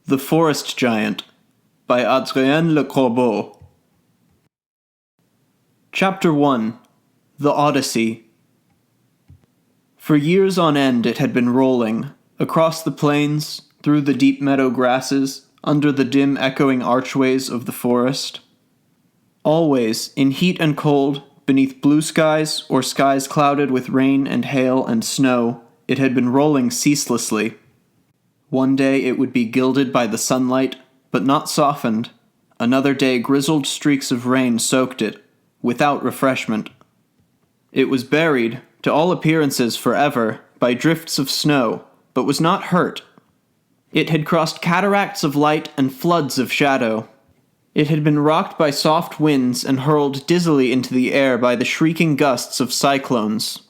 The Forest Giant by Adrien Le Corbeau. Chapter 1. The Odyssey. For years on end it had been rolling, across the plains, through the deep meadow grasses, under the dim echoing archways of the forest. Always, in heat and cold, beneath blue skies or skies clouded with rain and hail and snow, it had been rolling ceaselessly. One day it would be gilded by the sunlight, but not softened. Another day grizzled streaks of rain soaked it, without refreshment. It was buried, to all appearances forever, by drifts of snow, but was not hurt. It had crossed cataracts of light and floods of shadow. It had been rocked by soft winds and hurled dizzily into the air by the shrieking gusts of cyclones.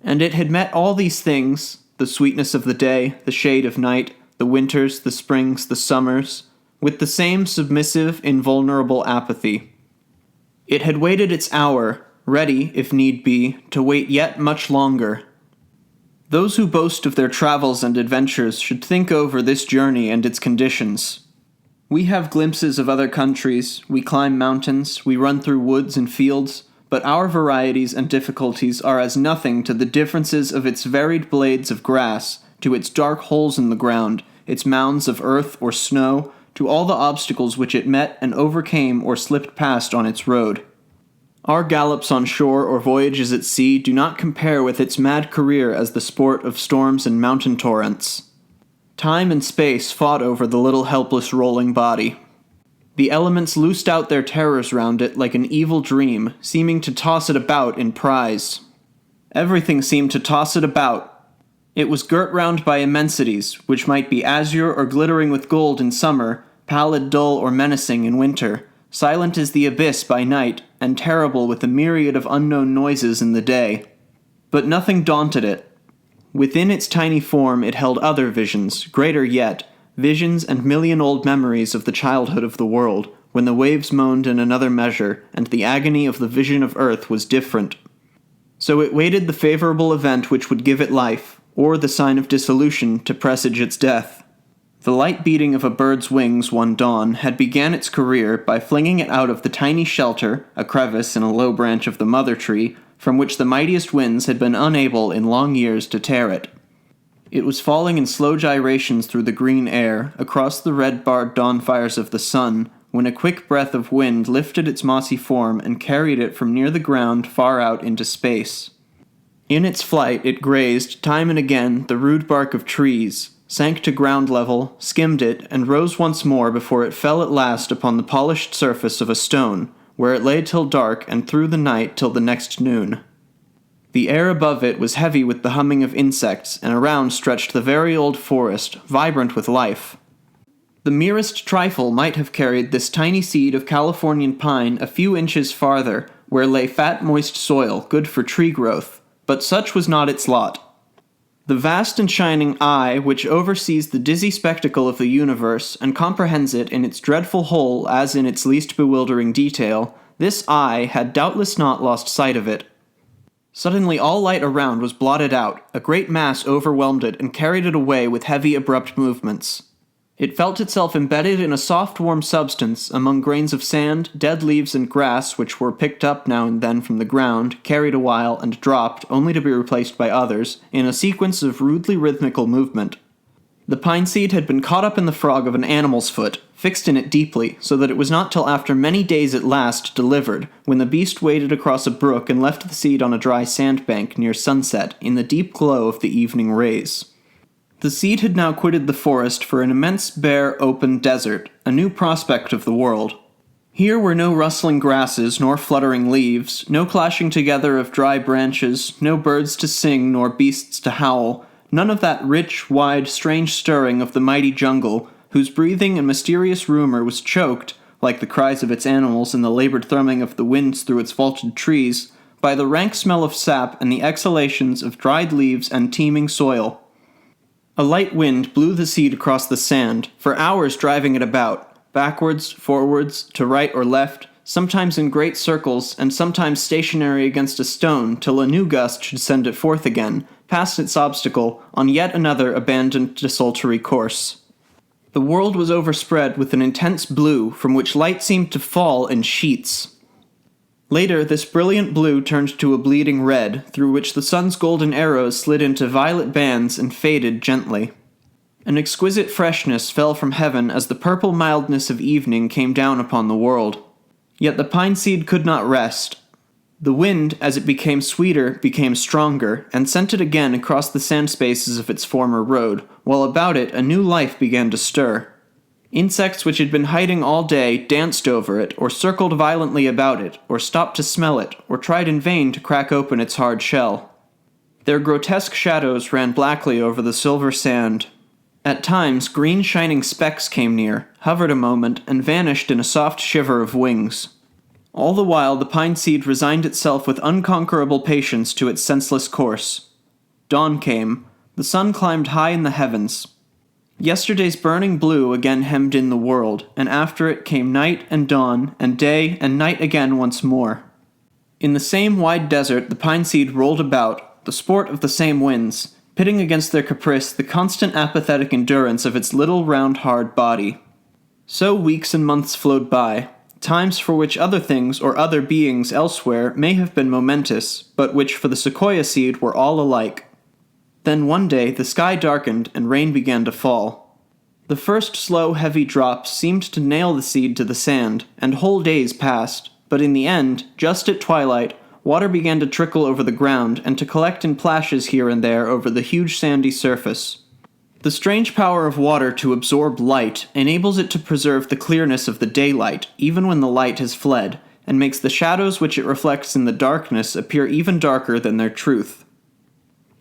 And it had met all these things, the sweetness of the day, the shade of night, the winters, the springs, the summers, with the same submissive, invulnerable apathy. It had waited its hour, ready, if need be, to wait yet much longer. Those who boast of their travels and adventures should think over this journey and its conditions. We have glimpses of other countries, we climb mountains, we run through woods and fields, but our varieties and difficulties are as nothing to the differences of its varied blades of grass, to its dark holes in the ground, its mounds of earth or snow, to all the obstacles which it met and overcame or slipped past on its road. Our gallops on shore or voyages at sea do not compare with its mad career as the sport of storms and mountain torrents. Time and space fought over the little helpless rolling body. The elements loosed out their terrors round it like an evil dream, seeming to toss it about in prize. Everything seemed to toss it about. It was girt round by immensities, which might be azure or glittering with gold in summer, pallid, dull, or menacing in winter, silent as the abyss by night, and terrible with a myriad of unknown noises in the day. But nothing daunted it. Within its tiny form it held other visions, greater yet, visions and million-old memories of the childhood of the world, when the waves moaned in another measure, and the agony of the vision of earth was different. So it waited the favorable event which would give it life, or the sign of dissolution to presage its death. The light beating of a bird's wings one dawn had began its career by flinging it out of the tiny shelter, a crevice in a low branch of the mother tree, from which the mightiest winds had been unable in long years to tear it. It was falling in slow gyrations through the green air, across the red-barred dawn fires of the sun, when a quick breath of wind lifted its mossy form and carried it from near the ground far out into space. In its flight it grazed, time and again, the rude bark of trees, sank to ground level, skimmed it, and rose once more before it fell at last upon the polished surface of a stone, where it lay till dark and through the night till the next noon. The air above it was heavy with the humming of insects, and around stretched the very old forest, vibrant with life. The merest trifle might have carried this tiny seed of Californian pine a few inches farther, where lay fat moist soil, good for tree growth, but such was not its lot. The vast and shining eye, which oversees the dizzy spectacle of the universe, and comprehends it in its dreadful whole as in its least bewildering detail, this eye had doubtless not lost sight of it. Suddenly all light around was blotted out, a great mass overwhelmed it and carried it away with heavy abrupt movements. It felt itself embedded in a soft warm substance among grains of sand, dead leaves and grass which were picked up now and then from the ground, carried a while, and dropped, only to be replaced by others, in a sequence of rudely rhythmical movement. The pine seed had been caught up in the frog of an animal's foot, fixed in it deeply, so that it was not till after many days at last delivered, when the beast waded across a brook and left the seed on a dry sandbank near sunset, in the deep glow of the evening rays. The seed had now quitted the forest for an immense bare, open desert, a new prospect of the world. Here were no rustling grasses nor fluttering leaves, no clashing together of dry branches, no birds to sing nor beasts to howl, none of that rich, wide, strange stirring of the mighty jungle, whose breathing and mysterious rumor was choked, like the cries of its animals and the labored thrumming of the winds through its vaulted trees, by the rank smell of sap and the exhalations of dried leaves and teeming soil. A light wind blew the seed across the sand, for hours driving it about, backwards, forwards, to right or left, sometimes in great circles, and sometimes stationary against a stone, till a new gust should send it forth again, past its obstacle, on yet another abandoned desultory course. The world was overspread with an intense blue from which light seemed to fall in sheets. Later, this brilliant blue turned to a bleeding red, through which the sun's golden arrows slid into violet bands and faded gently. An exquisite freshness fell from heaven as the purple mildness of evening came down upon the world. Yet the pine seed could not rest. The wind, as it became sweeter, became stronger, and sent it again across the sand spaces of its former road, while about it a new life began to stir. Insects which had been hiding all day danced over it, or circled violently about it, or stopped to smell it, or tried in vain to crack open its hard shell. Their grotesque shadows ran blackly over the silver sand. At times, green shining specks came near, hovered a moment, and vanished in a soft shiver of wings. All the while the pine seed resigned itself with unconquerable patience to its senseless course. Dawn came. The sun climbed high in the heavens. Yesterday's burning blue again hemmed in the world, and after it came night and dawn, and day and night again once more. In the same wide desert the pine seed rolled about, the sport of the same winds, pitting against their caprice the constant apathetic endurance of its little round hard body. So weeks and months flowed by, times for which other things or other beings elsewhere may have been momentous, but which for the sequoia seed were all alike. Then one day the sky darkened and rain began to fall. The first slow, heavy drops seemed to nail the seed to the sand, and whole days passed, but in the end, just at twilight, water began to trickle over the ground and to collect in plashes here and there over the huge sandy surface. The strange power of water to absorb light enables it to preserve the clearness of the daylight, even when the light has fled, and makes the shadows which it reflects in the darkness appear even darker than their truth.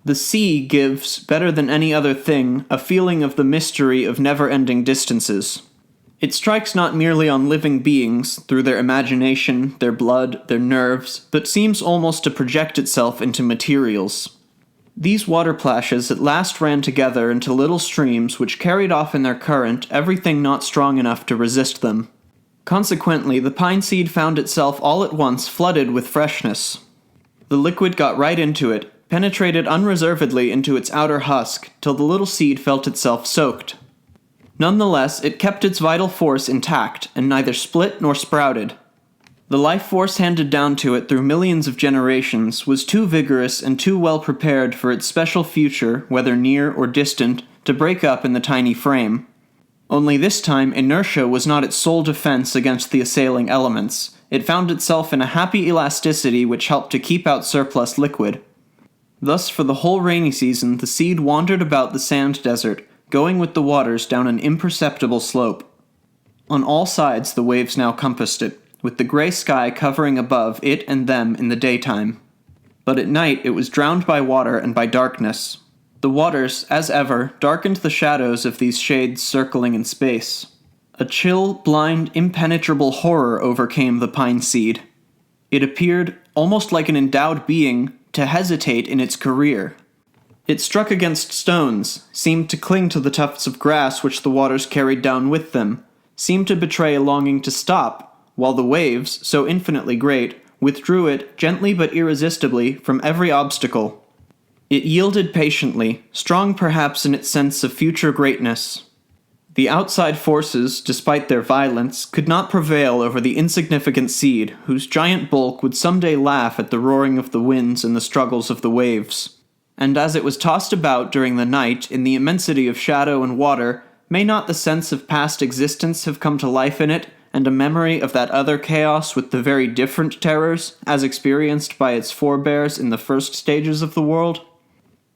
The sea gives, better than any other thing, a feeling of the mystery of never-ending distances. It strikes not merely on living beings, through their imagination, their blood, their nerves, but seems almost to project itself into materials. These water plashes at last ran together into little streams which carried off in their current everything not strong enough to resist them. Consequently, the pine seed found itself all at once flooded with freshness. The liquid got right into it, penetrated unreservedly into its outer husk, till the little seed felt itself soaked. Nonetheless, it kept its vital force intact, and neither split nor sprouted. The life force handed down to it through millions of generations was too vigorous and too well prepared for its special future, whether near or distant, to break up in the tiny frame. Only this time inertia was not its sole defense against the assailing elements. It found itself in a happy elasticity which helped to keep out surplus liquid. Thus, for the whole rainy season, the seed wandered about the sand desert, going with the waters down an imperceptible slope. On all sides the waves now compassed it, with the gray sky covering above it and them in the daytime. But at night it was drowned by water and by darkness. The waters, as ever, darkened the shadows of these shades circling in space. A chill, blind, impenetrable horror overcame the pine seed. It appeared, almost like an endowed being, to hesitate in its career. It struck against stones, seemed to cling to the tufts of grass which the waters carried down with them, seemed to betray a longing to stop, while the waves, so infinitely great, withdrew it, gently but irresistibly, from every obstacle. It yielded patiently, strong perhaps in its sense of future greatness. The outside forces, despite their violence, could not prevail over the insignificant seed, whose giant bulk would someday laugh at the roaring of the winds and the struggles of the waves. And as it was tossed about during the night in the immensity of shadow and water, may not the sense of past existence have come to life in it, and a memory of that other chaos with the very different terrors, as experienced by its forebears in the first stages of the world?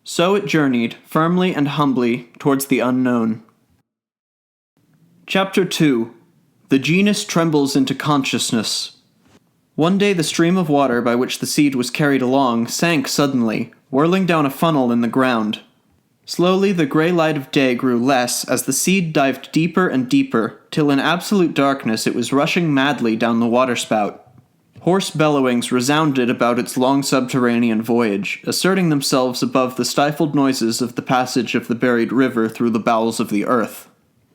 So it journeyed, firmly and humbly, towards the unknown. Chapter 2. The Genus Trembles into Consciousness. One day the stream of water by which the seed was carried along sank suddenly, whirling down a funnel in the ground. Slowly the gray light of day grew less as the seed dived deeper and deeper, till in absolute darkness it was rushing madly down the waterspout. Hoarse bellowings resounded about its long subterranean voyage, asserting themselves above the stifled noises of the passage of the buried river through the bowels of the earth.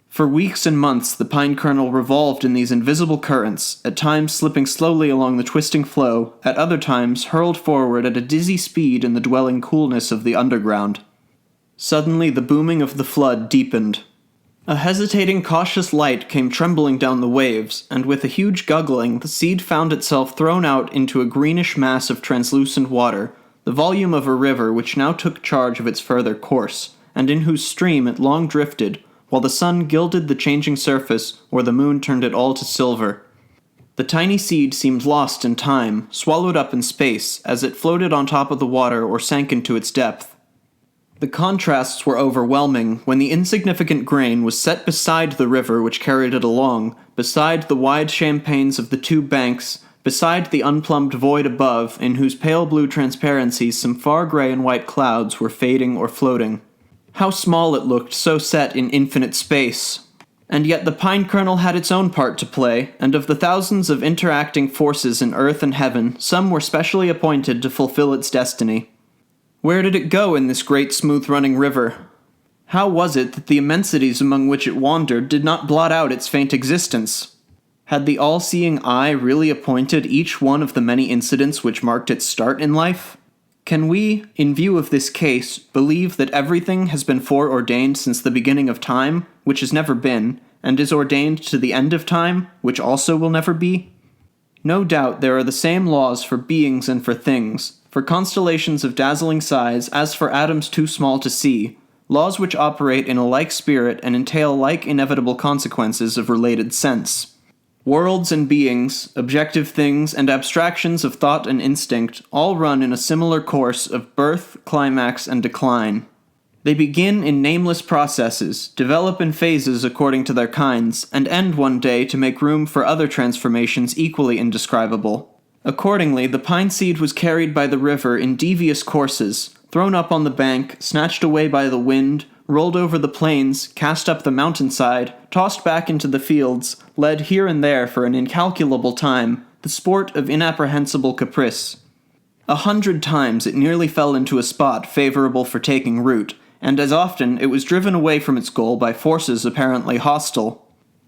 For weeks and months the pine kernel revolved in these invisible currents, at times slipping slowly along the twisting flow, at other times hurled forward at a dizzy speed in the dwelling coolness of the underground. Suddenly the booming of the flood deepened. A hesitating, cautious light came trembling down the waves, and with a huge guggling, the seed found itself thrown out into a greenish mass of translucent water, the volume of a river which now took charge of its further course, and in whose stream it long drifted, while the sun gilded the changing surface or the moon turned it all to silver. The tiny seed seemed lost in time, swallowed up in space, as it floated on top of the water or sank into its depth. The contrasts were overwhelming when the insignificant grain was set beside the river which carried it along, beside the wide champaigns of the two banks, beside the unplumbed void above, in whose pale blue transparency some far gray and white clouds were fading or floating. How small it looked, so set in infinite space! And yet the pine kernel had its own part to play, and of the thousands of interacting forces in earth and heaven, some were specially appointed to fulfill its destiny. Where did it go in this great smooth-running river? How was it that the immensities among which it wandered did not blot out its faint existence? Had the all-seeing eye really appointed each one of the many incidents which marked its start in life? Can we, in view of this case, believe that everything has been foreordained since the beginning of time, which has never been, and is ordained to the end of time, which also will never be? No doubt there are the same laws for beings and for things, for constellations of dazzling size as for atoms too small to see, laws which operate in a like spirit and entail like inevitable consequences of related sense. Worlds and beings, objective things, and abstractions of thought and instinct all run in a similar course of birth, climax, and decline. They begin in nameless processes, develop in phases according to their kinds, and end one day to make room for other transformations equally indescribable. Accordingly, the pine seed was carried by the river in devious courses, thrown up on the bank, snatched away by the wind, rolled over the plains, cast up the mountainside, tossed back into the fields, led here and there for an incalculable time, the sport of inapprehensible caprice. 100 times it nearly fell into a spot favorable for taking root, and as often it was driven away from its goal by forces apparently hostile.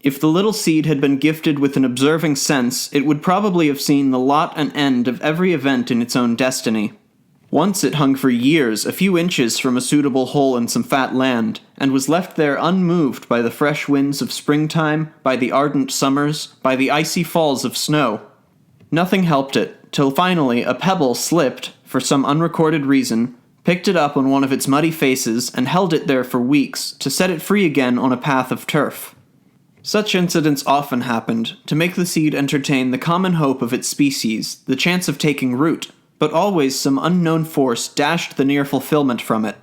If the little seed had been gifted with an observing sense, it would probably have seen the lot and end of every event in its own destiny. Once it hung for years a few inches from a suitable hole in some fat land, and was left there unmoved by the fresh winds of springtime, by the ardent summers, by the icy falls of snow. Nothing helped it, till finally a pebble slipped, for some unrecorded reason, picked it up on one of its muddy faces, and held it there for weeks, to set it free again on a path of turf. Such incidents often happened, to make the seed entertain the common hope of its species, the chance of taking root, but always some unknown force dashed the near fulfillment from it.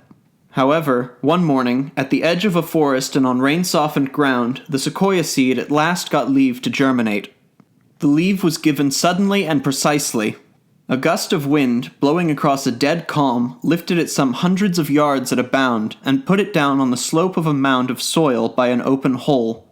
However, one morning, at the edge of a forest and on rain-softened ground, the sequoia seed at last got leave to germinate. The leave was given suddenly and precisely. A gust of wind, blowing across a dead calm, lifted it some hundreds of yards at a bound, and put it down on the slope of a mound of soil by an open hole.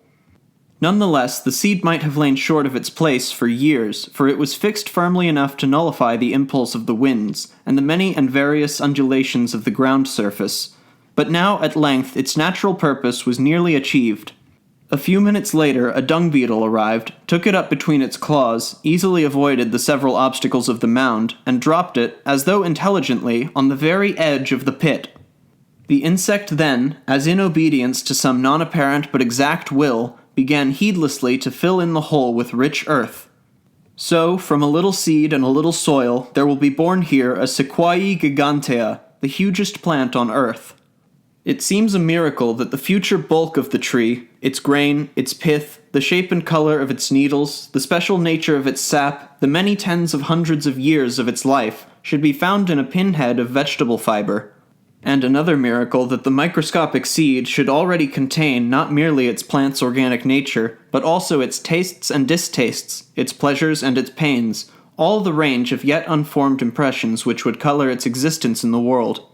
Nonetheless, the seed might have lain short of its place for years, for it was fixed firmly enough to nullify the impulse of the winds, and the many and various undulations of the ground surface. But now, at length, its natural purpose was nearly achieved. A few minutes later, a dung beetle arrived, took it up between its claws, easily avoided the several obstacles of the mound, and dropped it, as though intelligently, on the very edge of the pit. The insect then, as in obedience to some non-apparent but exact will, began heedlessly to fill in the hole with rich earth. So, from a little seed and a little soil, there will be born here a sequoia gigantea, the hugest plant on earth. It seems a miracle that the future bulk of the tree, its grain, its pith, the shape and color of its needles, the special nature of its sap, the many tens of hundreds of years of its life, should be found in a pinhead of vegetable fiber. And another miracle that the microscopic seed should already contain not merely its plant's organic nature, but also its tastes and distastes, its pleasures and its pains, all the range of yet unformed impressions which would color its existence in the world.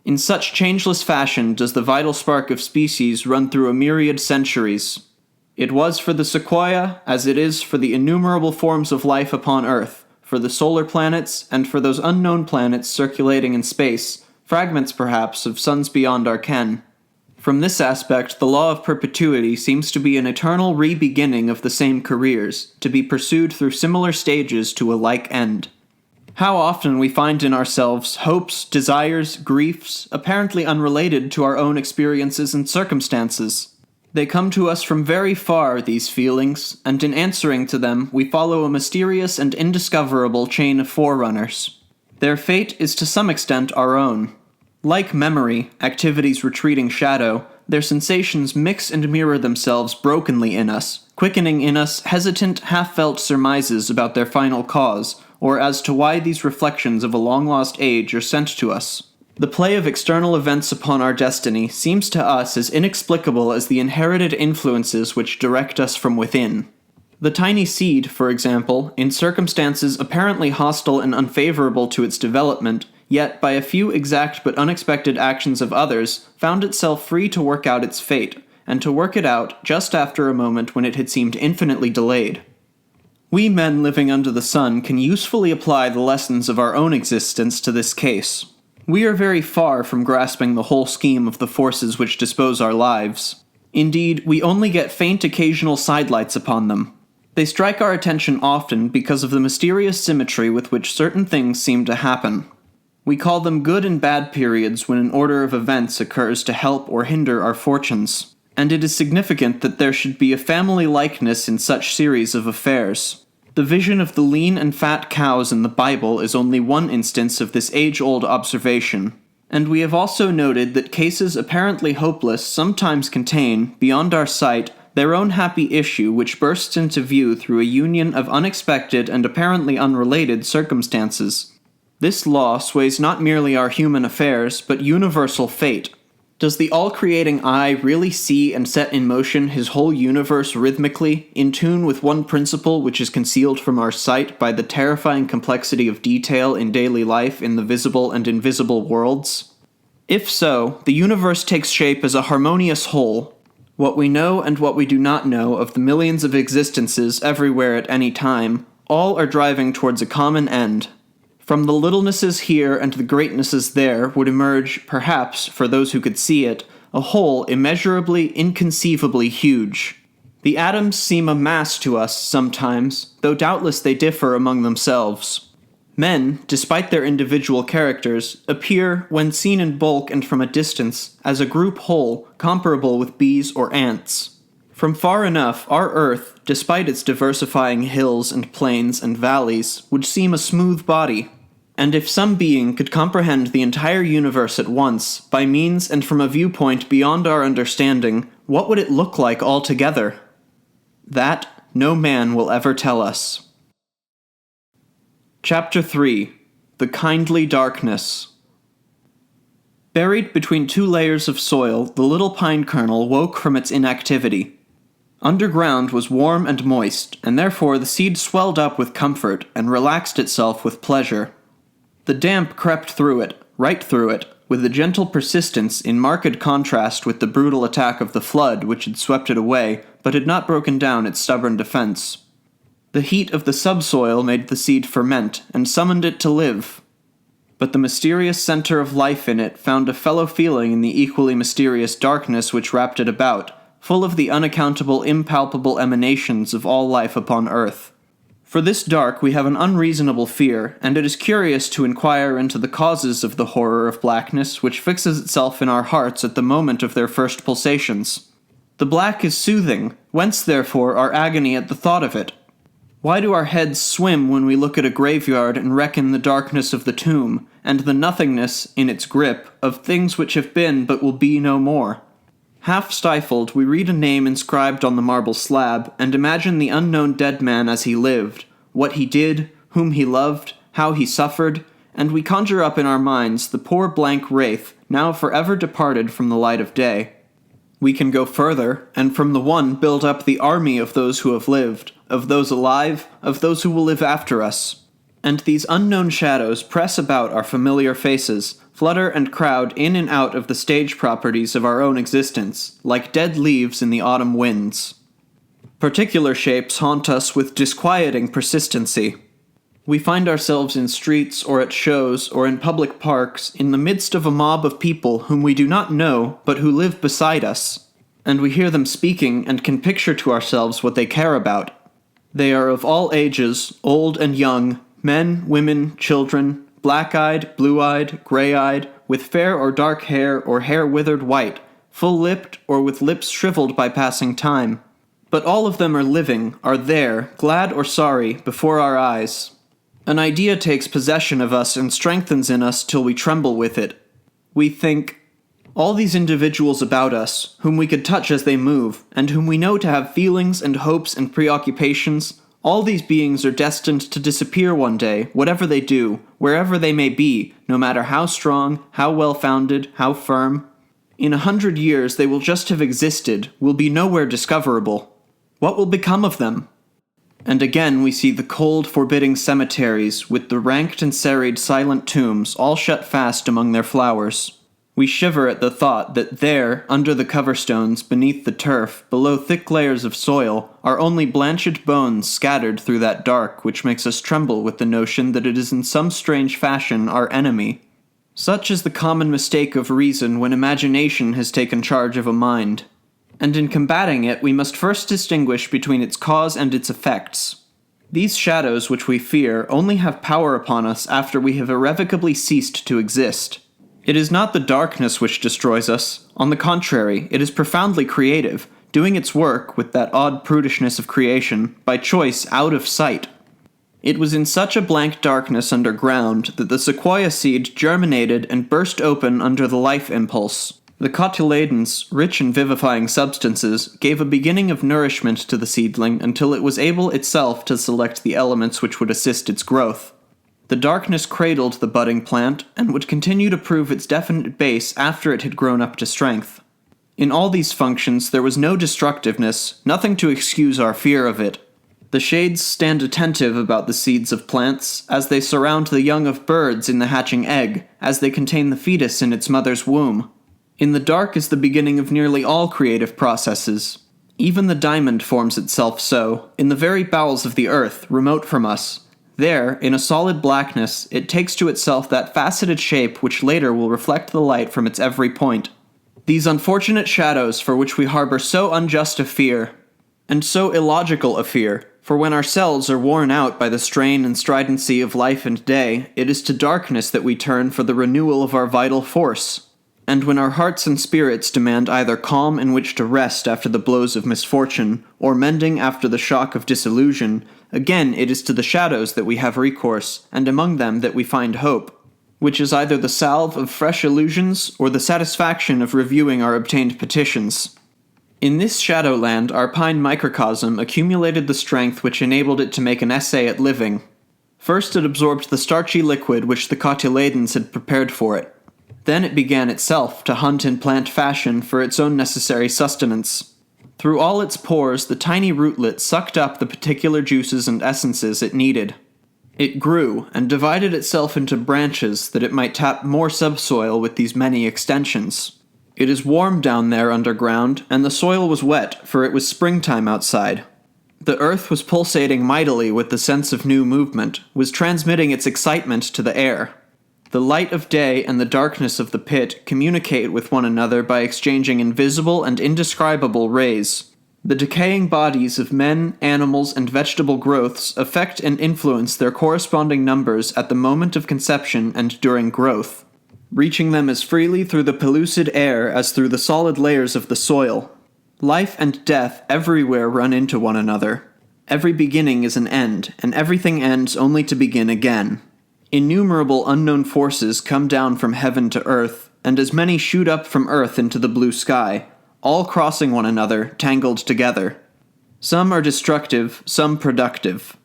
In such changeless fashion does the vital spark of species run through a myriad centuries. It was for the sequoia, as it is for the innumerable forms of life upon Earth, for the solar planets, and for those unknown planets circulating in space, fragments perhaps of suns beyond our ken. From this aspect, the law of perpetuity seems to be an eternal re-beginning of the same careers, to be pursued through similar stages to a like end. How often we find in ourselves hopes, desires, griefs, apparently unrelated to our own experiences and circumstances. They come to us from very far, these feelings, and in answering to them, we follow a mysterious and indiscoverable chain of forerunners. Their fate is to some extent our own. Like memory, activity's retreating shadow, their sensations mix and mirror themselves brokenly in us, quickening in us hesitant, half-felt surmises about their final cause, or as to why these reflections of a long-lost age are sent to us. The play of external events upon our destiny seems to us as inexplicable as the inherited influences which direct us from within. The tiny seed, for example, in circumstances apparently hostile and unfavorable to its development, yet by a few exact but unexpected actions of others, found itself free to work out its fate, and to work it out just after a moment when it had seemed infinitely delayed. We men living under the sun can usefully apply the lessons of our own existence to this case. We are very far from grasping the whole scheme of the forces which dispose our lives. Indeed, we only get faint occasional sidelights upon them. They strike our attention often because of the mysterious symmetry with which certain things seem to happen. We call them good and bad periods when an order of events occurs to help or hinder our fortunes, and it is significant that there should be a family likeness in such series of affairs. The vision of the lean and fat cows in the Bible is only one instance of this age-old observation, and we have also noted that cases apparently hopeless sometimes contain, beyond our sight, their own happy issue which bursts into view through a union of unexpected and apparently unrelated circumstances. This law sways not merely our human affairs, but universal fate. Does the all-creating eye really see and set in motion his whole universe rhythmically, in tune with one principle which is concealed from our sight by the terrifying complexity of detail in daily life in the visible and invisible worlds? If so, the universe takes shape as a harmonious whole. What we know and what we do not know of the millions of existences everywhere at any time, all are driving towards a common end. From the littlenesses here and the greatnesses there would emerge, perhaps, for those who could see it, a whole immeasurably, inconceivably huge. The atoms seem a mass to us sometimes, though doubtless they differ among themselves. Men, despite their individual characters, appear, when seen in bulk and from a distance, as a group whole, comparable with bees or ants. From far enough, our Earth, despite its diversifying hills and plains and valleys, would seem a smooth body. And if some being could comprehend the entire universe at once, by means and from a viewpoint beyond our understanding, what would it look like altogether? That no man will ever tell us. Chapter 3. The Kindly Darkness. Buried between two layers of soil, the little pine kernel woke from its inactivity. Underground was warm and moist, and therefore the seed swelled up with comfort and relaxed itself with pleasure. The damp crept through it, right through it, with a gentle persistence in marked contrast with the brutal attack of the flood which had swept it away, but had not broken down its stubborn defense. The heat of the subsoil made the seed ferment, and summoned it to live. But the mysterious center of life in it found a fellow feeling in the equally mysterious darkness which wrapped it about, full of the unaccountable, impalpable emanations of all life upon earth. For this dark we have an unreasonable fear, and it is curious to inquire into the causes of the horror of blackness which fixes itself in our hearts at the moment of their first pulsations. The black is soothing, whence therefore our agony at the thought of it? Why do our heads swim when we look at a graveyard and reckon the darkness of the tomb, and the nothingness, in its grip, of things which have been but will be no more? Half stifled, we read a name inscribed on the marble slab, and imagine the unknown dead man as he lived, what he did, whom he loved, how he suffered, and we conjure up in our minds the poor blank wraith, now forever departed from the light of day. We can go further, and from the one build up the army of those who have lived, of those alive, of those who will live after us. And these unknown shadows press about our familiar faces, flutter and crowd in and out of the stage properties of our own existence, like dead leaves in the autumn winds. Particular shapes haunt us with disquieting persistency. We find ourselves in streets or at shows or in public parks in the midst of a mob of people whom we do not know but who live beside us, and we hear them speaking and can picture to ourselves what they care about. They are of all ages, old and young, men, women, children, black-eyed, blue-eyed, gray-eyed, with fair or dark hair or hair withered white, full-lipped or with lips shriveled by passing time. But all of them are living, are there, glad or sorry, before our eyes. An idea takes possession of us and strengthens in us till we tremble with it. We think, all these individuals about us, whom we could touch as they move, and whom we know to have feelings and hopes and preoccupations, all these beings are destined to disappear one day, whatever they do, wherever they may be, no matter how strong, how well-founded, how firm. In 100 years they will just have existed, will be nowhere discoverable. What will become of them? And again we see the cold, forbidding cemeteries, with the ranked and serried silent tombs all shut fast among their flowers. We shiver at the thought that there, under the coverstones, beneath the turf, below thick layers of soil, are only blanched bones scattered through that dark which makes us tremble with the notion that it is in some strange fashion our enemy. Such is the common mistake of reason when imagination has taken charge of a mind. And in combating it, we must first distinguish between its cause and its effects. These shadows which we fear only have power upon us after we have irrevocably ceased to exist. It is not the darkness which destroys us. On the contrary, it is profoundly creative, doing its work, with that odd prudishness of creation, by choice out of sight. It was in such a blank darkness underground that the sequoia seed germinated and burst open under the life impulse. The cotyledons, rich in vivifying substances, gave a beginning of nourishment to the seedling until it was able itself to select the elements which would assist its growth. The darkness cradled the budding plant, and would continue to prove its definite base after it had grown up to strength. In all these functions there was no destructiveness, nothing to excuse our fear of it. The shades stand attentive about the seeds of plants, as they surround the young of birds in the hatching egg, as they contain the fetus in its mother's womb. In the dark is the beginning of nearly all creative processes. Even the diamond forms itself so, in the very bowels of the earth, remote from us. There, in a solid blackness, it takes to itself that faceted shape which later will reflect the light from its every point. These unfortunate shadows for which we harbor so unjust a fear, and so illogical a fear, for when our cells are worn out by the strain and stridency of life and day, it is to darkness that we turn for the renewal of our vital force. And when our hearts and spirits demand either calm in which to rest after the blows of misfortune, or mending after the shock of disillusion, again it is to the shadows that we have recourse, and among them that we find hope, which is either the salve of fresh illusions or the satisfaction of reviewing our obtained petitions. In this shadowland our pine microcosm accumulated the strength which enabled it to make an essay at living. First it absorbed the starchy liquid which the cotyledons had prepared for it. Then it began itself to hunt in plant fashion for its own necessary sustenance. Through all its pores, the tiny rootlet sucked up the particular juices and essences it needed. It grew, and divided itself into branches that it might tap more subsoil with these many extensions. It is warm down there underground, and the soil was wet, for it was springtime outside. The earth was pulsating mightily with the sense of new movement, was transmitting its excitement to the air. The light of day and the darkness of the pit communicate with one another by exchanging invisible and indescribable rays. The decaying bodies of men, animals, and vegetable growths affect and influence their corresponding numbers at the moment of conception and during growth, reaching them as freely through the pellucid air as through the solid layers of the soil. Life and death everywhere run into one another. Every beginning is an end, and everything ends only to begin again. Innumerable unknown forces come down from heaven to earth, and as many shoot up from earth into the blue sky, all crossing one another, tangled together. Some are destructive, some productive.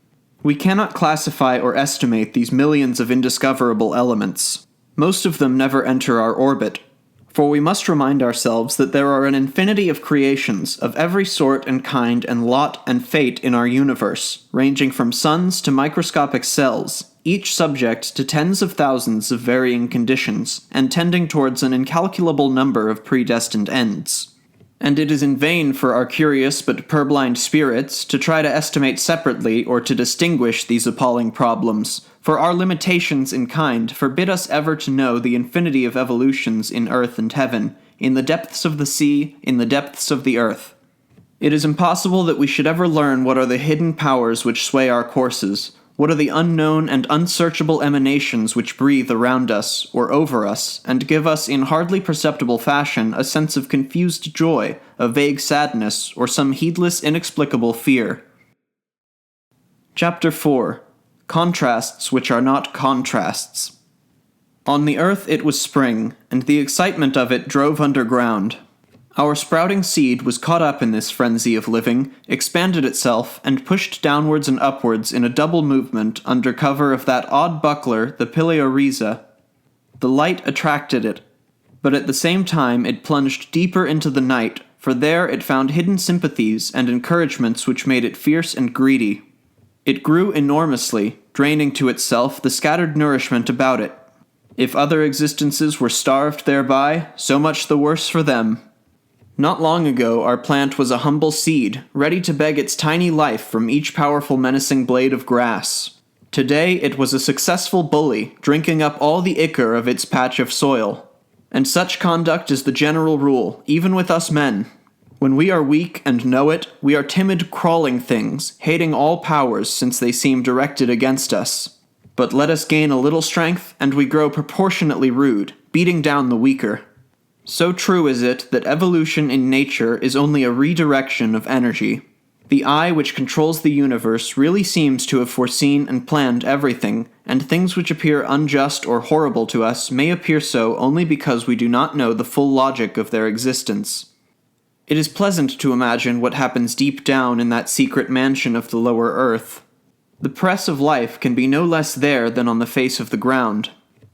We cannot classify or estimate these millions of indiscoverable elements. Most of them never enter our orbit, for we must remind ourselves that there are an infinity of creations of every sort and kind and lot and fate in our universe, ranging from suns to microscopic cells, each subject to tens of thousands of varying conditions, and tending towards an incalculable number of predestined ends. And it is in vain for our curious but purblind spirits to try to estimate separately or to distinguish these appalling problems, for our limitations in kind forbid us ever to know the infinity of evolutions in earth and heaven, in the depths of the sea, in the depths of the earth. It is impossible that we should ever learn what are the hidden powers which sway our courses, What are the unknown and unsearchable emanations which breathe around us, or over us, and give us in hardly perceptible fashion a sense of confused joy, a vague sadness, or some heedless, inexplicable fear? Chapter 4. Contrasts which are not contrasts. On the earth it was spring, and the excitement of it drove underground. Our sprouting seed was caught up in this frenzy of living, expanded itself, and pushed downwards and upwards in a double movement under cover of that odd buckler, the pileorhiza. The light attracted it, but at the same time it plunged deeper into the night, for there it found hidden sympathies and encouragements which made it fierce and greedy. It grew enormously, draining to itself the scattered nourishment about it. If other existences were starved thereby, so much the worse for them. Not long ago our plant was a humble seed, ready to beg its tiny life from each powerful menacing blade of grass. Today it was a successful bully, drinking up all the ichor of its patch of soil. And such conduct is the general rule, even with us men. When we are weak and know it, we are timid, crawling things, hating all powers since they seem directed against us. But let us gain a little strength, and we grow proportionately rude, beating down the weaker. So true is it that evolution in nature is only a redirection of energy. The eye which controls the universe really seems to have foreseen and planned everything, and things which appear unjust or horrible to us may appear so only because we do not know the full logic of their existence. It is pleasant to imagine what happens deep down in that secret mansion of the lower earth. The press of life can be no less there than on the face of the ground.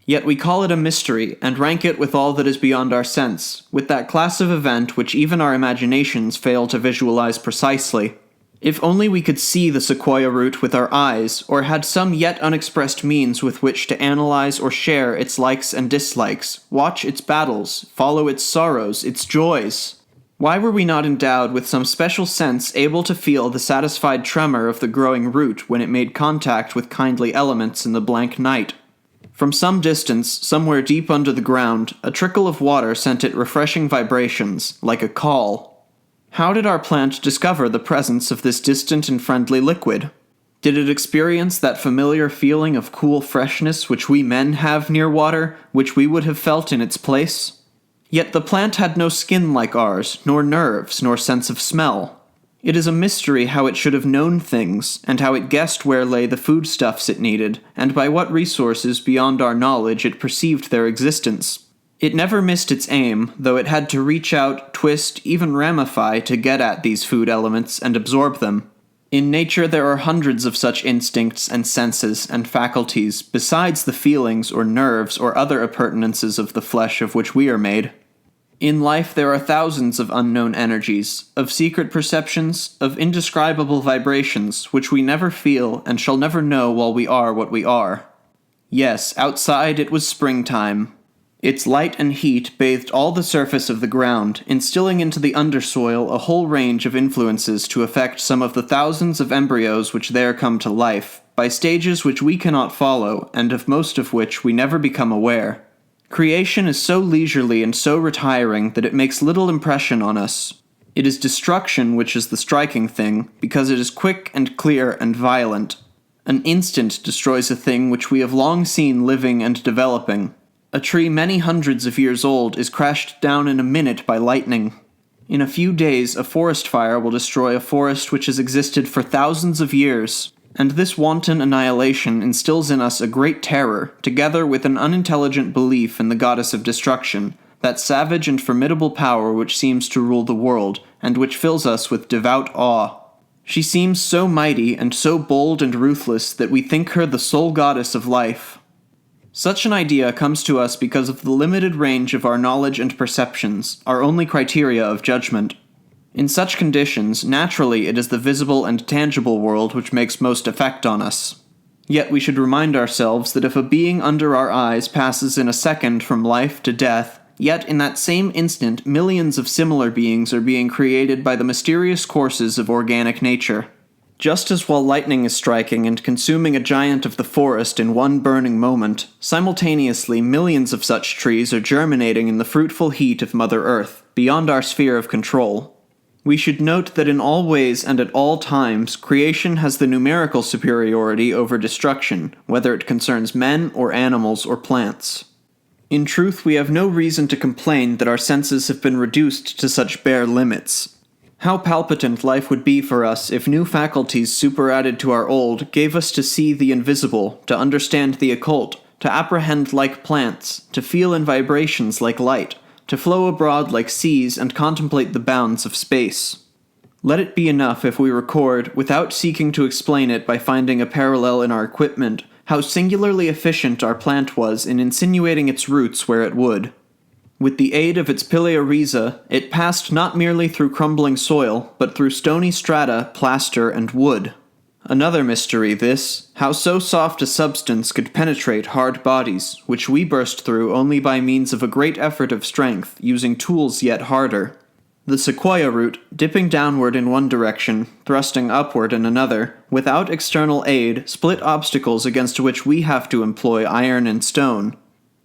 Yet we call it a mystery, and rank it with all that is beyond our sense, with that class of event which even our imaginations fail to visualize precisely. If only we could see the sequoia root with our eyes, or had some yet unexpressed means with which to analyze or share its likes and dislikes, watch its battles, follow its sorrows, its joys! Why were we not endowed with some special sense able to feel the satisfied tremor of the growing root when it made contact with kindly elements in the blank night? From some distance, somewhere deep under the ground, a trickle of water sent it refreshing vibrations, like a call. How did our plant discover the presence of this distant and friendly liquid? Did it experience that familiar feeling of cool freshness which we men have near water, which we would have felt in its place? Yet the plant had no skin like ours, nor nerves, nor sense of smell. It is a mystery how it should have known things, and how it guessed where lay the foodstuffs it needed, and by what resources beyond our knowledge it perceived their existence. It never missed its aim, though it had to reach out, twist, even ramify to get at these food elements and absorb them. In nature there are hundreds of such instincts and senses and faculties, besides the feelings or nerves or other appurtenances of the flesh of which we are made. In life there are thousands of unknown energies, of secret perceptions, of indescribable vibrations, which we never feel and shall never know while we are what we are. Yes, outside it was springtime. Its light and heat bathed all the surface of the ground, instilling into the undersoil a whole range of influences to affect some of the thousands of embryos which there come to life, by stages which we cannot follow, and of most of which we never become aware. Creation is so leisurely and so retiring that it makes little impression on us. It is destruction which is the striking thing, because it is quick and clear and violent. An instant destroys a thing which we have long seen living and developing. A tree many hundreds of years old is crashed down in a minute by lightning. In a few days a forest fire will destroy a forest which has existed for thousands of years. And this wanton annihilation instills in us a great terror, together with an unintelligent belief in the goddess of destruction, that savage and formidable power which seems to rule the world, and which fills us with devout awe. She seems so mighty and so bold and ruthless that we think her the sole goddess of life. Such an idea comes to us because of the limited range of our knowledge and perceptions, our only criteria of judgment. In such conditions, naturally it is the visible and tangible world which makes most effect on us. Yet we should remind ourselves that if a being under our eyes passes in a second from life to death, yet in that same instant millions of similar beings are being created by the mysterious courses of organic nature. Just as while lightning is striking and consuming a giant of the forest in one burning moment, simultaneously millions of such trees are germinating in the fruitful heat of Mother Earth, beyond our sphere of control. We should note that in all ways and at all times, creation has the numerical superiority over destruction, whether it concerns men or animals or plants. In truth, we have no reason to complain that our senses have been reduced to such bare limits. How palpitant life would be for us if new faculties superadded to our old gave us to see the invisible, to understand the occult, to apprehend like plants, to feel in vibrations like light, to flow abroad like seas and contemplate the bounds of space. Let it be enough if we record, without seeking to explain it by finding a parallel in our equipment, how singularly efficient our plant was in insinuating its roots where it would. With the aid of its pilia rhiza, it passed not merely through crumbling soil, but through stony strata, plaster, and wood. Another mystery, this, how so soft a substance could penetrate hard bodies, which we burst through only by means of a great effort of strength, using tools yet harder. The sequoia root, dipping downward in one direction, thrusting upward in another, without external aid, split obstacles against which we have to employ iron and stone.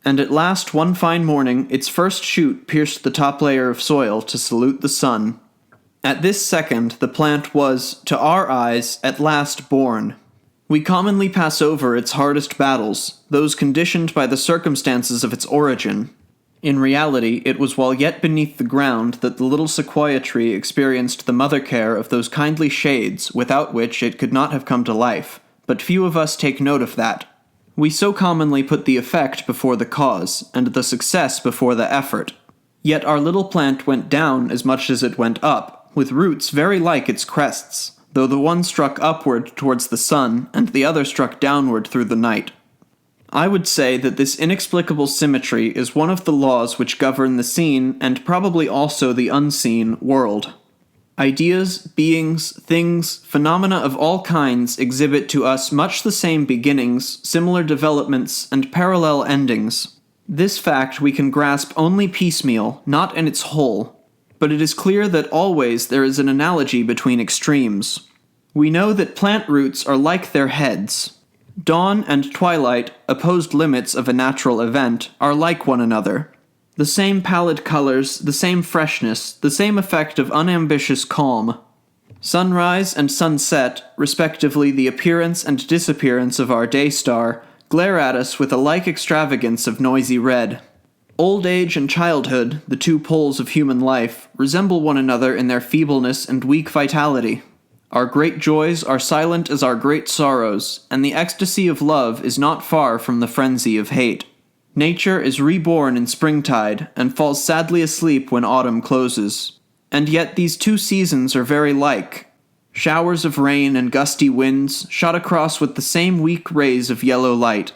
And at last, one fine morning, its first shoot pierced the top layer of soil to salute the sun. At this second, the plant was, to our eyes, at last born. We commonly pass over its hardest battles, those conditioned by the circumstances of its origin. In reality, it was while yet beneath the ground that the little sequoia tree experienced the mother care of those kindly shades without which it could not have come to life, but few of us take note of that. We so commonly put the effect before the cause, and the success before the effort. Yet our little plant went down as much as it went up, with roots very like its crests, though the one struck upward towards the sun, and the other struck downward through the night. I would say that this inexplicable symmetry is one of the laws which govern the seen, and probably also the unseen, world. Ideas, beings, things, phenomena of all kinds exhibit to us much the same beginnings, similar developments, and parallel endings. This fact we can grasp only piecemeal, not in its whole. But it is clear that always there is an analogy between extremes. We know that plant roots are like their heads. Dawn and twilight, opposed limits of a natural event, are like one another. The same pallid colors, the same freshness, the same effect of unambitious calm. Sunrise and sunset, respectively the appearance and disappearance of our day star, glare at us with a like extravagance of noisy red. Old age and childhood, the two poles of human life, resemble one another in their feebleness and weak vitality. Our great joys are silent as our great sorrows, and the ecstasy of love is not far from the frenzy of hate. Nature is reborn in springtide, and falls sadly asleep when autumn closes. And yet these two seasons are very like. Showers of rain and gusty winds, shot across with the same weak rays of yellow light.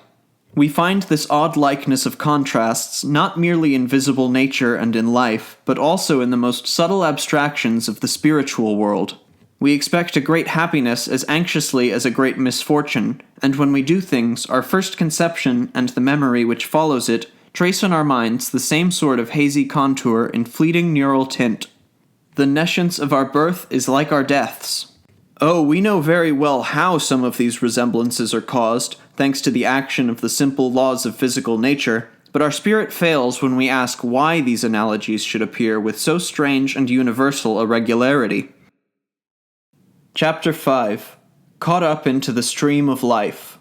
We find this odd likeness of contrasts not merely in visible nature and in life, but also in the most subtle abstractions of the spiritual world. We expect a great happiness as anxiously as a great misfortune, and when we do things, our first conception and the memory which follows it trace in our minds the same sort of hazy contour in fleeting neural tint. The nescience of our birth is like our deaths. Oh, we know very well how some of these resemblances are caused, thanks to the action of the simple laws of physical nature, but our spirit fails when we ask why these analogies should appear with so strange and universal a regularity. Chapter 5. Caught up into the stream of life.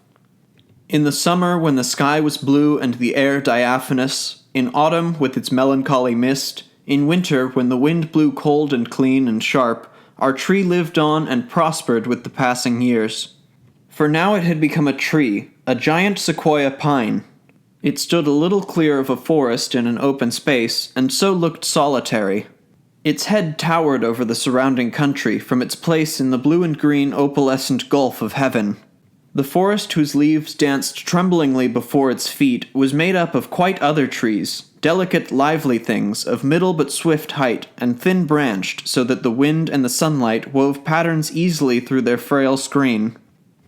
In the summer when the sky was blue and the air diaphanous, in autumn with its melancholy mist, in winter when the wind blew cold and clean and sharp, our tree lived on and prospered with the passing years. For now it had become a tree, a giant sequoia pine. It stood a little clear of a forest in an open space, and so looked solitary. Its head towered over the surrounding country from its place in the blue and green opalescent gulf of heaven. The forest whose leaves danced tremblingly before its feet was made up of quite other trees, delicate, lively things of middle but swift height and thin-branched so that the wind and the sunlight wove patterns easily through their frail screen.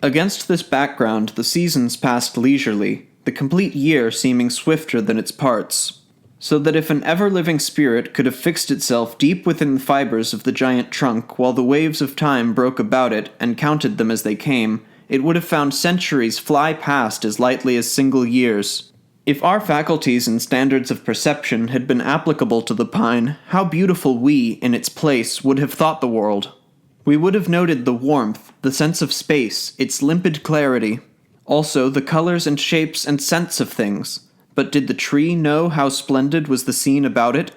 Against this background the seasons passed leisurely, the complete year seeming swifter than its parts, so that if an ever-living spirit could have fixed itself deep within the fibers of the giant trunk while the waves of time broke about it and counted them as they came, it would have found centuries fly past as lightly as single years. If our faculties and standards of perception had been applicable to the pine, how beautiful we, in its place, would have thought the world. We would have noted the warmth, the sense of space, its limpid clarity, also the colors and shapes and scents of things. But did the tree know how splendid was the scene about it?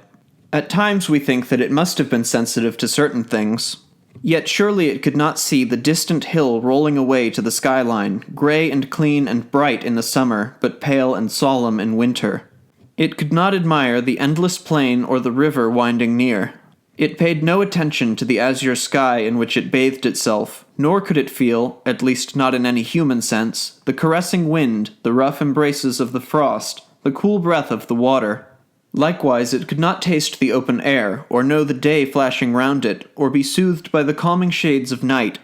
At times we think that it must have been sensitive to certain things. Yet surely it could not see the distant hill rolling away to the skyline, gray and clean and bright in the summer, but pale and solemn in winter. It could not admire the endless plain or the river winding near. It paid no attention to the azure sky in which it bathed itself, nor could it feel, at least not in any human sense, the caressing wind, the rough embraces of the frost, the cool breath of the water. Likewise, it could not taste the open air, or know the day flashing round it, or be soothed by the calming shades of night.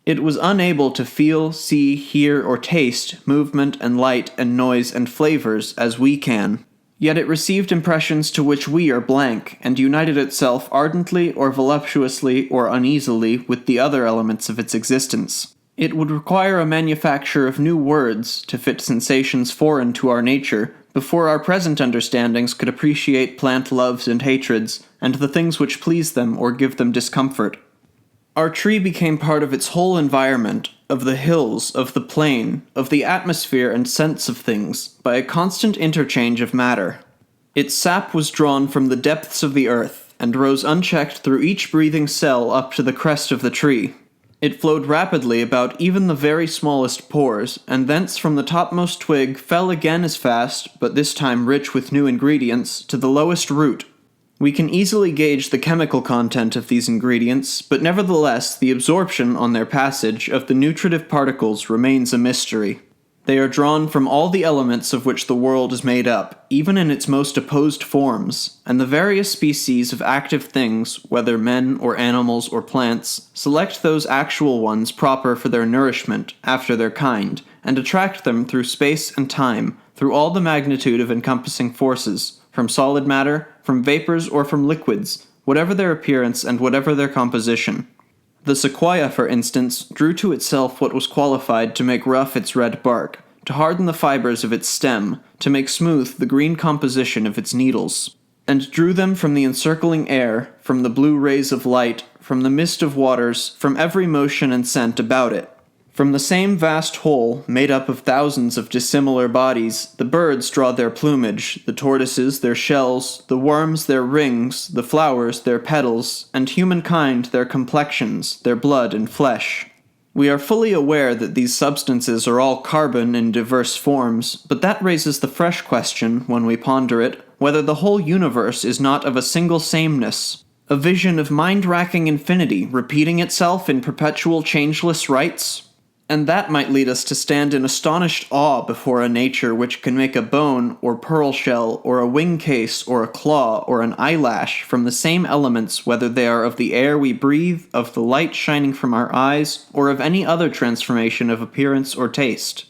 It was unable to feel, see, hear, or taste movement and light and noise and flavors as we can. Yet it received impressions to which we are blank, and united itself ardently or voluptuously or uneasily with the other elements of its existence. It would require a manufacture of new words to fit sensations foreign to our nature, before our present understandings could appreciate plant loves and hatreds, and the things which please them or give them discomfort. Our tree became part of its whole environment, of the hills, of the plain, of the atmosphere and sense of things, by a constant interchange of matter. Its sap was drawn from the depths of the earth, and rose unchecked through each breathing cell up to the crest of the tree. It flowed rapidly about even the very smallest pores, and thence from the topmost twig fell again as fast, but this time rich with new ingredients, to the lowest root. We can easily gauge the chemical content of these ingredients, but nevertheless the absorption on their passage of the nutritive particles remains a mystery. They are drawn from all the elements of which the world is made up, even in its most opposed forms, and the various species of active things, whether men or animals or plants, select those actual ones proper for their nourishment, after their kind, and attract them through space and time, through all the magnitude of encompassing forces, from solid matter, from vapors or from liquids, whatever their appearance and whatever their composition. The sequoia, for instance, drew to itself what was qualified to make rough its red bark, to harden the fibers of its stem, to make smooth the green composition of its needles, and drew them from the encircling air, from the blue rays of light, from the mist of waters, from every motion and scent about it. From the same vast whole, made up of thousands of dissimilar bodies, the birds draw their plumage, the tortoises their shells, the worms their rings, the flowers their petals, and humankind their complexions, their blood and flesh. We are fully aware that these substances are all carbon in diverse forms, but that raises the fresh question, when we ponder it, whether the whole universe is not of a single sameness, a vision of mind-racking infinity repeating itself in perpetual changeless rites. And that might lead us to stand in astonished awe before a nature which can make a bone, or pearl shell, or a wing case, or a claw, or an eyelash from the same elements, whether they are of the air we breathe, of the light shining from our eyes, or of any other transformation of appearance or taste.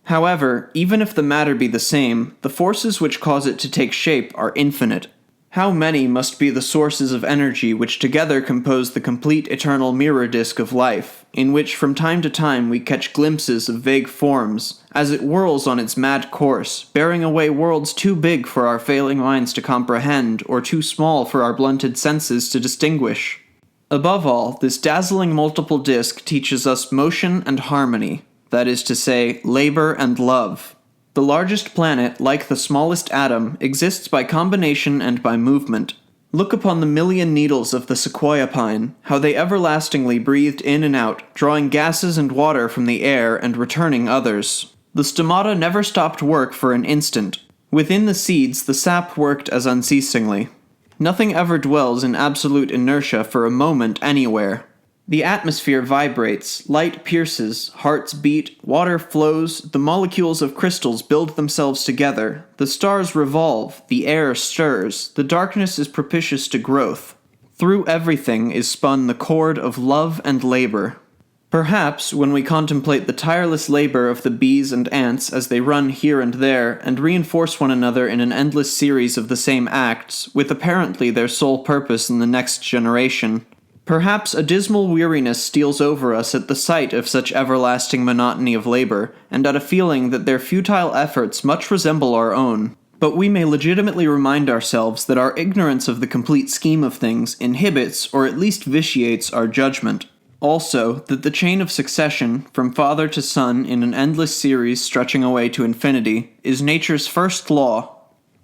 However, even if the matter be the same, the forces which cause it to take shape are infinite. How many must be the sources of energy which together compose the complete eternal mirror disk of life, in which from time to time we catch glimpses of vague forms, as it whirls on its mad course, bearing away worlds too big for our failing minds to comprehend, or too small for our blunted senses to distinguish. Above all, this dazzling multiple disk teaches us motion and harmony, that is to say, labor and love. The largest planet, like the smallest atom, exists by combination and by movement. Look upon the million needles of the sequoia pine, how they everlastingly breathed in and out, drawing gases and water from the air and returning others. The stomata never stopped work for an instant. Within the seeds the sap worked as unceasingly. Nothing ever dwells in absolute inertia for a moment anywhere. The atmosphere vibrates, light pierces, hearts beat, water flows, the molecules of crystals build themselves together, the stars revolve, the air stirs, the darkness is propitious to growth. Through everything is spun the cord of love and labor. Perhaps, when we contemplate the tireless labor of the bees and ants as they run here and there and reinforce one another in an endless series of the same acts, with apparently their sole purpose in the next generation, Perhaps a dismal weariness steals over us at the sight of such everlasting monotony of labor, and at a feeling that their futile efforts much resemble our own. But we may legitimately remind ourselves that our ignorance of the complete scheme of things inhibits, or at least vitiates, our judgment. Also, that the chain of succession, from father to son in an endless series stretching away to infinity, is nature's first law.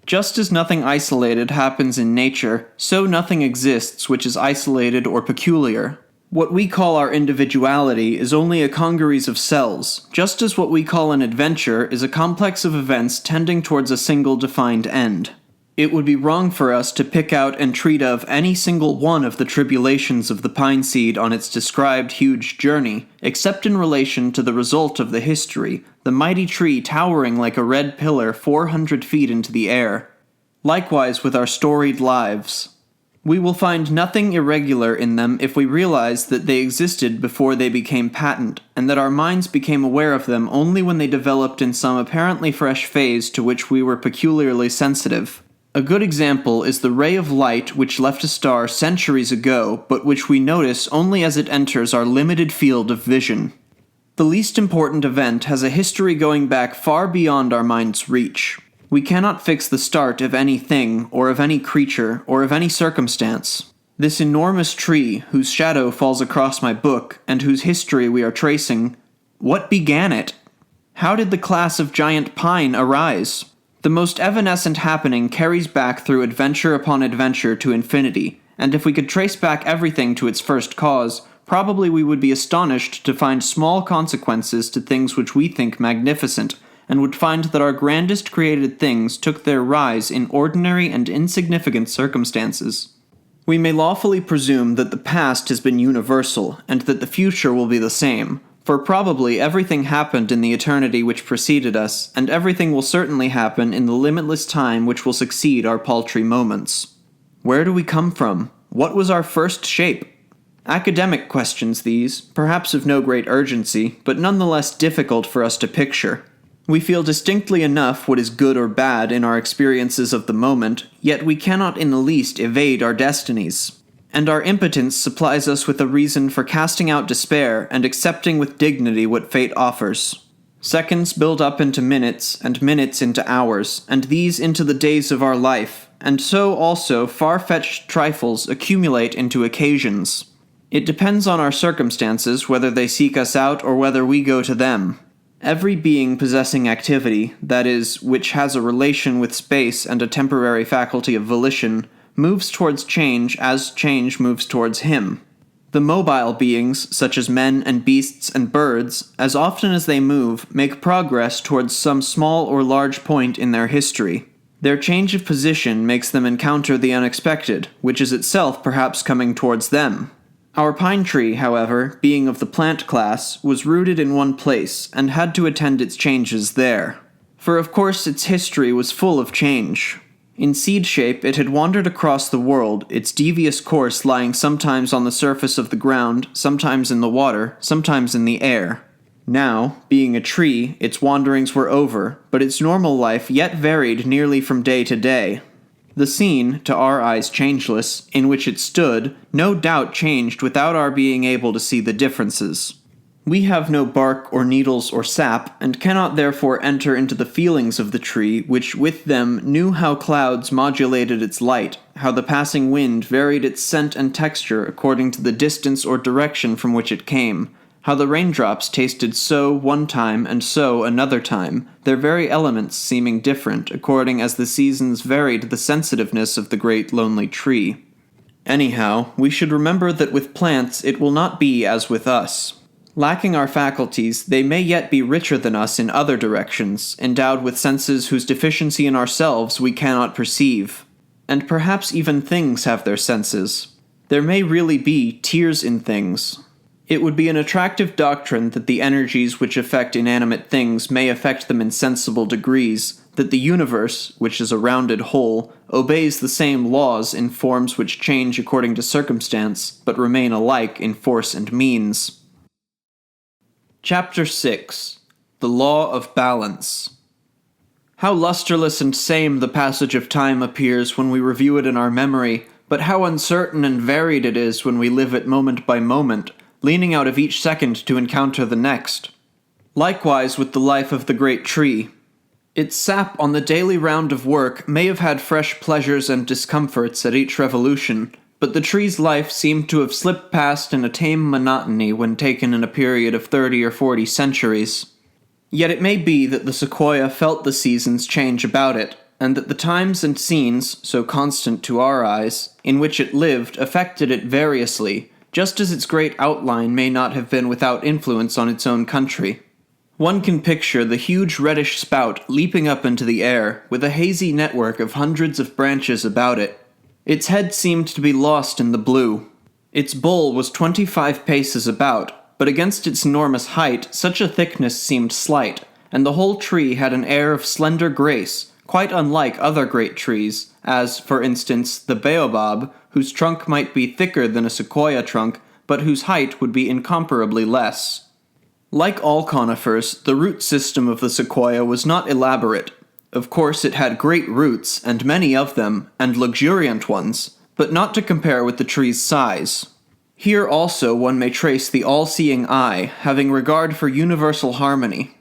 Just as nothing isolated happens in nature, so nothing exists which is isolated or peculiar. What we call our individuality is only a congeries of cells, just as what we call an adventure is a complex of events tending towards a single defined end. It would be wrong for us to pick out and treat of any single one of the tribulations of the pine seed on its described huge journey, except in relation to the result of the history, the mighty tree towering like a red pillar 400 feet into the air. Likewise with our storied lives. We will find nothing irregular in them if we realize that they existed before they became patent, and that our minds became aware of them only when they developed in some apparently fresh phase to which we were peculiarly sensitive. A good example is the ray of light which left a star centuries ago, but which we notice only as it enters our limited field of vision. The least important event has a history going back far beyond our mind's reach. We cannot fix the start of any thing, or of any creature, or of any circumstance. This enormous tree, whose shadow falls across my book, and whose history we are tracing, what began it? How did the class of giant pine arise? The most evanescent happening carries back through adventure upon adventure to infinity, and if we could trace back everything to its first cause, probably we would be astonished to find small consequences to things which we think magnificent, and would find that our grandest created things took their rise in ordinary and insignificant circumstances. We may lawfully presume that the past has been universal, and that the future will be the same, for probably everything happened in the eternity which preceded us, and everything will certainly happen in the limitless time which will succeed our paltry moments. Where do we come from? What was our first shape? Academic questions these, perhaps of no great urgency, but nonetheless difficult for us to picture. We feel distinctly enough what is good or bad in our experiences of the moment, yet we cannot in the least evade our destinies. And our impotence supplies us with a reason for casting out despair and accepting with dignity what fate offers. Seconds build up into minutes, and minutes into hours, and these into the days of our life, and so also far-fetched trifles accumulate into occasions. It depends on our circumstances whether they seek us out or whether we go to them. Every being possessing activity, that is, which has a relation with space and a temporary faculty of volition, moves towards change as change moves towards him. The mobile beings, such as men and beasts and birds, as often as they move, make progress towards some small or large point in their history. Their change of position makes them encounter the unexpected, which is itself perhaps coming towards them. Our pine tree, however, being of the plant class, was rooted in one place, and had to attend its changes there. For of course its history was full of change. In seed shape it had wandered across the world, its devious course lying sometimes on the surface of the ground, sometimes in the water, sometimes in the air. Now, being a tree, its wanderings were over, but its normal life yet varied nearly from day to day. The scene, to our eyes changeless, in which it stood, no doubt changed without our being able to see the differences. We have no bark or needles or sap, and cannot therefore enter into the feelings of the tree, which with them knew how clouds modulated its light, how the passing wind varied its scent and texture according to the distance or direction from which it came, how the raindrops tasted so one time and so another time, their very elements seeming different according as the seasons varied the sensitiveness of the great lonely tree. Anyhow, we should remember that with plants it will not be as with us. Lacking our faculties, they may yet be richer than us in other directions, endowed with senses whose deficiency in ourselves we cannot perceive. And perhaps even things have their senses. There may really be tears in things. It would be an attractive doctrine that the energies which affect inanimate things may affect them in sensible degrees, that the universe, which is a rounded whole, obeys the same laws in forms which change according to circumstance, but remain alike in force and means. Chapter 6. The Law of Balance. How lustreless and same the passage of time appears when we review it in our memory, but how uncertain and varied it is when we live it moment by moment, leaning out of each second to encounter the next. Likewise with the life of the great tree. Its sap on the daily round of work may have had fresh pleasures and discomforts at each revolution, but the tree's life seemed to have slipped past in a tame monotony when taken in a period of 30 or 40 centuries. Yet it may be that the sequoia felt the seasons change about it, and that the times and scenes, so constant to our eyes, in which it lived affected it variously, just as its great outline may not have been without influence on its own country. One can picture the huge reddish spout leaping up into the air, with a hazy network of hundreds of branches about it. Its head seemed to be lost in the blue. Its bole was 25 paces about, but against its enormous height such a thickness seemed slight, and the whole tree had an air of slender grace, quite unlike other great trees, as, for instance, the baobab, whose trunk might be thicker than a sequoia trunk, but whose height would be incomparably less. Like all conifers, the root system of the sequoia was not elaborate. Of course it had great roots, and many of them, and luxuriant ones, but not to compare with the tree's size. Here also one may trace the all-seeing eye, having regard for universal harmony.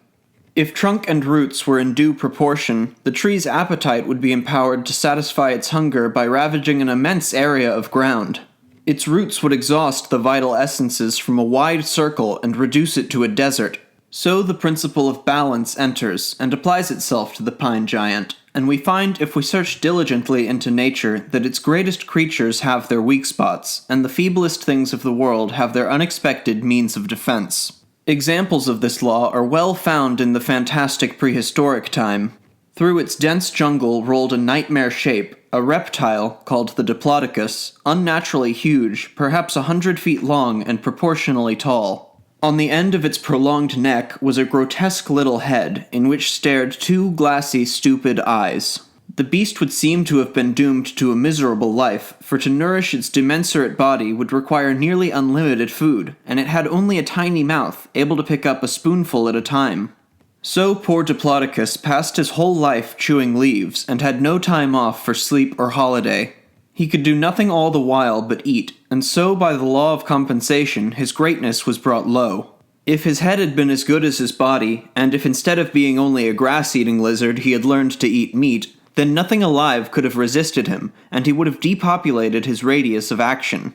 If trunk and roots were in due proportion, the tree's appetite would be empowered to satisfy its hunger by ravaging an immense area of ground. Its roots would exhaust the vital essences from a wide circle and reduce it to a desert. So the principle of balance enters and applies itself to the pine giant, and we find if we search diligently into nature that its greatest creatures have their weak spots, and the feeblest things of the world have their unexpected means of defense. Examples of this law are well found in the fantastic prehistoric time. Through its dense jungle rolled a nightmare shape, a reptile called the Diplodocus, unnaturally huge, perhaps 100 feet long and proportionally tall. On the end of its prolonged neck was a grotesque little head, in which stared two glassy, stupid eyes. The beast would seem to have been doomed to a miserable life, for to nourish its demensurate body would require nearly unlimited food, and it had only a tiny mouth, able to pick up a spoonful at a time. So poor Diplodocus passed his whole life chewing leaves, and had no time off for sleep or holiday. He could do nothing all the while but eat, and so by the law of compensation his greatness was brought low. If his head had been as good as his body, and if instead of being only a grass-eating lizard he had learned to eat meat, then nothing alive could have resisted him, and he would have depopulated his radius of action.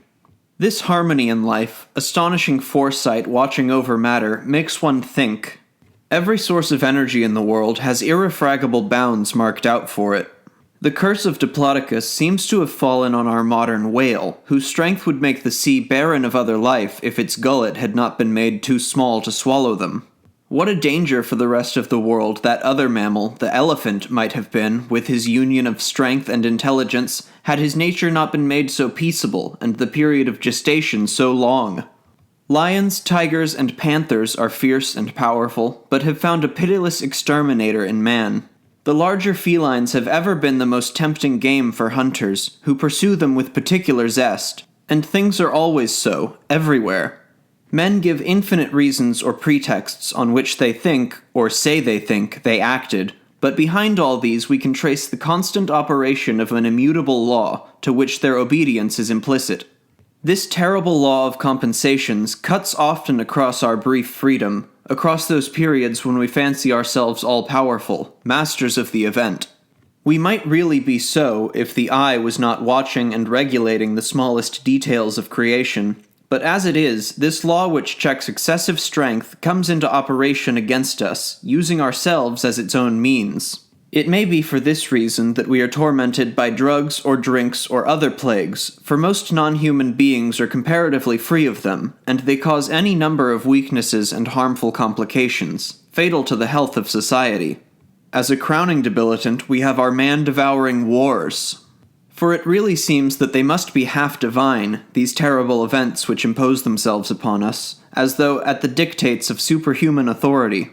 This harmony in life, astonishing foresight watching over matter, makes one think. Every source of energy in the world has irrefragable bounds marked out for it. The curse of Diplodocus seems to have fallen on our modern whale, whose strength would make the sea barren of other life if its gullet had not been made too small to swallow them. What a danger for the rest of the world that other mammal, the elephant, might have been, with his union of strength and intelligence, had his nature not been made so peaceable, and the period of gestation so long. Lions, tigers, and panthers are fierce and powerful, but have found a pitiless exterminator in man. The larger felines have ever been the most tempting game for hunters, who pursue them with particular zest, and things are always so, everywhere. Men give infinite reasons or pretexts on which they think, or say they think, they acted, but behind all these we can trace the constant operation of an immutable law, to which their obedience is implicit. This terrible law of compensations cuts often across our brief freedom, across those periods when we fancy ourselves all-powerful, masters of the event. We might really be so if the eye was not watching and regulating the smallest details of creation, but as it is, this law which checks excessive strength comes into operation against us, using ourselves as its own means. It may be for this reason that we are tormented by drugs or drinks or other plagues, for most non-human beings are comparatively free of them, and they cause any number of weaknesses and harmful complications, fatal to the health of society. As a crowning debilitant, we have our man-devouring wars. For it really seems that they must be half divine, these terrible events which impose themselves upon us, as though at the dictates of superhuman authority.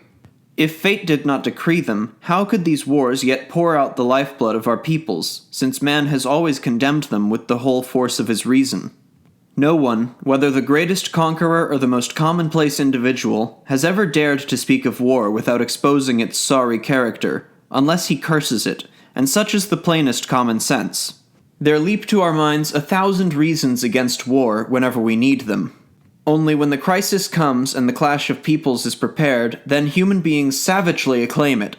If fate did not decree them, how could these wars yet pour out the lifeblood of our peoples, since man has always condemned them with the whole force of his reason? No one, whether the greatest conqueror or the most commonplace individual, has ever dared to speak of war without exposing its sorry character, unless he curses it, and such is the plainest common sense. There leap to our minds 1,000 reasons against war whenever we need them. Only when the crisis comes and the clash of peoples is prepared, then human beings savagely acclaim it.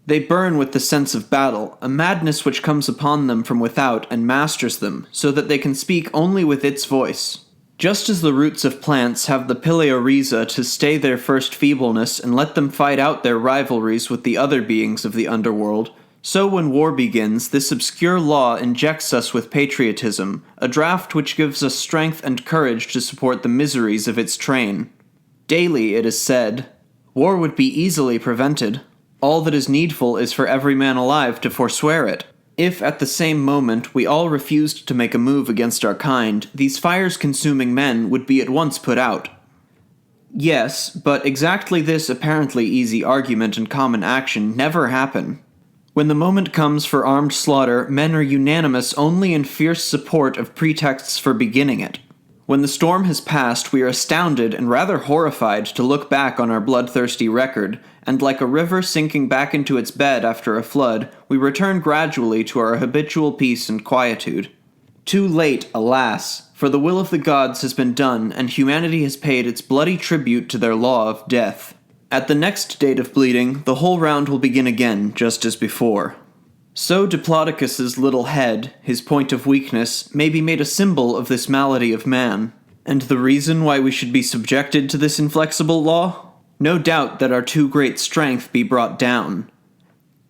They burn with the sense of battle, a madness which comes upon them from without and masters them, so that they can speak only with its voice. Just as the roots of plants have the pileorhiza to stay their first feebleness and let them fight out their rivalries with the other beings of the underworld, so when war begins, this obscure law injects us with patriotism, a draft which gives us strength and courage to support the miseries of its train. Daily, it is said, war would be easily prevented. All that is needful is for every man alive to forswear it. If at the same moment we all refused to make a move against our kind, these fires-consuming men would be at once put out. Yes, but exactly this apparently easy argument and common action never happen. When the moment comes for armed slaughter, men are unanimous only in fierce support of pretexts for beginning it. When the storm has passed, we are astounded and rather horrified to look back on our bloodthirsty record, and like a river sinking back into its bed after a flood, we return gradually to our habitual peace and quietude. Too late, alas, for the will of the gods has been done, and humanity has paid its bloody tribute to their law of death. At the next date of bleeding, the whole round will begin again, just as before. So Diplodocus's little head, his point of weakness, may be made a symbol of this malady of man. And the reason why we should be subjected to this inflexible law? No doubt that our too great strength be brought down.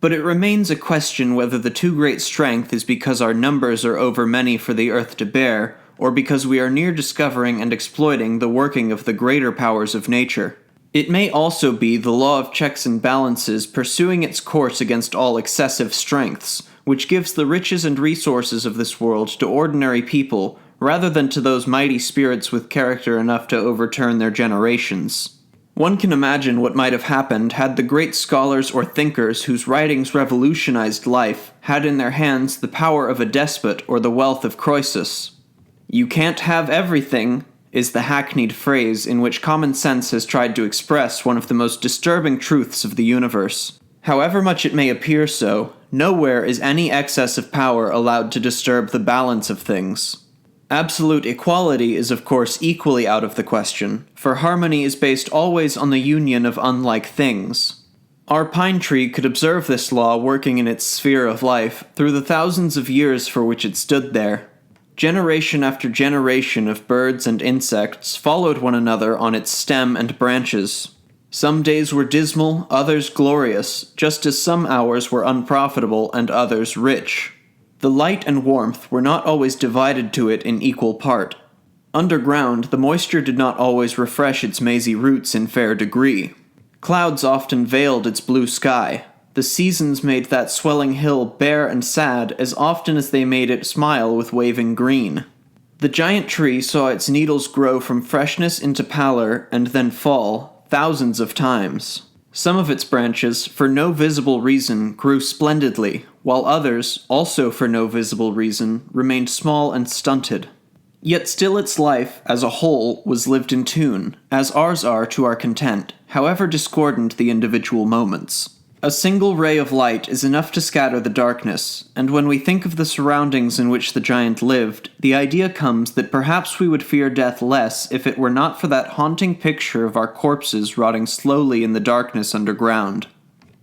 But it remains a question whether the too great strength is because our numbers are over many for the earth to bear, or because we are near discovering and exploiting the working of the greater powers of nature. It may also be the law of checks and balances pursuing its course against all excessive strengths, which gives the riches and resources of this world to ordinary people, rather than to those mighty spirits with character enough to overturn their generations. One can imagine what might have happened had the great scholars or thinkers whose writings revolutionized life had in their hands the power of a despot or the wealth of Croesus. "You can't have everything," is the hackneyed phrase in which common sense has tried to express one of the most disturbing truths of the universe. However much it may appear so, nowhere is any excess of power allowed to disturb the balance of things. Absolute equality is of course equally out of the question, for harmony is based always on the union of unlike things. Our pine tree could observe this law working in its sphere of life through the thousands of years for which it stood there. Generation after generation of birds and insects followed one another on its stem and branches. Some days were dismal, others glorious, just as some hours were unprofitable and others rich. The light and warmth were not always divided to it in equal part. Underground, the moisture did not always refresh its mazy roots in fair degree. Clouds often veiled its blue sky. The seasons made that swelling hill bare and sad as often as they made it smile with waving green. The giant tree saw its needles grow from freshness into pallor and then fall, thousands of times. Some of its branches, for no visible reason, grew splendidly, while others, also for no visible reason, remained small and stunted. Yet still its life, as a whole, was lived in tune, as ours are to our content, however discordant the individual moments. A single ray of light is enough to scatter the darkness, and when we think of the surroundings in which the giant lived, the idea comes that perhaps we would fear death less if it were not for that haunting picture of our corpses rotting slowly in the darkness underground.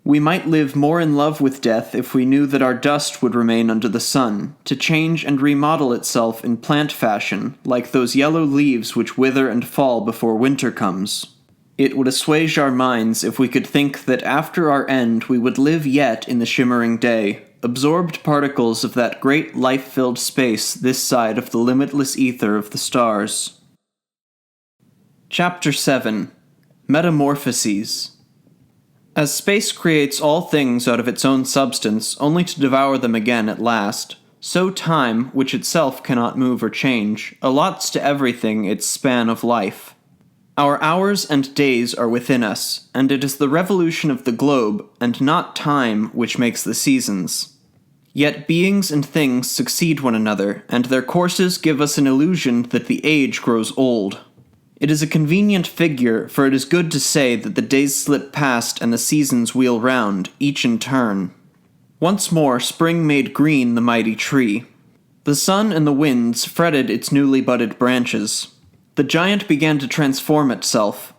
We might live more in love with death if we knew that our dust would remain under the sun, to change and remodel itself in plant fashion, like those yellow leaves which wither and fall before winter comes. It would assuage our minds if we could think that after our end we would live yet in the shimmering day, absorbed particles of that great life-filled space this side of the limitless ether of the stars. Chapter 7. Metamorphoses. As space creates all things out of its own substance, only to devour them again at last, so time, which itself cannot move or change, allots to everything its span of life. Our hours and days are within us, and it is the revolution of the globe, and not time, which makes the seasons. Yet beings and things succeed one another, and their courses give us an illusion that the age grows old. It is a convenient figure, for it is good to say that the days slip past and the seasons wheel round, each in turn. Once more spring made green the mighty tree. The sun and the winds fretted its newly budded branches. The giant began to transform itself.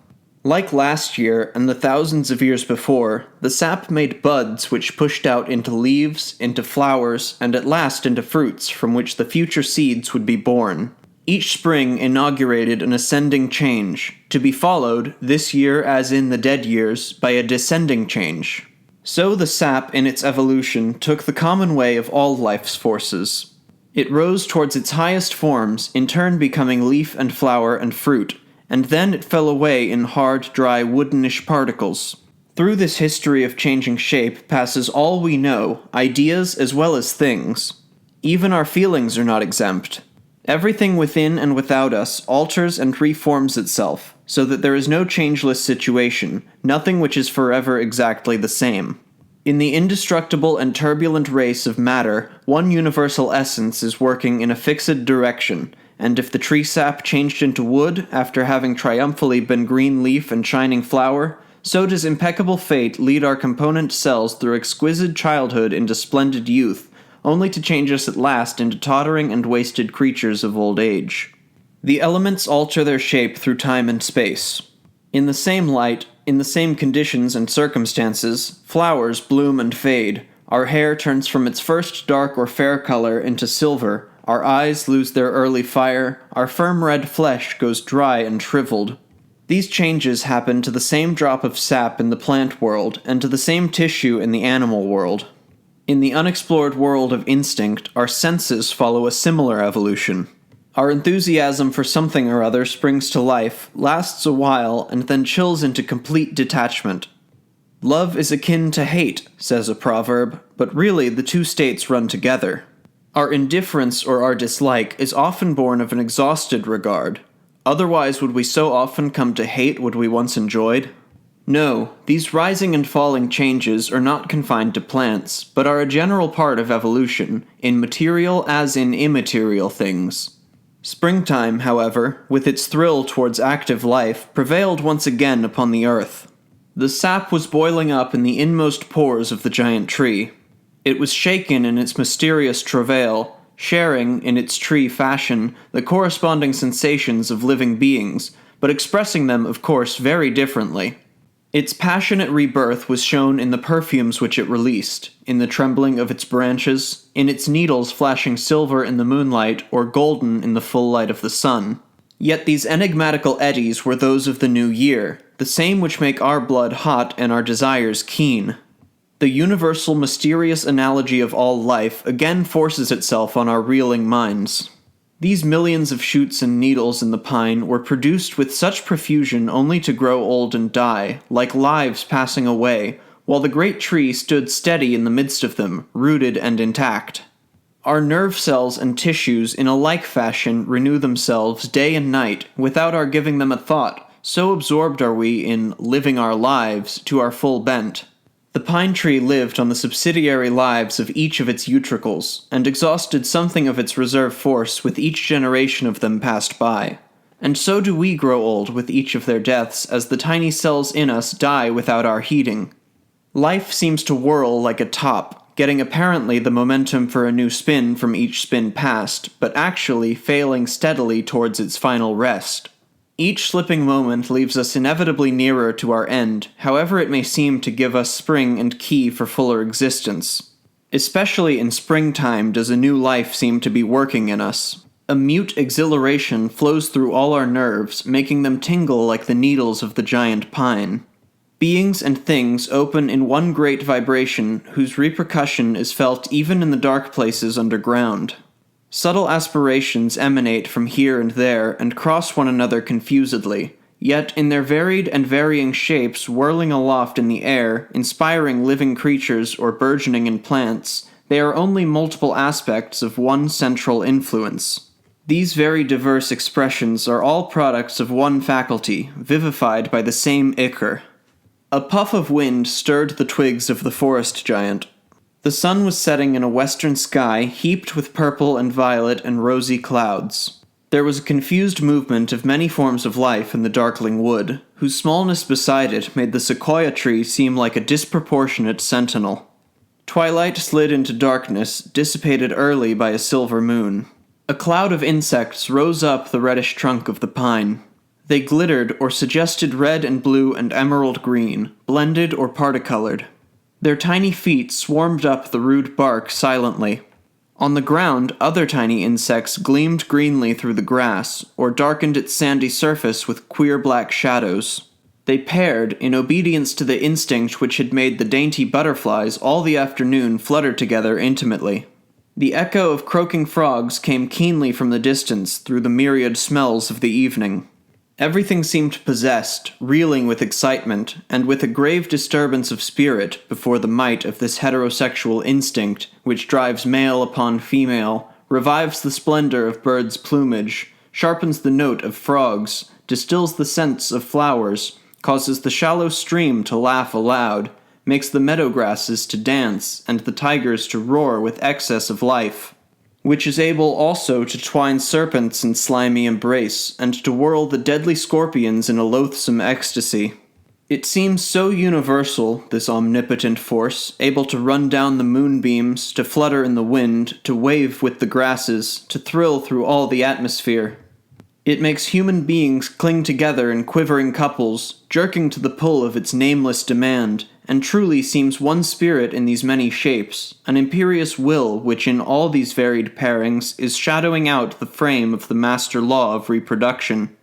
Like last year and the thousands of years before, the sap made buds which pushed out into leaves, into flowers, and at last into fruits from which the future seeds would be born. Each spring inaugurated an ascending change, to be followed, this year as in the dead years, by a descending change. So the sap in its evolution took the common way of all life's forces. It rose towards its highest forms, in turn becoming leaf and flower and fruit, and then it fell away in hard, dry, woodenish particles. Through this history of changing shape passes all we know, ideas as well as things. Even our feelings are not exempt. Everything within and without us alters and reforms itself, so that there is no changeless situation, nothing which is forever exactly the same. In the indestructible and turbulent race of matter, one universal essence is working in a fixed direction, and if the tree sap changed into wood after having triumphantly been green leaf and shining flower, so does impeccable fate lead our component cells through exquisite childhood into splendid youth, only to change us at last into tottering and wasted creatures of old age. The elements alter their shape through time and space. In the same light, in the same conditions and circumstances, flowers bloom and fade, our hair turns from its first dark or fair color into silver, our eyes lose their early fire, our firm red flesh goes dry and shriveled. These changes happen to the same drop of sap in the plant world, and to the same tissue in the animal world. In the unexplored world of instinct, our senses follow a similar evolution. Our enthusiasm for something or other springs to life, lasts a while, and then chills into complete detachment. Love is akin to hate, says a proverb, but really the two states run together. Our indifference or our dislike is often born of an exhausted regard. Otherwise would we so often come to hate what we once enjoyed? No, these rising and falling changes are not confined to plants, but are a general part of evolution, in material as in immaterial things. Springtime, however, with its thrill towards active life, prevailed once again upon the earth. The sap was boiling up in the inmost pores of the giant tree. It was shaken in its mysterious travail, sharing, in its tree fashion, the corresponding sensations of living beings, but expressing them, of course, very differently. Its passionate rebirth was shown in the perfumes which it released, in the trembling of its branches, in its needles flashing silver in the moonlight or golden in the full light of the sun. Yet these enigmatical eddies were those of the new year, the same which make our blood hot and our desires keen. The universal mysterious analogy of all life again forces itself on our reeling minds. These millions of shoots and needles in the pine were produced with such profusion only to grow old and die, like lives passing away, while the great tree stood steady in the midst of them, rooted and intact. Our nerve cells and tissues in a like fashion renew themselves day and night, without our giving them a thought, so absorbed are we in living our lives to our full bent. The pine tree lived on the subsidiary lives of each of its utricles, and exhausted something of its reserve force with each generation of them passed by. And so do we grow old with each of their deaths as the tiny cells in us die without our heeding. Life seems to whirl like a top, getting apparently the momentum for a new spin from each spin past, but actually failing steadily towards its final rest. Each slipping moment leaves us inevitably nearer to our end, however it may seem to give us spring and key for fuller existence. Especially in springtime does a new life seem to be working in us. A mute exhilaration flows through all our nerves, making them tingle like the needles of the giant pine. Beings and things open in one great vibration whose repercussion is felt even in the dark places underground. Subtle aspirations emanate from here and there and cross one another confusedly, yet in their varied and varying shapes whirling aloft in the air, inspiring living creatures or burgeoning in plants, they are only multiple aspects of one central influence. These very diverse expressions are all products of one faculty, vivified by the same ichor. A puff of wind stirred the twigs of the forest giant. The sun was setting in a western sky heaped with purple and violet and rosy clouds. There was a confused movement of many forms of life in the darkling wood, whose smallness beside it made the sequoia tree seem like a disproportionate sentinel. Twilight slid into darkness, dissipated early by a silver moon. A cloud of insects rose up the reddish trunk of the pine. They glittered or suggested red and blue and emerald green, blended or particolored. Their tiny feet swarmed up the rude bark silently. On the ground, other tiny insects gleamed greenly through the grass, or darkened its sandy surface with queer black shadows. They paired, in obedience to the instinct which had made the dainty butterflies all the afternoon flutter together intimately. The echo of croaking frogs came keenly from the distance through the myriad smells of the evening. Everything seemed possessed, reeling with excitement, and with a grave disturbance of spirit before the might of this heterosexual instinct which drives male upon female, revives the splendor of birds' plumage, sharpens the note of frogs, distills the scents of flowers, causes the shallow stream to laugh aloud, makes the meadow grasses to dance, and the tigers to roar with excess of life, which is able also to twine serpents in slimy embrace, and to whirl the deadly scorpions in a loathsome ecstasy. It seems so universal, this omnipotent force, able to run down the moonbeams, to flutter in the wind, to wave with the grasses, to thrill through all the atmosphere. It makes human beings cling together in quivering couples, jerking to the pull of its nameless demand, and truly seems one spirit in these many shapes, an imperious will which in all these varied pairings is shadowing out the frame of the master law of reproduction.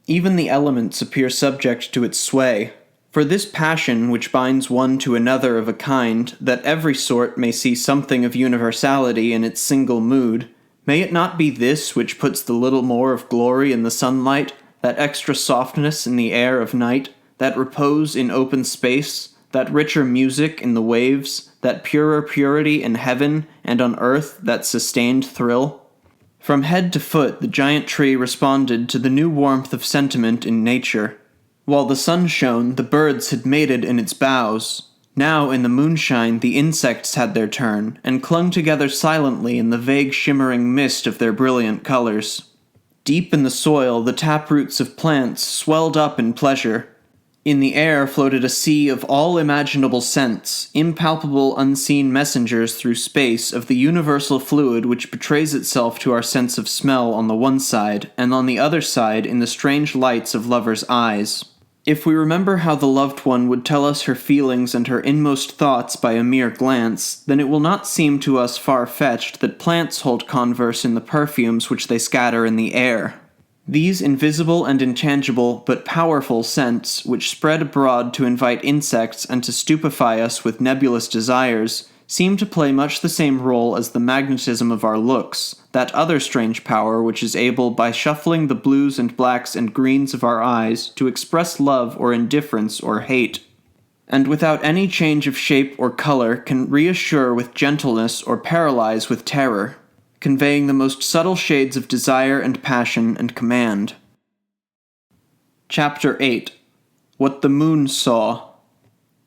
Even the elements appear subject to its sway, for this passion which binds one to another of a kind, that every sort may see something of universality in its single mood, may it not be this which puts the little more of glory in the sunlight, that extra softness in the air of night, that repose in open space, that richer music in the waves, that purer purity in heaven, and on earth that sustained thrill? From head to foot the giant tree responded to the new warmth of sentiment in nature. While the sun shone, the birds had mated in its boughs. Now in the moonshine the insects had their turn, and clung together silently in the vague shimmering mist of their brilliant colors. Deep in the soil the taproots of plants swelled up in pleasure. In the air floated a sea of all imaginable scents, impalpable unseen messengers through space of the universal fluid which betrays itself to our sense of smell on the one side, and on the other side in the strange lights of lovers' eyes. If we remember how the loved one would tell us her feelings and her inmost thoughts by a mere glance, then it will not seem to us far-fetched that plants hold converse in the perfumes which they scatter in the air. These invisible and intangible but powerful scents, which spread abroad to invite insects and to stupefy us with nebulous desires, seem to play much the same role as the magnetism of our looks, that other strange power which is able, by shuffling the blues and blacks and greens of our eyes, to express love or indifference or hate, and without any change of shape or color can reassure with gentleness or paralyze with terror, conveying the most subtle shades of desire and passion and command. Chapter 8. What the Moon Saw.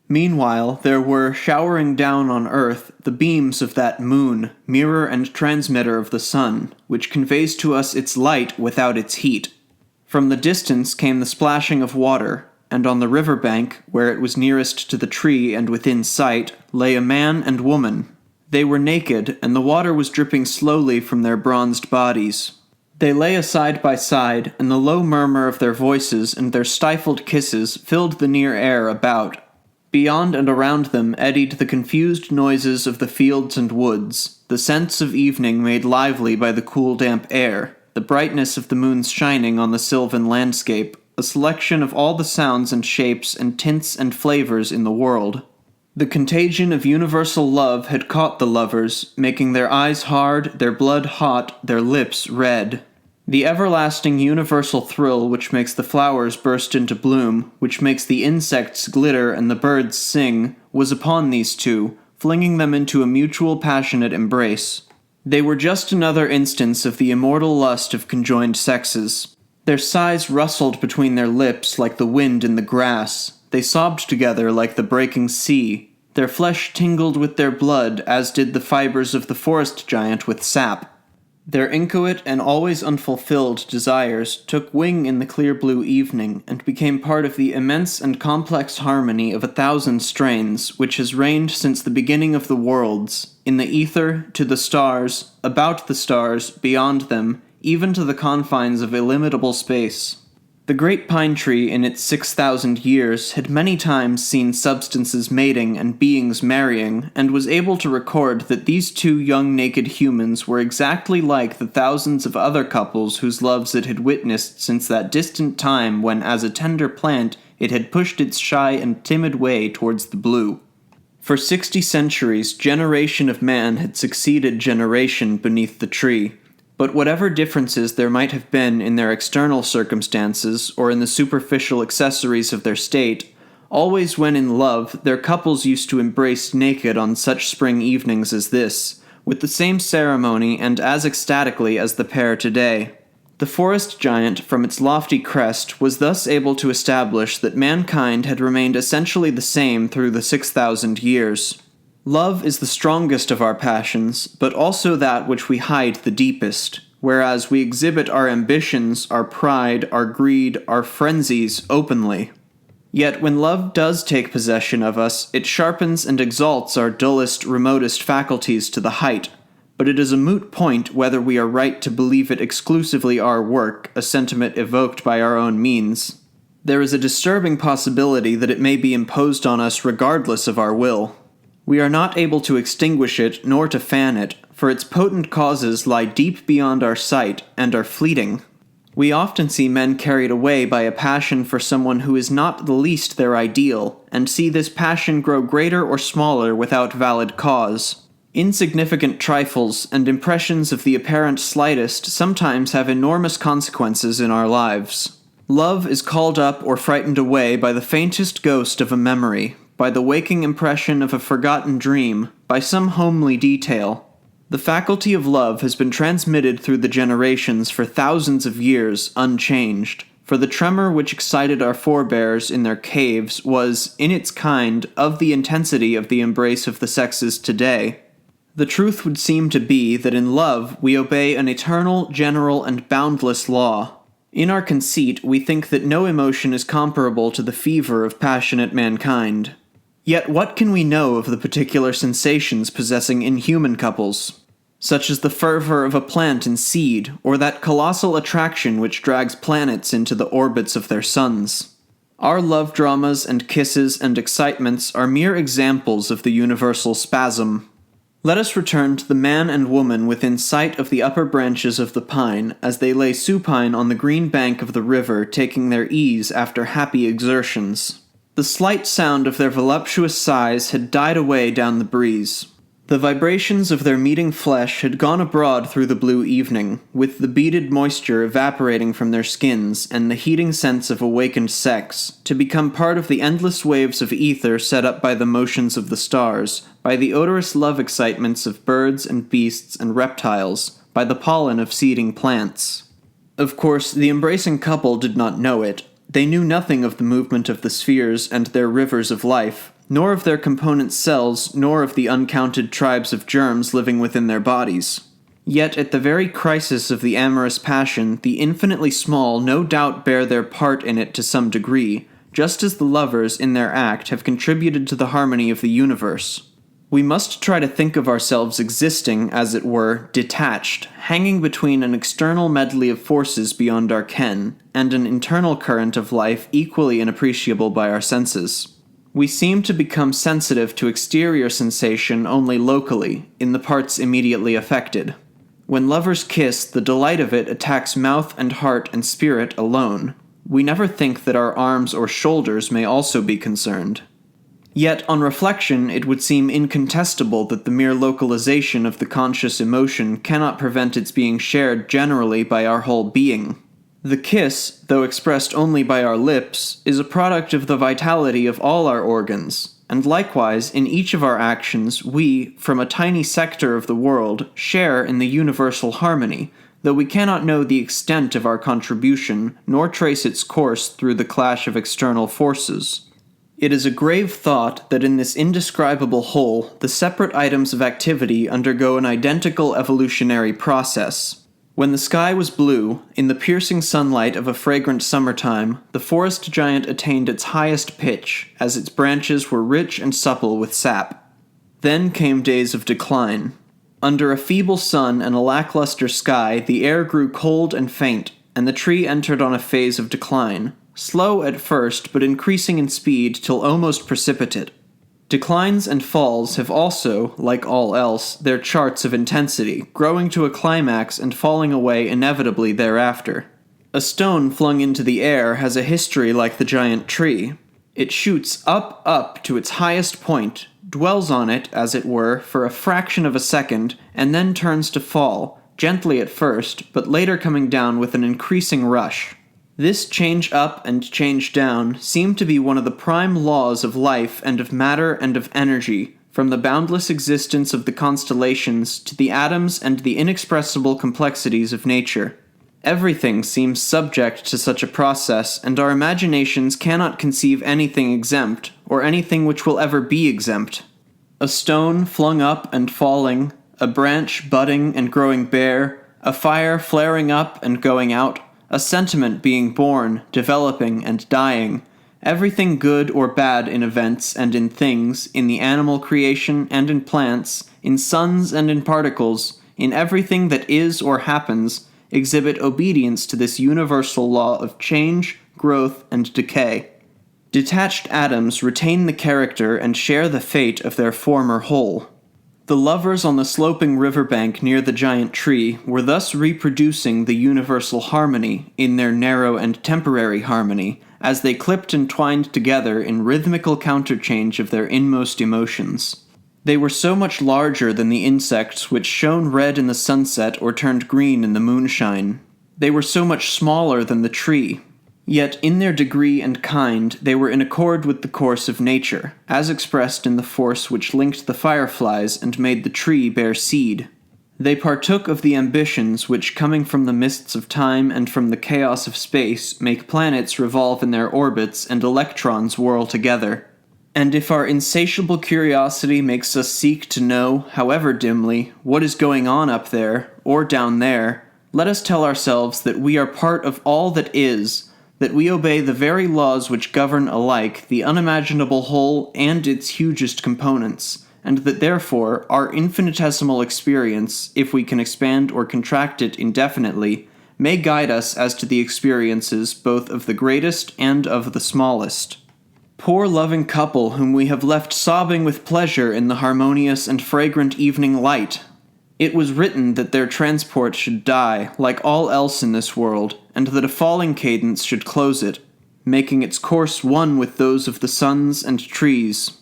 Meanwhile, there were showering down on earth the beams of that moon, mirror and transmitter of the sun, which conveys to us its light without its heat. From the distance came the splashing of water, and on the river bank, where it was nearest to the tree and within sight, lay a man and woman. They were naked, and the water was dripping slowly from their bronzed bodies. They lay side by side, and the low murmur of their voices and their stifled kisses filled the near air about. Beyond and around them eddied the confused noises of the fields and woods, the scents of evening made lively by the cool damp air, the brightness of the moon's shining on the sylvan landscape, a selection of all the sounds and shapes and tints and flavors in the world. The contagion of universal love had caught the lovers, making their eyes hard, their blood hot, their lips red. The everlasting universal thrill which makes the flowers burst into bloom, which makes the insects glitter and the birds sing, was upon these two, flinging them into a mutual passionate embrace. They were just another instance of the immortal lust of conjoined sexes. Their sighs rustled between their lips like the wind in the grass. They sobbed together like the breaking sea. Their flesh tingled with their blood, as did the fibers of the forest giant with sap. Their inchoate and always unfulfilled desires took wing in the clear blue evening and became part of the immense and complex harmony of 1,000 strains which has reigned since the beginning of the worlds, in the ether, to the stars, about the stars, beyond them, even to the confines of illimitable space. The great pine tree in its 6,000 years had many times seen substances mating and beings marrying, and was able to record that these two young naked humans were exactly like the thousands of other couples whose loves it had witnessed since that distant time when, as a tender plant, it had pushed its shy and timid way towards the blue. For 60 centuries, generation of man had succeeded generation beneath the tree. But whatever differences there might have been in their external circumstances or in the superficial accessories of their state, always when in love their couples used to embrace naked on such spring evenings as this, with the same ceremony and as ecstatically as the pair today. The forest giant, from its lofty crest, was thus able to establish that mankind had remained essentially the same through the 6,000 years. Love is the strongest of our passions, but also that which we hide the deepest, whereas we exhibit our ambitions, our pride, our greed, our frenzies openly. Yet when love does take possession of us, it sharpens and exalts our dullest, remotest faculties to the height, but it is a moot point whether we are right to believe it exclusively our work, a sentiment evoked by our own means. There is a disturbing possibility that it may be imposed on us regardless of our will. We are not able to extinguish it nor to fan it, for its potent causes lie deep beyond our sight and are fleeting. We often see men carried away by a passion for someone who is not the least their ideal, and see this passion grow greater or smaller without valid cause. Insignificant trifles and impressions of the apparent slightest sometimes have enormous consequences in our lives. Love is called up or frightened away by the faintest ghost of a memory, by the waking impression of a forgotten dream, by some homely detail. The faculty of love has been transmitted through the generations for thousands of years unchanged, for the tremor which excited our forebears in their caves was, in its kind, of the intensity of the embrace of the sexes today. The truth would seem to be that in love we obey an eternal, general, and boundless law. In our conceit we think that no emotion is comparable to the fever of passionate mankind. Yet what can we know of the particular sensations possessing inhuman couples, such as the fervor of a plant in seed, or that colossal attraction which drags planets into the orbits of their suns? Our love dramas and kisses and excitements are mere examples of the universal spasm. Let us return to the man and woman within sight of the upper branches of the pine as they lay supine on the green bank of the river taking their ease after happy exertions. The slight sound of their voluptuous sighs had died away down the breeze. The vibrations of their meeting flesh had gone abroad through the blue evening, with the beaded moisture evaporating from their skins and the heating sense of awakened sex, to become part of the endless waves of ether set up by the motions of the stars, by the odorous love excitements of birds and beasts and reptiles, by the pollen of seeding plants. Of course, the embracing couple did not know it. They knew nothing of the movement of the spheres and their rivers of life, nor of their component cells, nor of the uncounted tribes of germs living within their bodies. Yet at the very crisis of the amorous passion, the infinitely small no doubt bear their part in it to some degree, just as the lovers in their act have contributed to the harmony of the universe. We must try to think of ourselves existing, as it were, detached, hanging between an external medley of forces beyond our ken, and an internal current of life equally inappreciable by our senses. We seem to become sensitive to exterior sensation only locally, in the parts immediately affected. When lovers kiss, the delight of it attacks mouth and heart and spirit alone. We never think that our arms or shoulders may also be concerned. Yet, on reflection, it would seem incontestable that the mere localization of the conscious emotion cannot prevent its being shared generally by our whole being. The kiss, though expressed only by our lips, is a product of the vitality of all our organs, and likewise, in each of our actions, we, from a tiny sector of the world, share in the universal harmony, though we cannot know the extent of our contribution, nor trace its course through the clash of external forces. It is a grave thought that in this indescribable whole, the separate items of activity undergo an identical evolutionary process. When the sky was blue, in the piercing sunlight of a fragrant summertime, the forest giant attained its highest pitch, as its branches were rich and supple with sap. Then came days of decline. Under a feeble sun and a lackluster sky, the air grew cold and faint, and the tree entered on a phase of decline, slow at first but increasing in speed till almost precipitate. Declines and falls have also, like all else, their charts of intensity, growing to a climax and falling away inevitably thereafter. A stone flung into the air has a history like the giant tree. It shoots up to its highest point, dwells on it, as it were, for a fraction of a second, and then turns to fall, gently at first, but later coming down with an increasing rush. This change up and change down seem to be one of the prime laws of life and of matter and of energy, from the boundless existence of the constellations to the atoms and the inexpressible complexities of nature. Everything seems subject to such a process, and our imaginations cannot conceive anything exempt, or anything which will ever be exempt. A stone flung up and falling, a branch budding and growing bare, a fire flaring up and going out, a sentiment being born, developing, and dying, everything good or bad in events and in things, in the animal creation and in plants, in suns and in particles, in everything that is or happens, exhibit obedience to this universal law of change, growth, and decay. Detached atoms retain the character and share the fate of their former whole. The lovers on the sloping riverbank near the giant tree were thus reproducing the universal harmony in their narrow and temporary harmony, as they clipped and twined together in rhythmical counterchange of their inmost emotions. They were so much larger than the insects which shone red in the sunset or turned green in the moonshine. They were so much smaller than the tree. Yet in their degree and kind they were in accord with the course of nature, as expressed in the force which linked the fireflies and made the tree bear seed. They partook of the ambitions which, coming from the mists of time and from the chaos of space, make planets revolve in their orbits and electrons whirl together. And if our insatiable curiosity makes us seek to know, however dimly, what is going on up there, or down there, let us tell ourselves that we are part of all that is, that we obey the very laws which govern alike the unimaginable whole and its hugest components, and that therefore our infinitesimal experience, if we can expand or contract it indefinitely, may guide us as to the experiences both of the greatest and of the smallest. Poor loving couple whom we have left sobbing with pleasure in the harmonious and fragrant evening light! It was written that their transport should die, like all else in this world, and that a falling cadence should close it, making its course one with those of the suns and trees.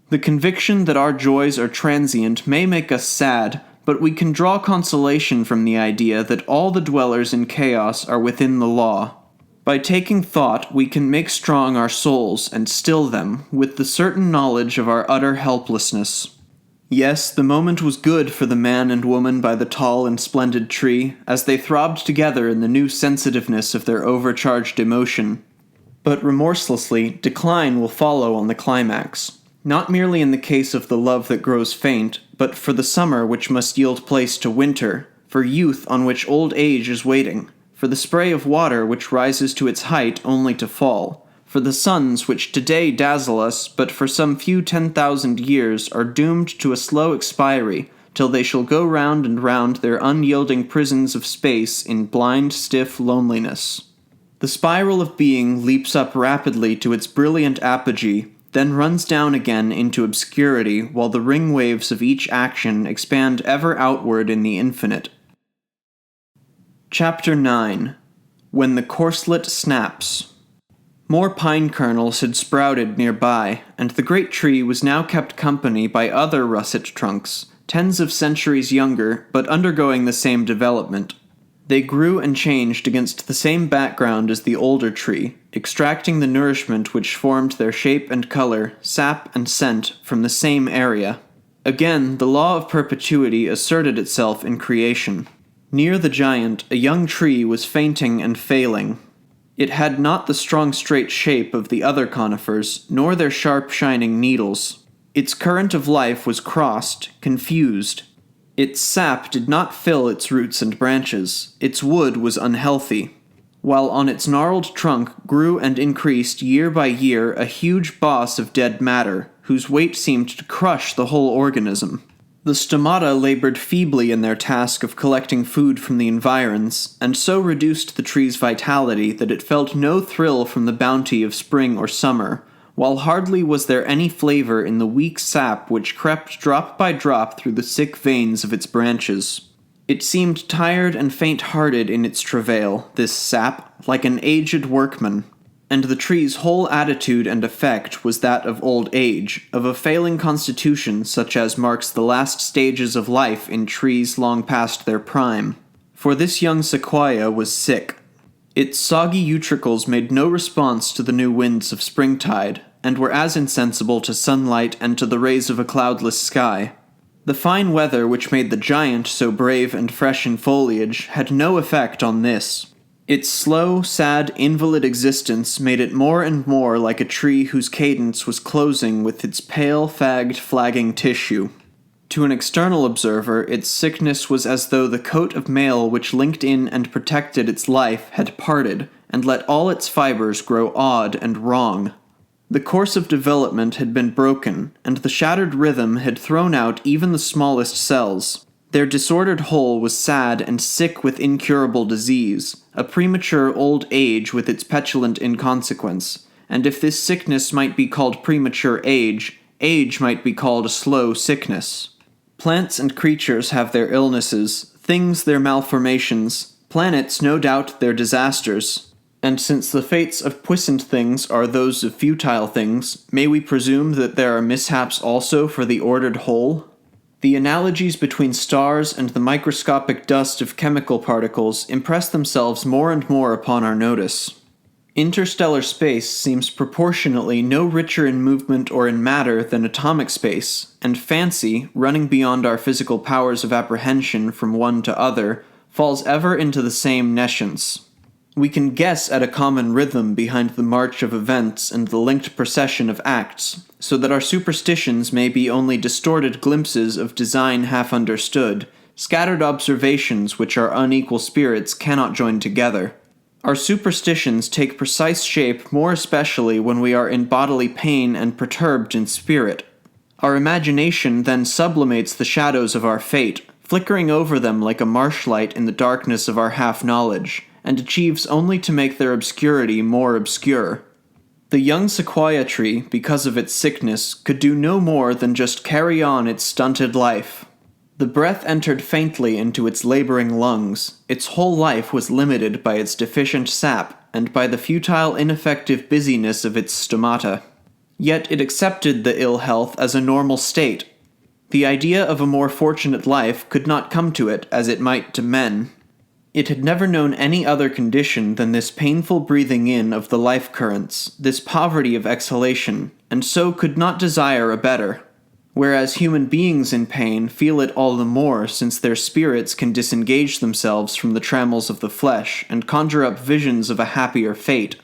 The conviction that our joys are transient may make us sad, but we can draw consolation from the idea that all the dwellers in chaos are within the law. By taking thought, we can make strong our souls and still them, with the certain knowledge of our utter helplessness. Yes, the moment was good for the man and woman by the tall and splendid tree, as they throbbed together in the new sensitiveness of their overcharged emotion. But remorselessly, decline will follow on the climax. Not merely in the case of the love that grows faint, but for the summer which must yield place to winter, for youth on which old age is waiting, for the spray of water which rises to its height only to fall, for the suns which today dazzle us, but for some few 10,000 years are doomed to a slow expiry, till they shall go round and round their unyielding prisons of space in blind, stiff loneliness. The spiral of being leaps up rapidly to its brilliant apogee, then runs down again into obscurity, while the ring waves of each action expand ever outward in the infinite. Chapter 9. When the Corselet Snaps. More pine kernels had sprouted nearby, and the great tree was now kept company by other russet trunks, tens of centuries younger, but undergoing the same development. They grew and changed against the same background as the older tree, extracting the nourishment which formed their shape and color, sap and scent, from the same area. Again, the law of perpetuity asserted itself in creation. Near the giant, a young tree was fainting and failing. It had not the strong straight shape of the other conifers, nor their sharp shining needles. Its current of life was crossed, confused. Its sap did not fill its roots and branches. Its wood was unhealthy. While on its gnarled trunk grew and increased year by year a huge boss of dead matter, whose weight seemed to crush the whole organism. The stomata labored feebly in their task of collecting food from the environs, and so reduced the tree's vitality that it felt no thrill from the bounty of spring or summer, while hardly was there any flavor in the weak sap which crept drop by drop through the sick veins of its branches. It seemed tired and faint-hearted in its travail, this sap, like an aged workman, and the tree's whole attitude and effect was that of old age, of a failing constitution such as marks the last stages of life in trees long past their prime. For this young sequoia was sick. Its soggy utricles made no response to the new winds of springtide, and were as insensible to sunlight and to the rays of a cloudless sky. The fine weather which made the giant so brave and fresh in foliage had no effect on this. Its slow, sad, invalid existence made it more and more like a tree whose cadence was closing with its pale, fagged, flagging tissue. To an external observer, its sickness was as though the coat of mail which linked in and protected its life had parted, and let all its fibers grow odd and wrong. The course of development had been broken, and the shattered rhythm had thrown out even the smallest cells. Their disordered whole was sad and sick with incurable disease, a premature old age with its petulant inconsequence, and if this sickness might be called premature age, age might be called a slow sickness. Plants and creatures have their illnesses, things their malformations, planets no doubt their disasters. And since the fates of puissant things are those of futile things, may we presume that there are mishaps also for the ordered whole? The analogies between stars and the microscopic dust of chemical particles impress themselves more and more upon our notice. Interstellar space seems proportionately no richer in movement or in matter than atomic space, and fancy, running beyond our physical powers of apprehension from one to other, falls ever into the same nescience. We can guess at a common rhythm behind the march of events and the linked procession of acts, so that our superstitions may be only distorted glimpses of design half understood, scattered observations which our unequal spirits cannot join together. Our superstitions take precise shape more especially when we are in bodily pain and perturbed in spirit. Our imagination then sublimates the shadows of our fate, flickering over them like a marshlight in the darkness of our half-knowledge, and achieves only to make their obscurity more obscure. The young sequoia tree, because of its sickness, could do no more than just carry on its stunted life. The breath entered faintly into its laboring lungs. Its whole life was limited by its deficient sap, and by the futile, ineffective busyness of its stomata. Yet it accepted the ill health as a normal state. The idea of a more fortunate life could not come to it as it might to men. It had never known any other condition than this painful breathing in of the life currents, this poverty of exhalation, and so could not desire a better. Whereas human beings in pain feel it all the more since their spirits can disengage themselves from the trammels of the flesh and conjure up visions of a happier fate.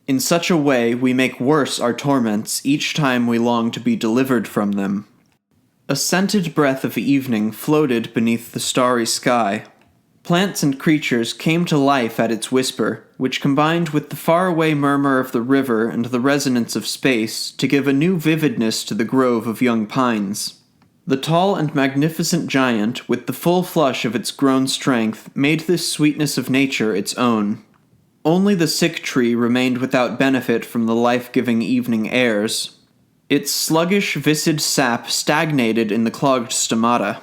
In such a way we make worse our torments each time we long to be delivered from them. A scented breath of evening floated beneath the starry sky. Plants and creatures came to life at its whisper, which combined with the faraway murmur of the river and the resonance of space to give a new vividness to the grove of young pines. The tall and magnificent giant, with the full flush of its grown strength, made this sweetness of nature its own. Only the sick tree remained without benefit from the life-giving evening airs. Its sluggish, viscid sap stagnated in the clogged stomata.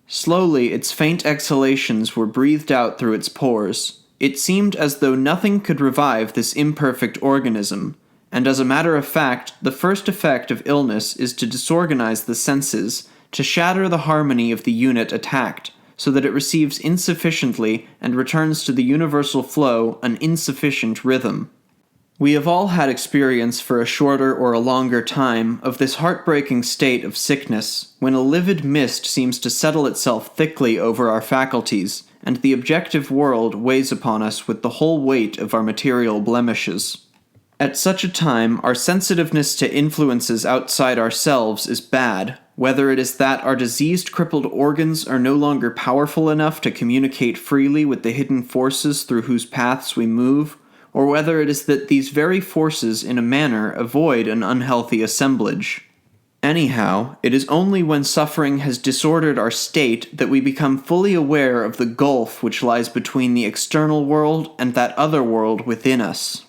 Slowly, its faint exhalations were breathed out through its pores. It seemed as though nothing could revive this imperfect organism, and as a matter of fact, the first effect of illness is to disorganize the senses, to shatter the harmony of the unit attacked, so that it receives insufficiently and returns to the universal flow an insufficient rhythm. We have all had experience for a shorter or a longer time of this heartbreaking state of sickness, when a livid mist seems to settle itself thickly over our faculties, and the objective world weighs upon us with the whole weight of our material blemishes. At such a time, our sensitiveness to influences outside ourselves is bad, whether it is that our diseased-crippled organs are no longer powerful enough to communicate freely with the hidden forces through whose paths we move, or whether it is that these very forces in a manner avoid an unhealthy assemblage. Anyhow, it is only when suffering has disordered our state that we become fully aware of the gulf which lies between the external world and that other world within us.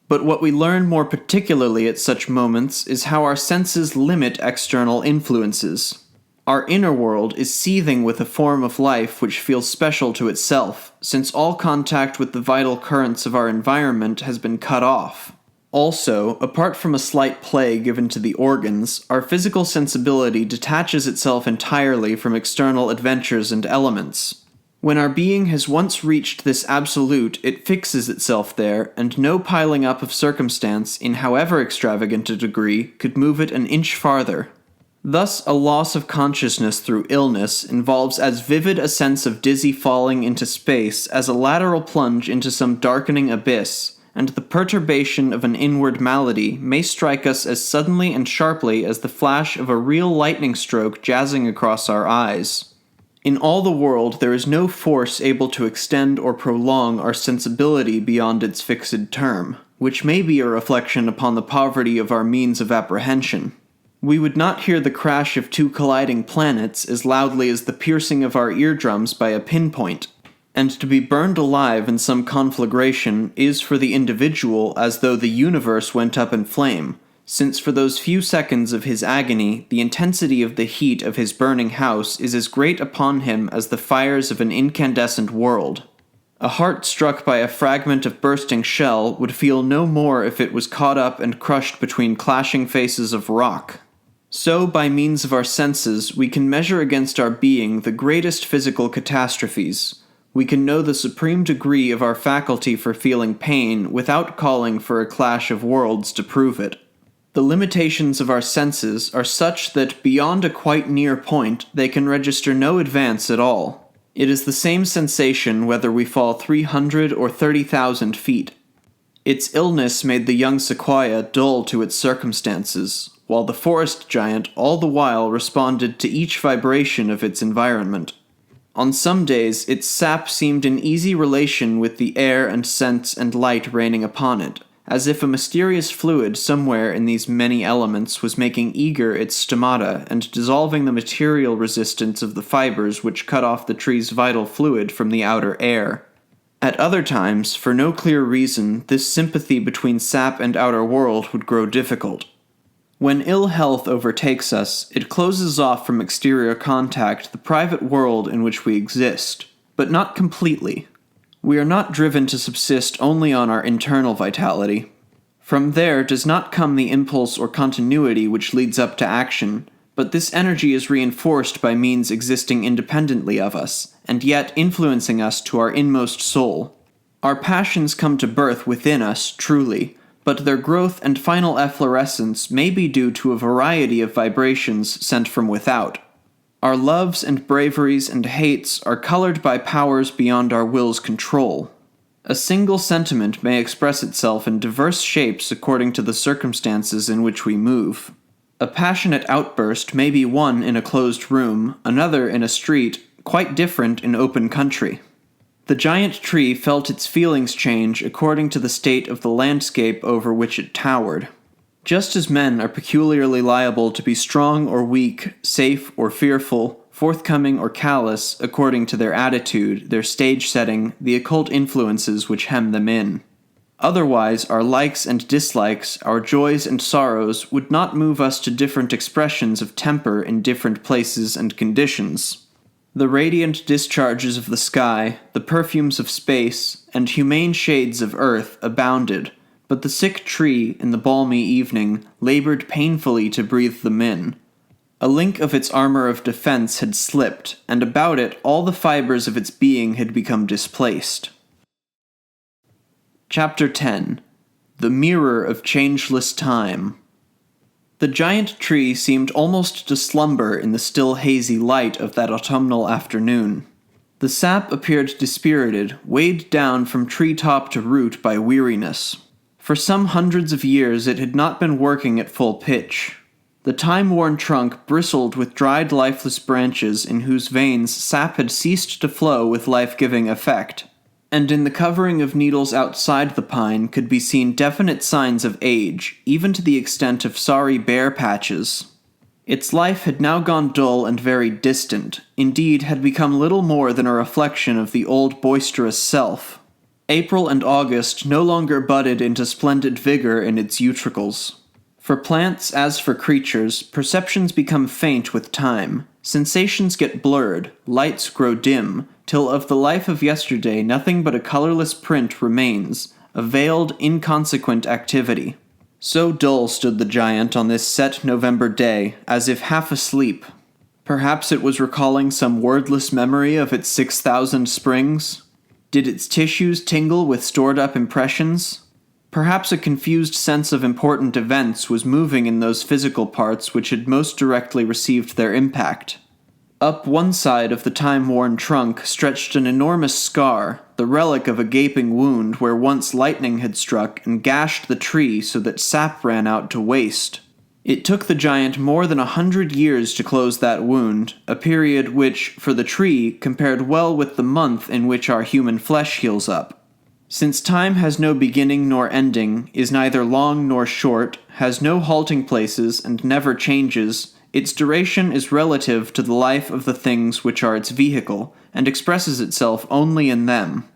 But what we learn more particularly at such moments is how our senses limit external influences. Our inner world is seething with a form of life which feels special to itself, since all contact with the vital currents of our environment has been cut off. Also, apart from a slight play given to the organs, our physical sensibility detaches itself entirely from external adventures and elements. When our being has once reached this absolute, it fixes itself there, and no piling up of circumstance, in however extravagant a degree, could move it an inch farther. Thus, a loss of consciousness through illness involves as vivid a sense of dizzy falling into space as a lateral plunge into some darkening abyss, and the perturbation of an inward malady may strike us as suddenly and sharply as the flash of a real lightning stroke jazzing across our eyes. In all the world there is no force able to extend or prolong our sensibility beyond its fixed term, which may be a reflection upon the poverty of our means of apprehension. We would not hear the crash of two colliding planets as loudly as the piercing of our eardrums by a pinpoint, and to be burned alive in some conflagration is for the individual as though the universe went up in flame, since for those few seconds of his agony the intensity of the heat of his burning house is as great upon him as the fires of an incandescent world. A heart struck by a fragment of bursting shell would feel no more if it was caught up and crushed between clashing faces of rock. So, by means of our senses, we can measure against our being the greatest physical catastrophes. We can know the supreme degree of our faculty for feeling pain without calling for a clash of worlds to prove it. The limitations of our senses are such that beyond a quite near point they can register no advance at all. It is the same sensation whether we fall 300 or 30,000 feet. Its illness made the young sequoia dull to its circumstances, while the forest giant all the while responded to each vibration of its environment. On some days its sap seemed in easy relation with the air and scents and light raining upon it, as if a mysterious fluid somewhere in these many elements was making eager its stomata and dissolving the material resistance of the fibers which cut off the tree's vital fluid from the outer air. At other times, for no clear reason, this sympathy between sap and outer world would grow difficult. When ill health overtakes us, it closes off from exterior contact the private world in which we exist, but not completely. We are not driven to subsist only on our internal vitality. From there does not come the impulse or continuity which leads up to action, but this energy is reinforced by means existing independently of us, and yet influencing us to our inmost soul. Our passions come to birth within us, truly, but their growth and final efflorescence may be due to a variety of vibrations sent from without. Our loves and braveries and hates are colored by powers beyond our will's control. A single sentiment may express itself in diverse shapes according to the circumstances in which we move. A passionate outburst may be one in a closed room, another in a street, quite different in open country. The giant tree felt its feelings change according to the state of the landscape over which it towered. Just as men are peculiarly liable to be strong or weak, safe or fearful, forthcoming or callous, according to their attitude, their stage setting, the occult influences which hem them in. Otherwise, our likes and dislikes, our joys and sorrows, would not move us to different expressions of temper in different places and conditions. The radiant discharges of the sky, the perfumes of space, and humane shades of earth abounded, but the sick tree, in the balmy evening, labored painfully to breathe them in. A link of its armor of defense had slipped, and about it all the fibers of its being had become displaced. Chapter 10. The mirror of changeless time. The giant tree seemed almost to slumber in the still hazy light of that autumnal afternoon. The sap appeared dispirited, weighed down from tree-top to root by weariness. For some hundreds of years it had not been working at full pitch. The time-worn trunk bristled with dried lifeless branches in whose veins sap had ceased to flow with life-giving effect, and in the covering of needles outside the pine could be seen definite signs of age, even to the extent of sorry bare patches. Its life had now gone dull and very distant, indeed had become little more than a reflection of the old boisterous self. April and August no longer budded into splendid vigor in its utricles. For plants, as for creatures, perceptions become faint with time, sensations get blurred, lights grow dim, till of the life of yesterday nothing but a colorless print remains, a veiled, inconsequent activity. So dull stood the giant on this set November day, as if half asleep. Perhaps it was recalling some wordless memory of its 6,000 springs? Did its tissues tingle with stored-up impressions? Perhaps a confused sense of important events was moving in those physical parts which had most directly received their impact. Up one side of the time-worn trunk stretched an enormous scar, the relic of a gaping wound where once lightning had struck and gashed the tree so that sap ran out to waste. It took the giant more than 100 years to close that wound, a period which, for the tree, compared well with the month in which our human flesh heals up. Since time has no beginning nor ending, is neither long nor short, has no halting places, and never changes, its duration is relative to the life of the things which are its vehicle, and expresses itself only in them.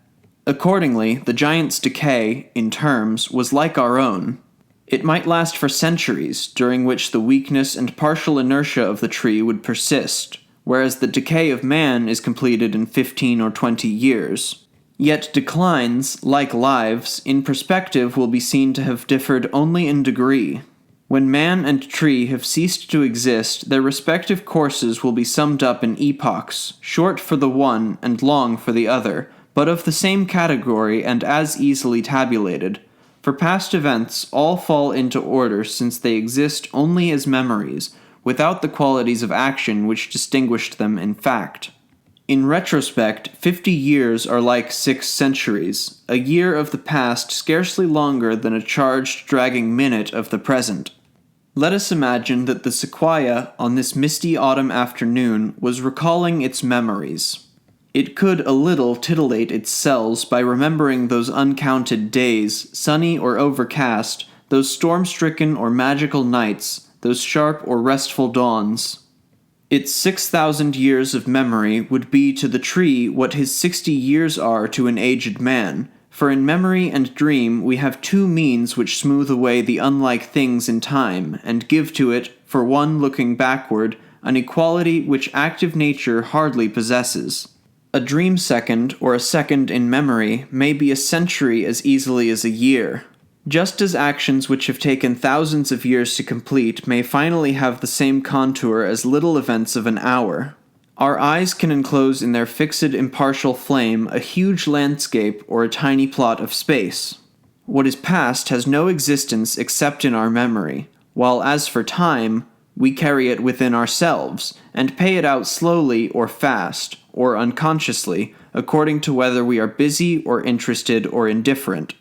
Accordingly, the giant's decay, in terms, was like our own. It might last for centuries, during which the weakness and partial inertia of the tree would persist, whereas the decay of man is completed in 15 or 20 years. Yet declines, like lives, in perspective will be seen to have differed only in degree. When man and tree have ceased to exist, their respective courses will be summed up in epochs, short for the one and long for the other, but of the same category and as easily tabulated. For past events, all fall into order since they exist only as memories, without the qualities of action which distinguished them in fact. In retrospect, 50 years are like 6 centuries, a year of the past scarcely longer than a charged, dragging minute of the present. Let us imagine that the sequoia, on this misty autumn afternoon, was recalling its memories. It could a little titillate its cells by remembering those uncounted days, sunny or overcast, those storm-stricken or magical nights, those sharp or restful dawns. Its 6,000 years of memory would be to the tree what his 60 years are to an aged man, for in memory and dream we have two means which smooth away the unlike things in time, and give to it, for one looking backward, an equality which active nature hardly possesses. A dream second, or a second in memory, may be a century as easily as a year. Just as actions which have taken thousands of years to complete may finally have the same contour as little events of an hour. Our eyes can enclose in their fixed impartial flame a huge landscape or a tiny plot of space. What is past has no existence except in our memory, while as for time, we carry it within ourselves, and pay it out slowly or fast, or unconsciously, according to whether we are busy or interested or indifferent.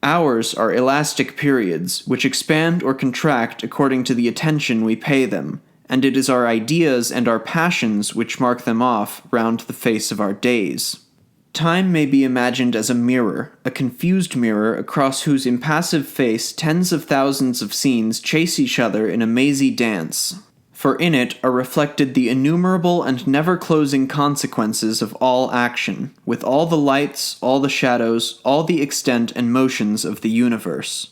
Hours are elastic periods, which expand or contract according to the attention we pay them, and it is our ideas and our passions which mark them off round the face of our days. Time may be imagined as a mirror, a confused mirror across whose impassive face tens of thousands of scenes chase each other in a mazy dance. For in it are reflected the innumerable and never-closing consequences of all action, with all the lights, all the shadows, all the extent and motions of the universe.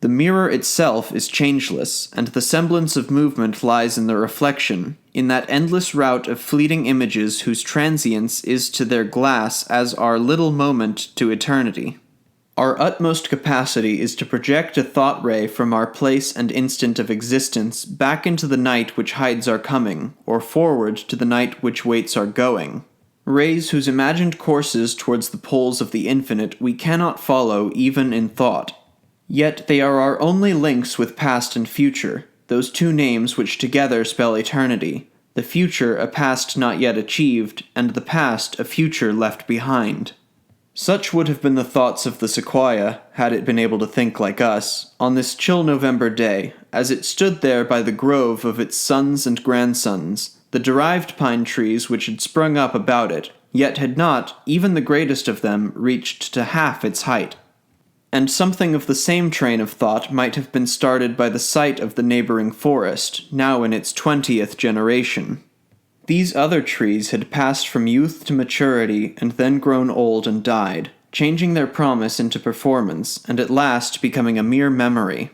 The mirror itself is changeless, and the semblance of movement lies in the reflection, in that endless rout of fleeting images whose transience is to their glass as our little moment to eternity. Our utmost capacity is to project a thought ray from our place and instant of existence back into the night which hides our coming, or forward to the night which waits our going. Rays whose imagined courses towards the poles of the infinite we cannot follow even in thought. Yet they are our only links with past and future, those two names which together spell eternity, the future a past not yet achieved, and the past a future left behind. Such would have been the thoughts of the sequoia, had it been able to think like us, on this chill November day, as it stood there by the grove of its sons and grandsons, the derived pine trees which had sprung up about it, yet had not, even the greatest of them, reached to half its height. And something of the same train of thought might have been started by the sight of the neighboring forest, now in its 20th generation. These other trees had passed from youth to maturity and then grown old and died, changing their promise into performance, and at last becoming a mere memory.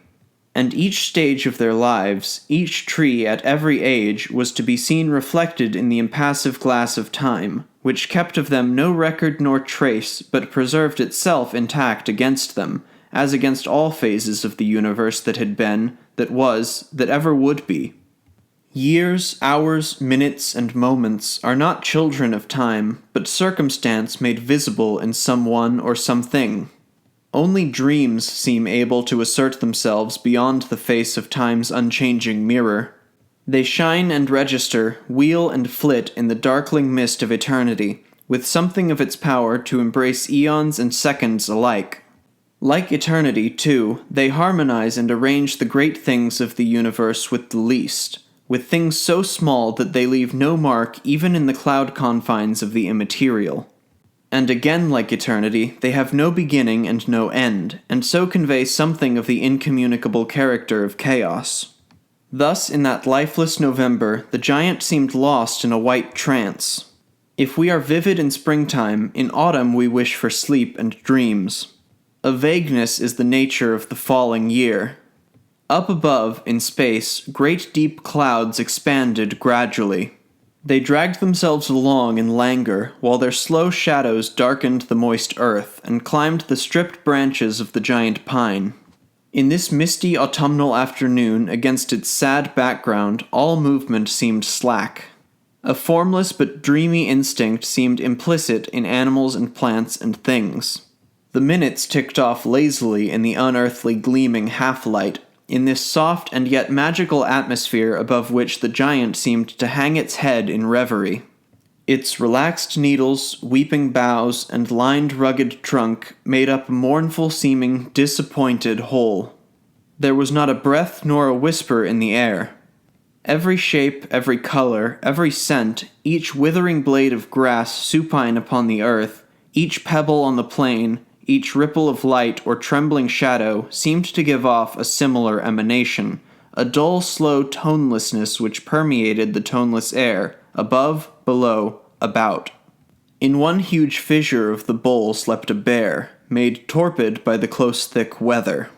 And each stage of their lives, each tree at every age, was to be seen reflected in the impassive glass of time, which kept of them no record nor trace, but preserved itself intact against them, as against all phases of the universe that had been, that was, that ever would be. Years, hours, minutes, and moments are not children of time, but circumstance made visible in some one or something. Only dreams seem able to assert themselves beyond the face of time's unchanging mirror. They shine and register, wheel and flit in the darkling mist of eternity, with something of its power to embrace eons and seconds alike. Like eternity, too, they harmonize and arrange the great things of the universe with the least, with things so small that they leave no mark even in the cloud confines of the immaterial. And again, like eternity, they have no beginning and no end, and so convey something of the incommunicable character of chaos. Thus, in that lifeless November, the giant seemed lost in a white trance. If we are vivid in springtime, in autumn we wish for sleep and dreams. A vagueness is the nature of the falling year. Up above, in space, great deep clouds expanded gradually. They dragged themselves along in languor, while their slow shadows darkened the moist earth, and climbed the stripped branches of the giant pine. In this misty autumnal afternoon, against its sad background, all movement seemed slack. A formless but dreamy instinct seemed implicit in animals and plants and things. The minutes ticked off lazily in the unearthly gleaming half-light, in this soft and yet magical atmosphere above which the giant seemed to hang its head in reverie. Its relaxed needles, weeping boughs, and lined rugged trunk made up a mournful-seeming, disappointed whole. There was not a breath nor a whisper in the air. Every shape, every color, every scent, each withering blade of grass supine upon the earth, each pebble on the plain, each ripple of light or trembling shadow seemed to give off a similar emanation, a dull, slow tonelessness which permeated the toneless air, above, below, about. In one huge fissure of the bowl slept a bear, made torpid by the close thick weather.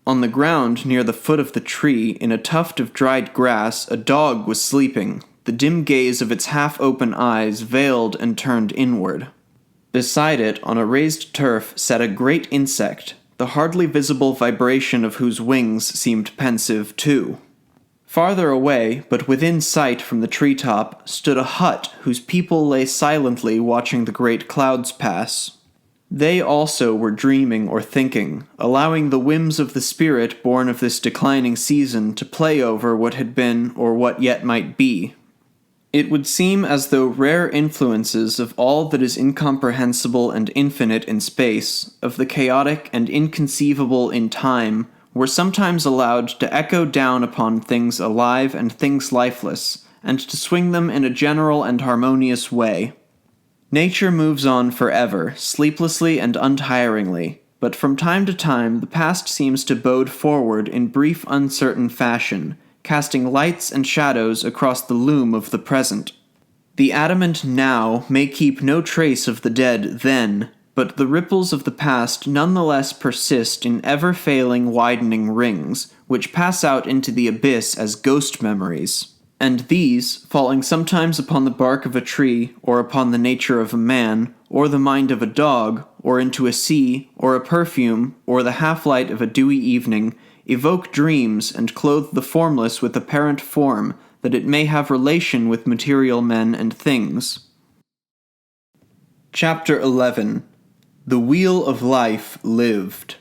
On the ground near the foot of the tree, in a tuft of dried grass, a dog was sleeping, the dim gaze of its half-open eyes veiled and turned inward. Beside it, on a raised turf, sat a great insect, the hardly visible vibration of whose wings seemed pensive too. Farther away, but within sight from the treetop, stood a hut whose people lay silently watching the great clouds pass. They also were dreaming or thinking, allowing the whims of the spirit born of this declining season to play over what had been or what yet might be. It would seem as though rare influences of all that is incomprehensible and infinite in space, of the chaotic and inconceivable in time, were sometimes allowed to echo down upon things alive and things lifeless, and to swing them in a general and harmonious way. Nature moves on forever, sleeplessly and untiringly, but from time to time the past seems to bode forward in brief, uncertain fashion, casting lights and shadows across the loom of the present. The adamant now may keep no trace of the dead then, but the ripples of the past nonetheless persist in ever-failing widening rings, which pass out into the abyss as ghost memories. And these, falling sometimes upon the bark of a tree, or upon the nature of a man, or the mind of a dog, or into a sea, or a perfume, or the half-light of a dewy evening, evoke dreams and clothe the formless with apparent form, that it may have relation with material men and things. Chapter 11. The Wheel of Life Lived.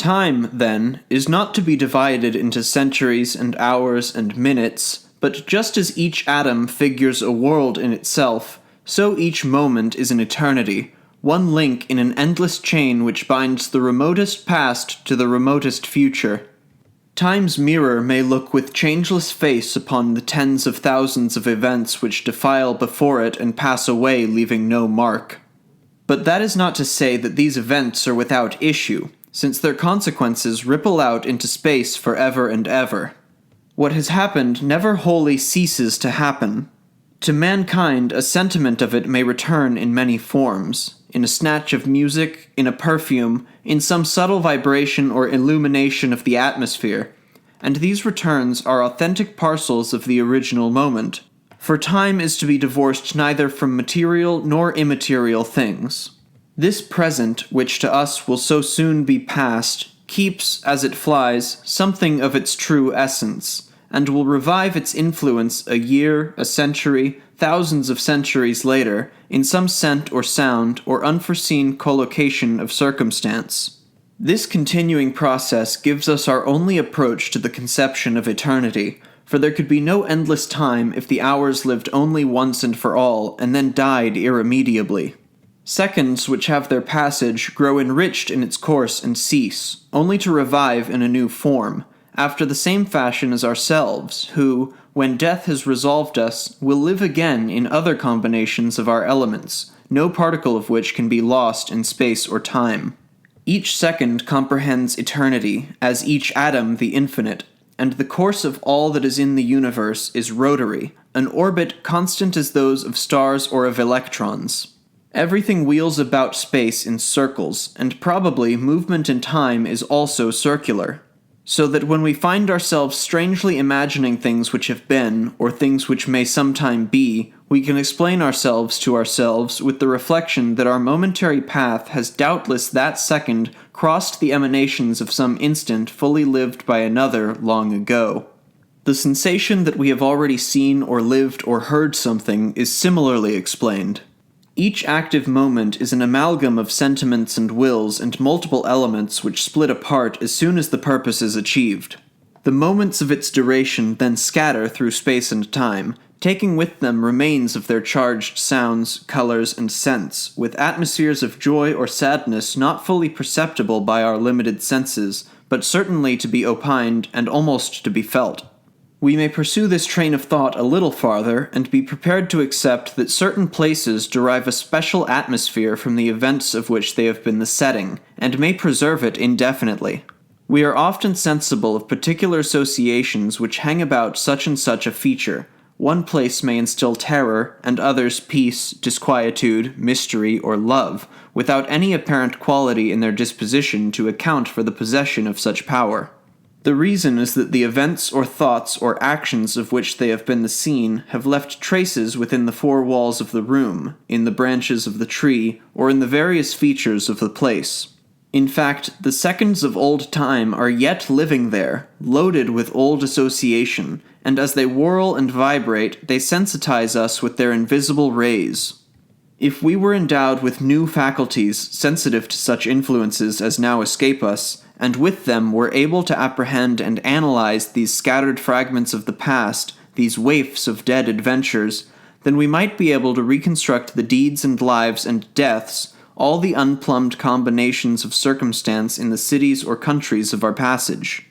time, then, is not to be divided into centuries and hours and minutes, but just as each atom figures a world in itself, so each moment is an eternity, one link in an endless chain which binds the remotest past to the remotest future. Time's mirror may look with changeless face upon the tens of thousands of events which defile before it and pass away, leaving no mark. But that is not to say that these events are without issue, since their consequences ripple out into space forever and ever. What has happened never wholly ceases to happen. To mankind, a sentiment of it may return in many forms, in a snatch of music, in a perfume, in some subtle vibration or illumination of the atmosphere, and these returns are authentic parcels of the original moment, for time is to be divorced neither from material nor immaterial things. This present, which to us will so soon be past, keeps, as it flies, something of its true essence, and will revive its influence a year, a century, thousands of centuries later, in some scent or sound or unforeseen collocation of circumstance. This continuing process gives us our only approach to the conception of eternity, for there could be no endless time if the hours lived only once and for all, and then died irremediably. Seconds which have their passage grow enriched in its course and cease, only to revive in a new form, after the same fashion as ourselves, who, when death has resolved us, will live again in other combinations of our elements, no particle of which can be lost in space or time. Each second comprehends eternity, as each atom the infinite, and the course of all that is in the universe is rotary, an orbit constant as those of stars or of electrons. Everything wheels about space in circles, and probably movement in time is also circular, so that when we find ourselves strangely imagining things which have been, or things which may sometime be, we can explain ourselves to ourselves with the reflection that our momentary path has doubtless that second crossed the emanations of some instant fully lived by another long ago. The sensation that we have already seen or lived or heard something is similarly explained. Each active moment is an amalgam of sentiments and wills and multiple elements which split apart as soon as the purpose is achieved. The moments of its duration then scatter through space and time, taking with them remains of their charged sounds, colors, and scents, with atmospheres of joy or sadness not fully perceptible by our limited senses, but certainly to be opined and almost to be felt. We may pursue this train of thought a little farther, and be prepared to accept that certain places derive a special atmosphere from the events of which they have been the setting, and may preserve it indefinitely. We are often sensible of particular associations which hang about such and such a feature. One place may instill terror, and others peace, disquietude, mystery, or love, without any apparent quality in their disposition to account for the possession of such power. The reason is that the events or thoughts or actions of which they have been the scene have left traces within the four walls of the room, in the branches of the tree, or in the various features of the place. In fact, the seconds of old time are yet living there, loaded with old association, and as they whirl and vibrate, they sensitize us with their invisible rays. If we were endowed with new faculties sensitive to such influences as now escape us, and with them were able to apprehend and analyze these scattered fragments of the past, these waifs of dead adventures, then we might be able to reconstruct the deeds and lives and deaths, all the unplumbed combinations of circumstance in the cities or countries of our passage.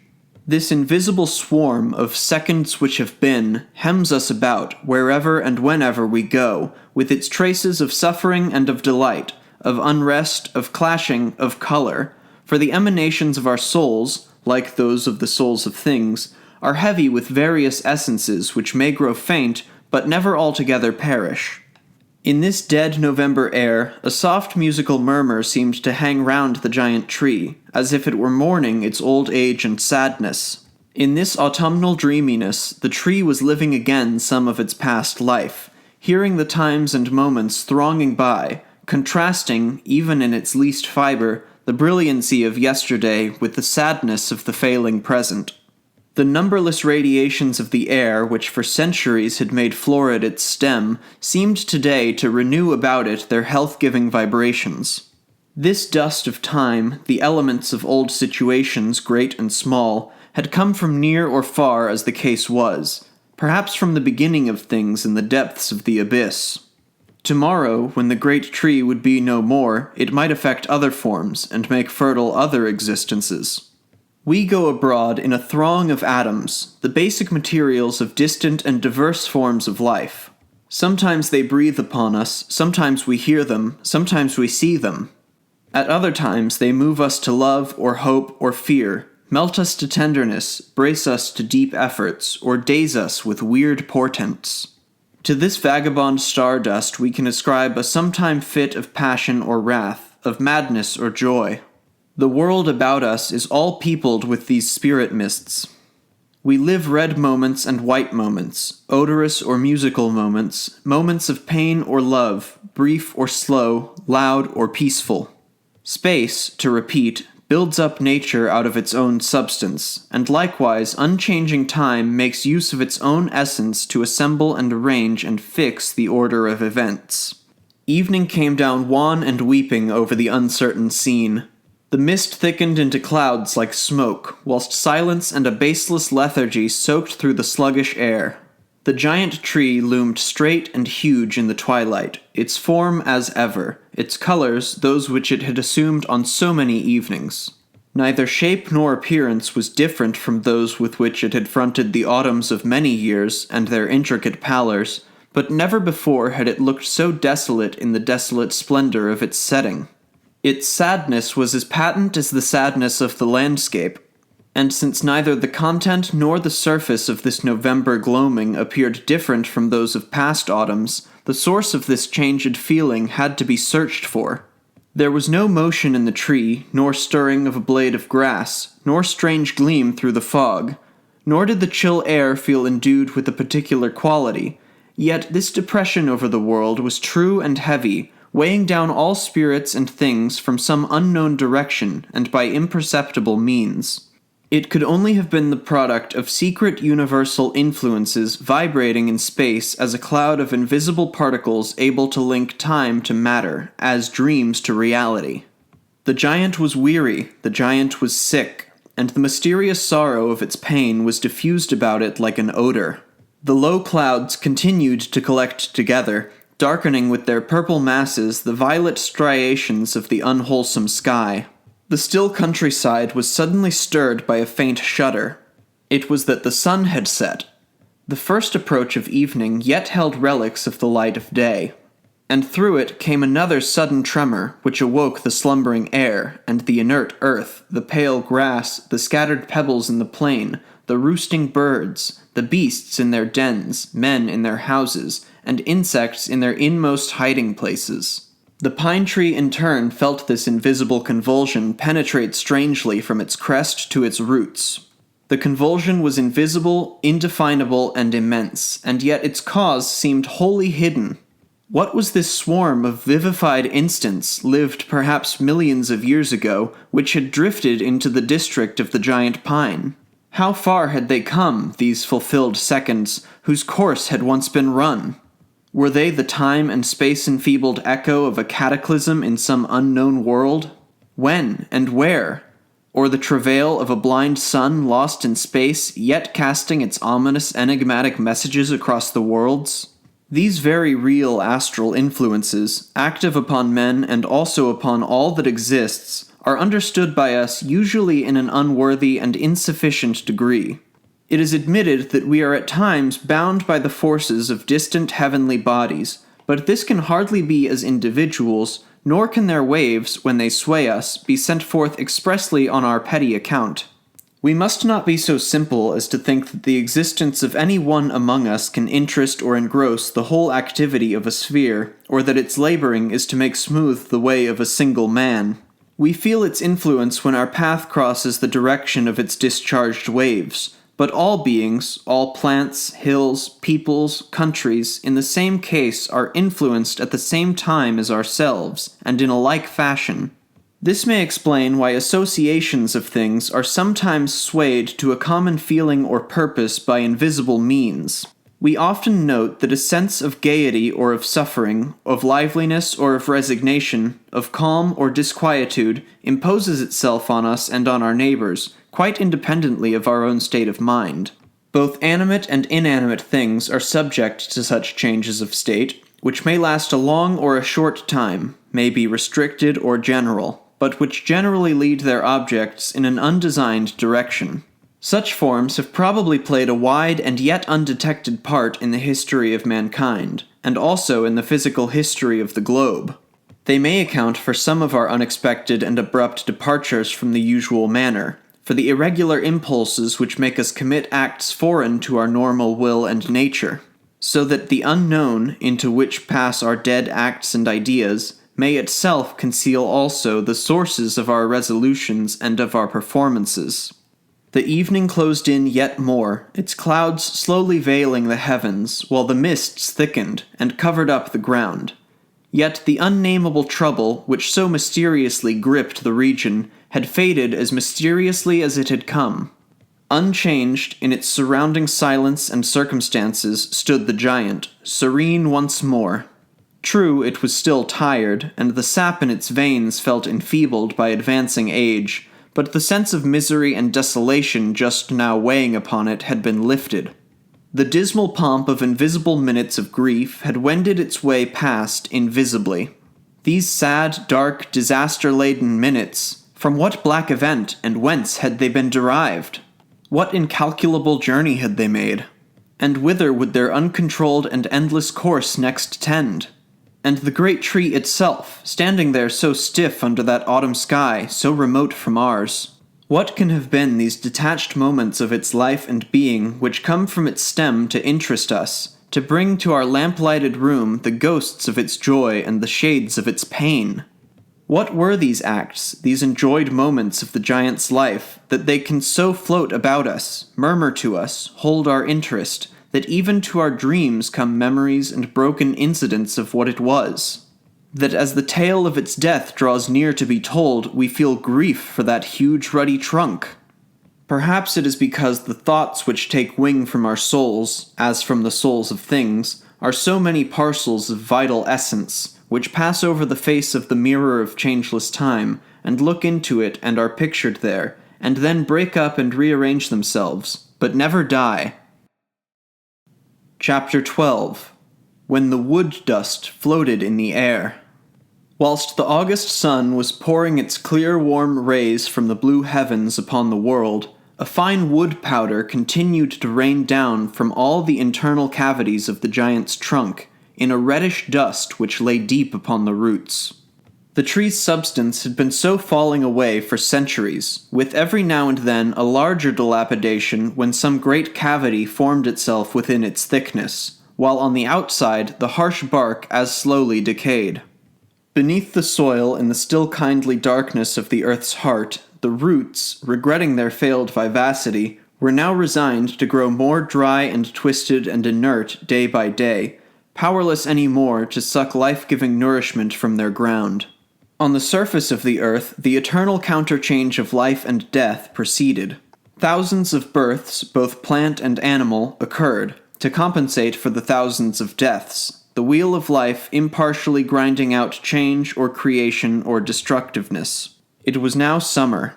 This invisible swarm of seconds which have been hems us about wherever and whenever we go, with its traces of suffering and of delight, of unrest, of clashing, of color, for the emanations of our souls, like those of the souls of things, are heavy with various essences which may grow faint, but never altogether perish. In this dead November air, a soft musical murmur seemed to hang round the giant tree, as if it were mourning its old age and sadness. In this autumnal dreaminess, the tree was living again some of its past life, hearing the times and moments thronging by, contrasting, even in its least fiber, the brilliancy of yesterday with the sadness of the failing present. The numberless radiations of the air, which for centuries had made florid its stem, seemed today to renew about it their health-giving vibrations. This dust of time, the elements of old situations, great and small, had come from near or far as the case was, perhaps from the beginning of things in the depths of the abyss. Tomorrow, when the great tree would be no more, it might affect other forms and make fertile other existences. We go abroad in a throng of atoms, the basic materials of distant and diverse forms of life. Sometimes they breathe upon us, sometimes we hear them, sometimes we see them. At other times they move us to love or hope or fear, melt us to tenderness, brace us to deep efforts, or daze us with weird portents. To this vagabond stardust we can ascribe a sometime fit of passion or wrath, of madness or joy. The world about us is all peopled with these spirit mists. We live red moments and white moments, odorous or musical moments, moments of pain or love, brief or slow, loud or peaceful. Space, to repeat, builds up nature out of its own substance, and likewise unchanging time makes use of its own essence to assemble and arrange and fix the order of events. Evening came down wan and weeping over the uncertain scene. The mist thickened into clouds like smoke, whilst silence and a baseless lethargy soaked through the sluggish air. The giant tree loomed straight and huge in the twilight, its form as ever, its colors those which it had assumed on so many evenings. Neither shape nor appearance was different from those with which it had fronted the autumns of many years and their intricate pallors, but never before had it looked so desolate in the desolate splendor of its setting. Its sadness was as patent as the sadness of the landscape, and since neither the content nor the surface of this November gloaming appeared different from those of past autumns, the source of this changed feeling had to be searched for. There was no motion in the tree, nor stirring of a blade of grass, nor strange gleam through the fog, nor did the chill air feel endued with a particular quality, yet this depression over the world was true and heavy, weighing down all spirits and things from some unknown direction and by imperceptible means. It could only have been the product of secret universal influences vibrating in space as a cloud of invisible particles able to link time to matter, as dreams to reality. The giant was weary, the giant was sick, and the mysterious sorrow of its pain was diffused about it like an odor. The low clouds continued to collect together, darkening with their purple masses the violet striations of the unwholesome sky. The still countryside was suddenly stirred by a faint shudder. It was that the sun had set. The first approach of evening yet held relics of the light of day. And through it came another sudden tremor, which awoke the slumbering air, and the inert earth, the pale grass, the scattered pebbles in the plain, the roosting birds, the beasts in their dens, men in their houses, and insects in their inmost hiding places. The pine tree in turn felt this invisible convulsion penetrate strangely from its crest to its roots. The convulsion was invisible, indefinable, and immense, and yet its cause seemed wholly hidden. What was this swarm of vivified instants, lived perhaps millions of years ago, which had drifted into the district of the giant pine? How far had they come, these fulfilled seconds, whose course had once been run? Were they the time and space-enfeebled echo of a cataclysm in some unknown world? When and where? Or the travail of a blind sun lost in space, yet casting its ominous enigmatic messages across the worlds? These very real astral influences, active upon men and also upon all that exists, are understood by us usually in an unworthy and insufficient degree. It is admitted that we are at times bound by the forces of distant heavenly bodies, but this can hardly be as individuals, nor can their waves, when they sway us, be sent forth expressly on our petty account. We must not be so simple as to think that the existence of any one among us can interest or engross the whole activity of a sphere, or that its laboring is to make smooth the way of a single man. We feel its influence when our path crosses the direction of its discharged waves, but all beings, all plants, hills, peoples, countries, in the same case are influenced at the same time as ourselves, and in a like fashion. This may explain why associations of things are sometimes swayed to a common feeling or purpose by invisible means, We often note that a sense of gaiety or of suffering, of liveliness or of resignation, of calm or disquietude, imposes itself on us and on our neighbors, quite independently of our own state of mind. Both animate and inanimate things are subject to such changes of state, which may last a long or a short time, may be restricted or general, but which generally lead their objects in an undesigned direction. Such forms have probably played a wide and yet undetected part in the history of mankind, and also in the physical history of the globe. They may account for some of our unexpected and abrupt departures from the usual manner, for the irregular impulses which make us commit acts foreign to our normal will and nature, so that the unknown, into which pass our dead acts and ideas, may itself conceal also the sources of our resolutions and of our performances. The evening closed in yet more, its clouds slowly veiling the heavens, while the mists thickened and covered up the ground. Yet the unnameable trouble which so mysteriously gripped the region had faded as mysteriously as it had come. Unchanged in its surrounding silence and circumstances stood the giant, serene once more. True, it was still tired, and the sap in its veins felt enfeebled by advancing age, but the sense of misery and desolation just now weighing upon it had been lifted. The dismal pomp of invisible minutes of grief had wended its way past invisibly. These sad, dark, disaster-laden minutes, from what black event and whence had they been derived? What incalculable journey had they made? And whither would their uncontrolled and endless course next tend? And the great tree itself, standing there so stiff under that autumn sky, so remote from ours. What can have been these detached moments of its life and being which come from its stem to interest us, to bring to our lamp-lighted room the ghosts of its joy and the shades of its pain? What were these acts, these enjoyed moments of the giant's life, that they can so float about us, murmur to us, hold our interest, that even to our dreams come memories and broken incidents of what it was? That as the tale of its death draws near to be told, we feel grief for that huge ruddy trunk? Perhaps it is because the thoughts which take wing from our souls, as from the souls of things, are so many parcels of vital essence, which pass over the face of the mirror of changeless time, and look into it and are pictured there, and then break up and rearrange themselves, but never die. Chapter 12. When the wood dust floated in the air. Whilst the August sun was pouring its clear warm rays from the blue heavens upon the world, a fine wood powder continued to rain down from all the internal cavities of the giant's trunk, in a reddish dust which lay deep upon the roots. The tree's substance had been so falling away for centuries, with every now and then a larger dilapidation when some great cavity formed itself within its thickness, while on the outside the harsh bark as slowly decayed. Beneath the soil in the still kindly darkness of the earth's heart, the roots, regretting their failed vivacity, were now resigned to grow more dry and twisted and inert day by day, powerless any more to suck life-giving nourishment from their ground. On the surface of the earth, the eternal counterchange of life and death proceeded. Thousands of births, both plant and animal, occurred, to compensate for the thousands of deaths, the wheel of life impartially grinding out change or creation or destructiveness. It was now summer.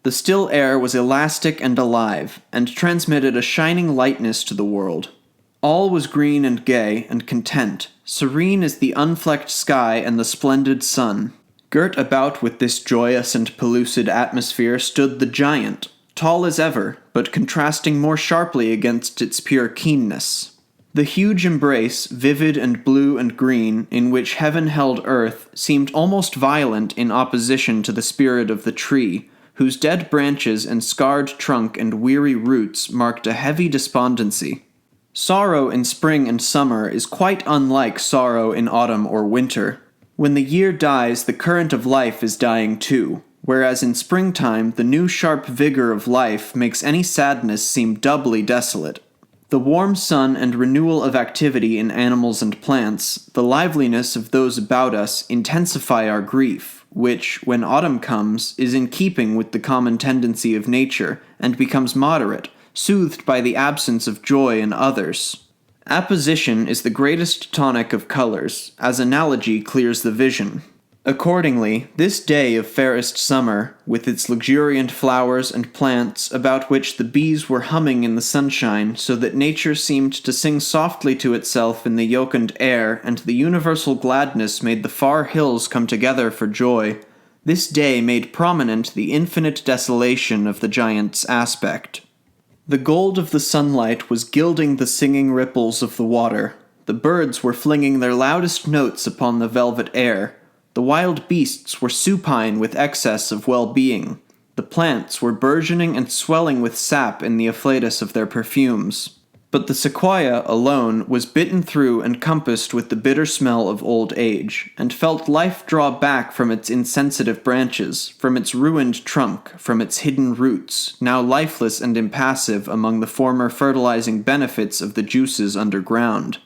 The still air was elastic and alive, and transmitted a shining lightness to the world. All was green and gay and content, serene as the unflecked sky and the splendid sun. Girt about with this joyous and pellucid atmosphere stood the giant, tall as ever, but contrasting more sharply against its pure keenness. The huge embrace, vivid and blue and green, in which heaven held earth, seemed almost violent in opposition to the spirit of the tree, whose dead branches and scarred trunk and weary roots marked a heavy despondency. Sorrow in spring and summer is quite unlike sorrow in autumn or winter. When the year dies, the current of life is dying too, whereas in springtime the new sharp vigor of life makes any sadness seem doubly desolate. The warm sun and renewal of activity in animals and plants, the liveliness of those about us intensify our grief, which, when autumn comes, is in keeping with the common tendency of nature, and becomes moderate, soothed by the absence of joy in others. Apposition is the greatest tonic of colors, as analogy clears the vision. Accordingly, this day of fairest summer, with its luxuriant flowers and plants about which the bees were humming in the sunshine so that nature seemed to sing softly to itself in the jocund air, and the universal gladness made the far hills come together for joy, this day made prominent the infinite desolation of the giant's aspect. The gold of the sunlight was gilding the singing ripples of the water. The birds were flinging their loudest notes upon the velvet air. The wild beasts were supine with excess of well-being. The plants were burgeoning and swelling with sap in the afflatus of their perfumes. But the sequoia alone was bitten through and compassed with the bitter smell of old age, and felt life draw back from its insensitive branches, from its ruined trunk, from its hidden roots, now lifeless and impassive among the former fertilizing benefits of the juices underground.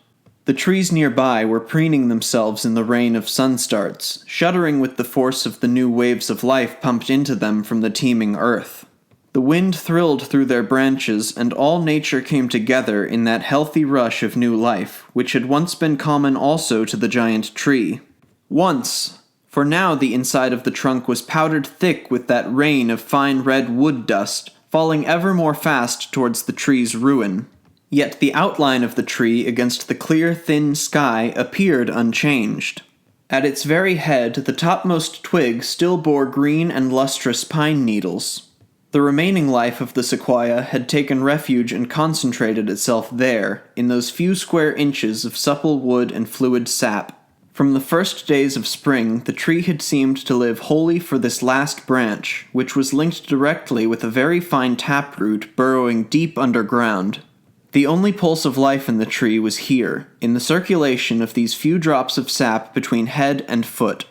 The trees nearby were preening themselves in the rain of sunstarts, shuddering with the force of the new waves of life pumped into them from the teeming earth. The wind thrilled through their branches, and all nature came together in that healthy rush of new life, which had once been common also to the giant tree. Once, for now the inside of the trunk was powdered thick with that rain of fine red wood dust, falling ever more fast towards the tree's ruin. Yet the outline of the tree against the clear, thin sky appeared unchanged. At its very head, the topmost twig still bore green and lustrous pine needles. The remaining life of the sequoia had taken refuge and concentrated itself there, in those few square inches of supple wood and fluid sap. From the first days of spring, the tree had seemed to live wholly for this last branch, which was linked directly with a very fine taproot burrowing deep underground. The only pulse of life in the tree was here, in the circulation of these few drops of sap between head and foot.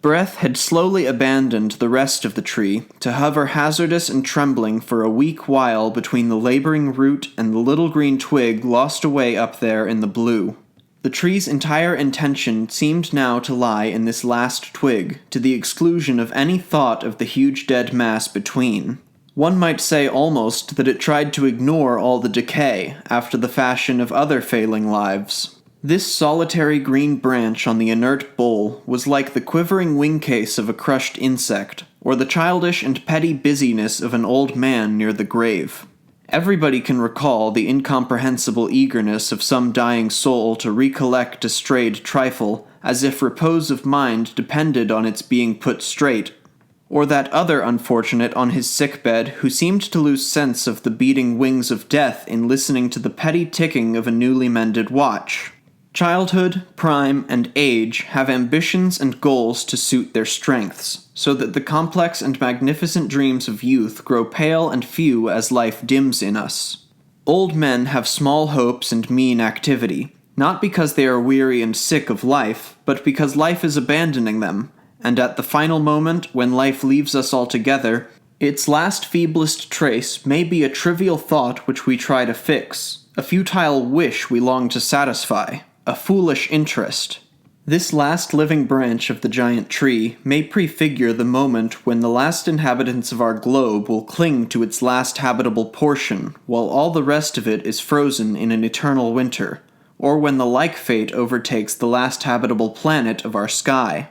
Breath had slowly abandoned the rest of the tree, to hover hazardous and trembling for a weak while between the laboring root and the little green twig lost away up there in the blue. The tree's entire intention seemed now to lie in this last twig, to the exclusion of any thought of the huge dead mass between. One might say almost that it tried to ignore all the decay, after the fashion of other failing lives. This solitary green branch on the inert bole was like the quivering wing case of a crushed insect, or the childish and petty busyness of an old man near the grave. Everybody can recall the incomprehensible eagerness of some dying soul to recollect a strayed trifle, as if repose of mind depended on its being put straight, or that other unfortunate on his sickbed who seemed to lose sense of the beating wings of death in listening to the petty ticking of a newly mended watch. Childhood, prime, and age have ambitions and goals to suit their strengths, so that the complex and magnificent dreams of youth grow pale and few as life dims in us. Old men have small hopes and mean activity, not because they are weary and sick of life, but because life is abandoning them, and at the final moment, when life leaves us altogether, its last feeblest trace may be a trivial thought which we try to fix, a futile wish we long to satisfy, a foolish interest. This last living branch of the giant tree may prefigure the moment when the last inhabitants of our globe will cling to its last habitable portion, while all the rest of it is frozen in an eternal winter, or when the like fate overtakes the last habitable planet of our sky.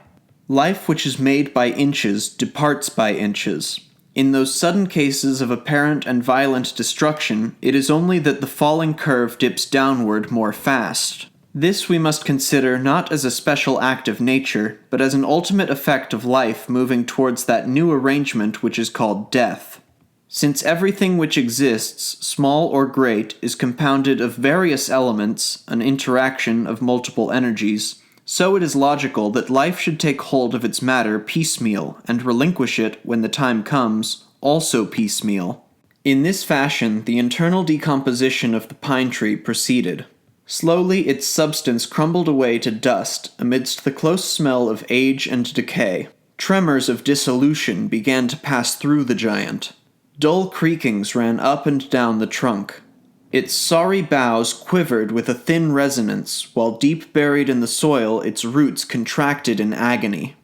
Life which is made by inches departs by inches. In those sudden cases of apparent and violent destruction, it is only that the falling curve dips downward more fast. This we must consider not as a special act of nature, but as an ultimate effect of life moving towards that new arrangement which is called death. Since everything which exists, small or great, is compounded of various elements, an interaction of multiple energies, so it is logical that life should take hold of its matter piecemeal, and relinquish it, when the time comes, also piecemeal. In this fashion, the internal decomposition of the pine tree proceeded. Slowly its substance crumbled away to dust amidst the close smell of age and decay. Tremors of dissolution began to pass through the giant. Dull creakings ran up and down the trunk. Its sorry boughs quivered with a thin resonance, while deep buried in the soil its roots contracted in agony.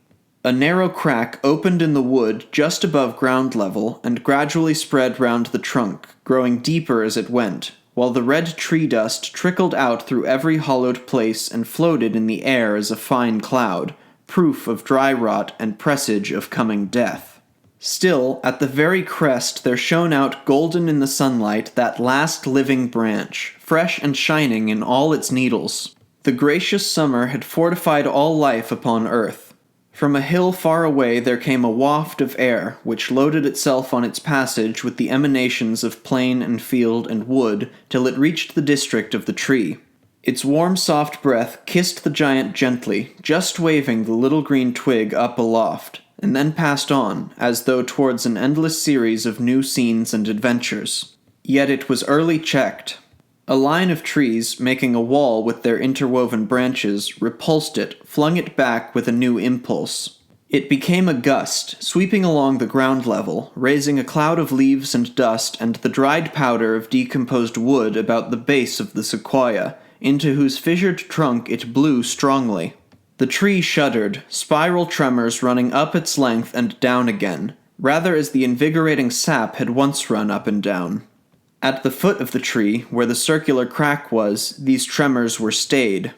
A narrow crack opened in the wood just above ground level and gradually spread round the trunk, growing deeper as it went, while the red tree dust trickled out through every hollowed place and floated in the air as a fine cloud, proof of dry rot and presage of coming death. Still, at the very crest there shone out golden in the sunlight that last living branch, fresh and shining in all its needles. The gracious summer had fortified all life upon earth. From a hill far away there came a waft of air, which loaded itself on its passage with the emanations of plain and field and wood, till it reached the district of the tree. Its warm soft breath kissed the giant gently, just waving the little green twig up aloft, and then passed on, as though towards an endless series of new scenes and adventures. Yet it was early checked. A line of trees, making a wall with their interwoven branches, repulsed it, flung it back with a new impulse. It became a gust, sweeping along the ground level, raising a cloud of leaves and dust and the dried powder of decomposed wood about the base of the sequoia, into whose fissured trunk it blew strongly. The tree shuddered, spiral tremors running up its length and down again, rather as the invigorating sap had once run up and down. At the foot of the tree, where the circular crack was, these tremors were stayed.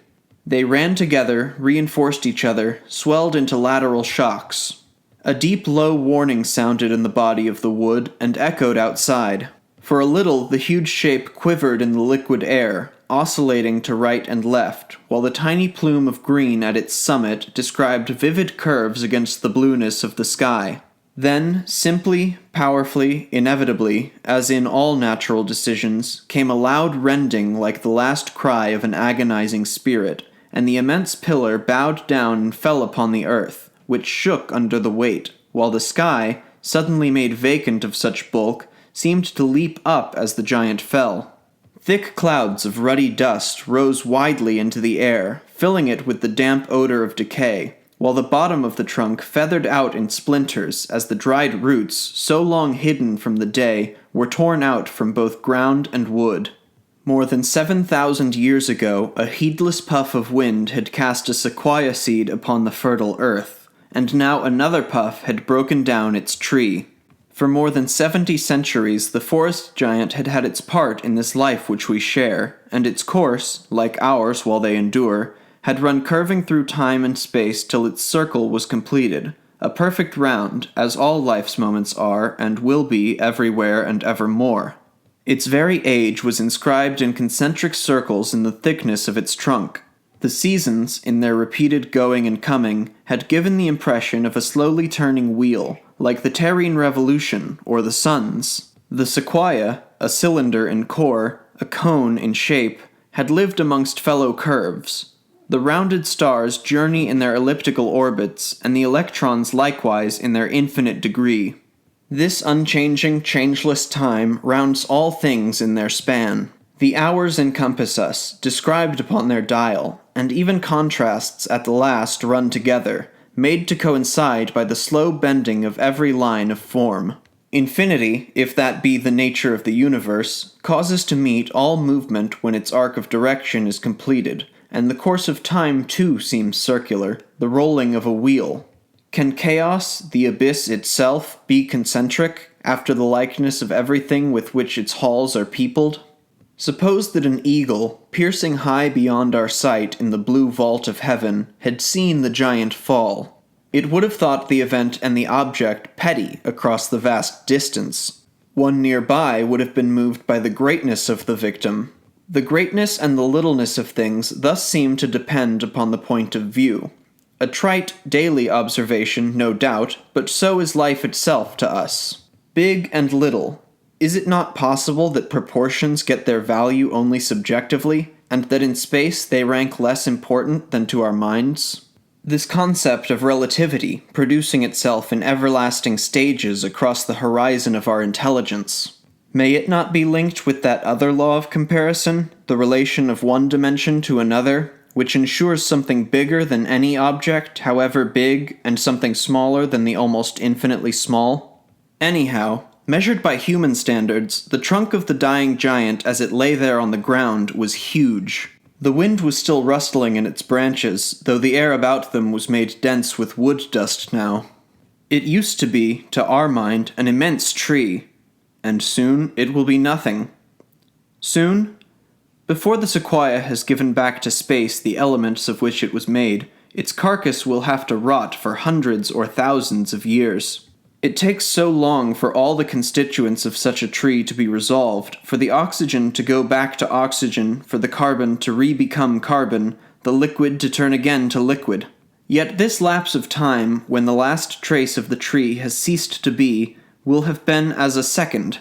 They ran together, reinforced each other, swelled into lateral shocks. A deep low warning sounded in the body of the wood and echoed outside. For a little the huge shape quivered in the liquid air, oscillating to right and left, while the tiny plume of green at its summit described vivid curves against the blueness of the sky. Then, simply, powerfully, inevitably, as in all natural decisions, came a loud rending like the last cry of an agonizing spirit, and the immense pillar bowed down and fell upon the earth, which shook under the weight, while the sky, suddenly made vacant of such bulk, seemed to leap up as the giant fell. Thick clouds of ruddy dust rose widely into the air, filling it with the damp odor of decay, while the bottom of the trunk feathered out in splinters as the dried roots, so long hidden from the day, were torn out from both ground and wood. More than 7,000 years ago, a heedless puff of wind had cast a sequoia seed upon the fertile earth, and now another puff had broken down its tree. For more than 70 centuries, the forest giant had had its part in this life which we share, and its course, like ours while they endure, had run curving through time and space till its circle was completed, a perfect round, as all life's moments are and will be everywhere and evermore. Its very age was inscribed in concentric circles in the thickness of its trunk. The seasons, in their repeated going and coming, had given the impression of a slowly turning wheel, like the Terrene Revolution or the sun's. The sequoia, a cylinder in core, a cone in shape, had lived amongst fellow curves. The rounded stars journey in their elliptical orbits, and the electrons likewise in their infinite degree. This unchanging, changeless time rounds all things in their span. The hours encompass us, described upon their dial, and even contrasts at the last run together, made to coincide by the slow bending of every line of form. Infinity, if that be the nature of the universe, causes to meet all movement when its arc of direction is completed, and the course of time too seems circular, the rolling of a wheel. Can chaos, the abyss itself, be concentric, after the likeness of everything with which its halls are peopled? Suppose that an eagle, piercing high beyond our sight in the blue vault of heaven, had seen the giant fall. It would have thought the event and the object petty across the vast distance. One nearby would have been moved by the greatness of the victim. The greatness and the littleness of things thus seem to depend upon the point of view. A trite, daily observation, no doubt, but so is life itself to us. Big and little. Is it not possible that proportions get their value only subjectively, and that in space they rank less important than to our minds? This concept of relativity producing itself in everlasting stages across the horizon of our intelligence. May it not be linked with that other law of comparison, the relation of one dimension to another, which ensures something bigger than any object, however big, and something smaller than the almost infinitely small? Anyhow, measured by human standards, the trunk of the dying giant as it lay there on the ground was huge. The wind was still rustling in its branches, though the air about them was made dense with wood dust now. It used to be, to our mind, an immense tree, and soon it will be nothing. Soon, before the sequoia has given back to space the elements of which it was made, its carcass will have to rot for hundreds or thousands of years. It takes so long for all the constituents of such a tree to be resolved, for the oxygen to go back to oxygen, for the carbon to re-become carbon, the liquid to turn again to liquid. Yet this lapse of time, when the last trace of the tree has ceased to be, will have been as a second.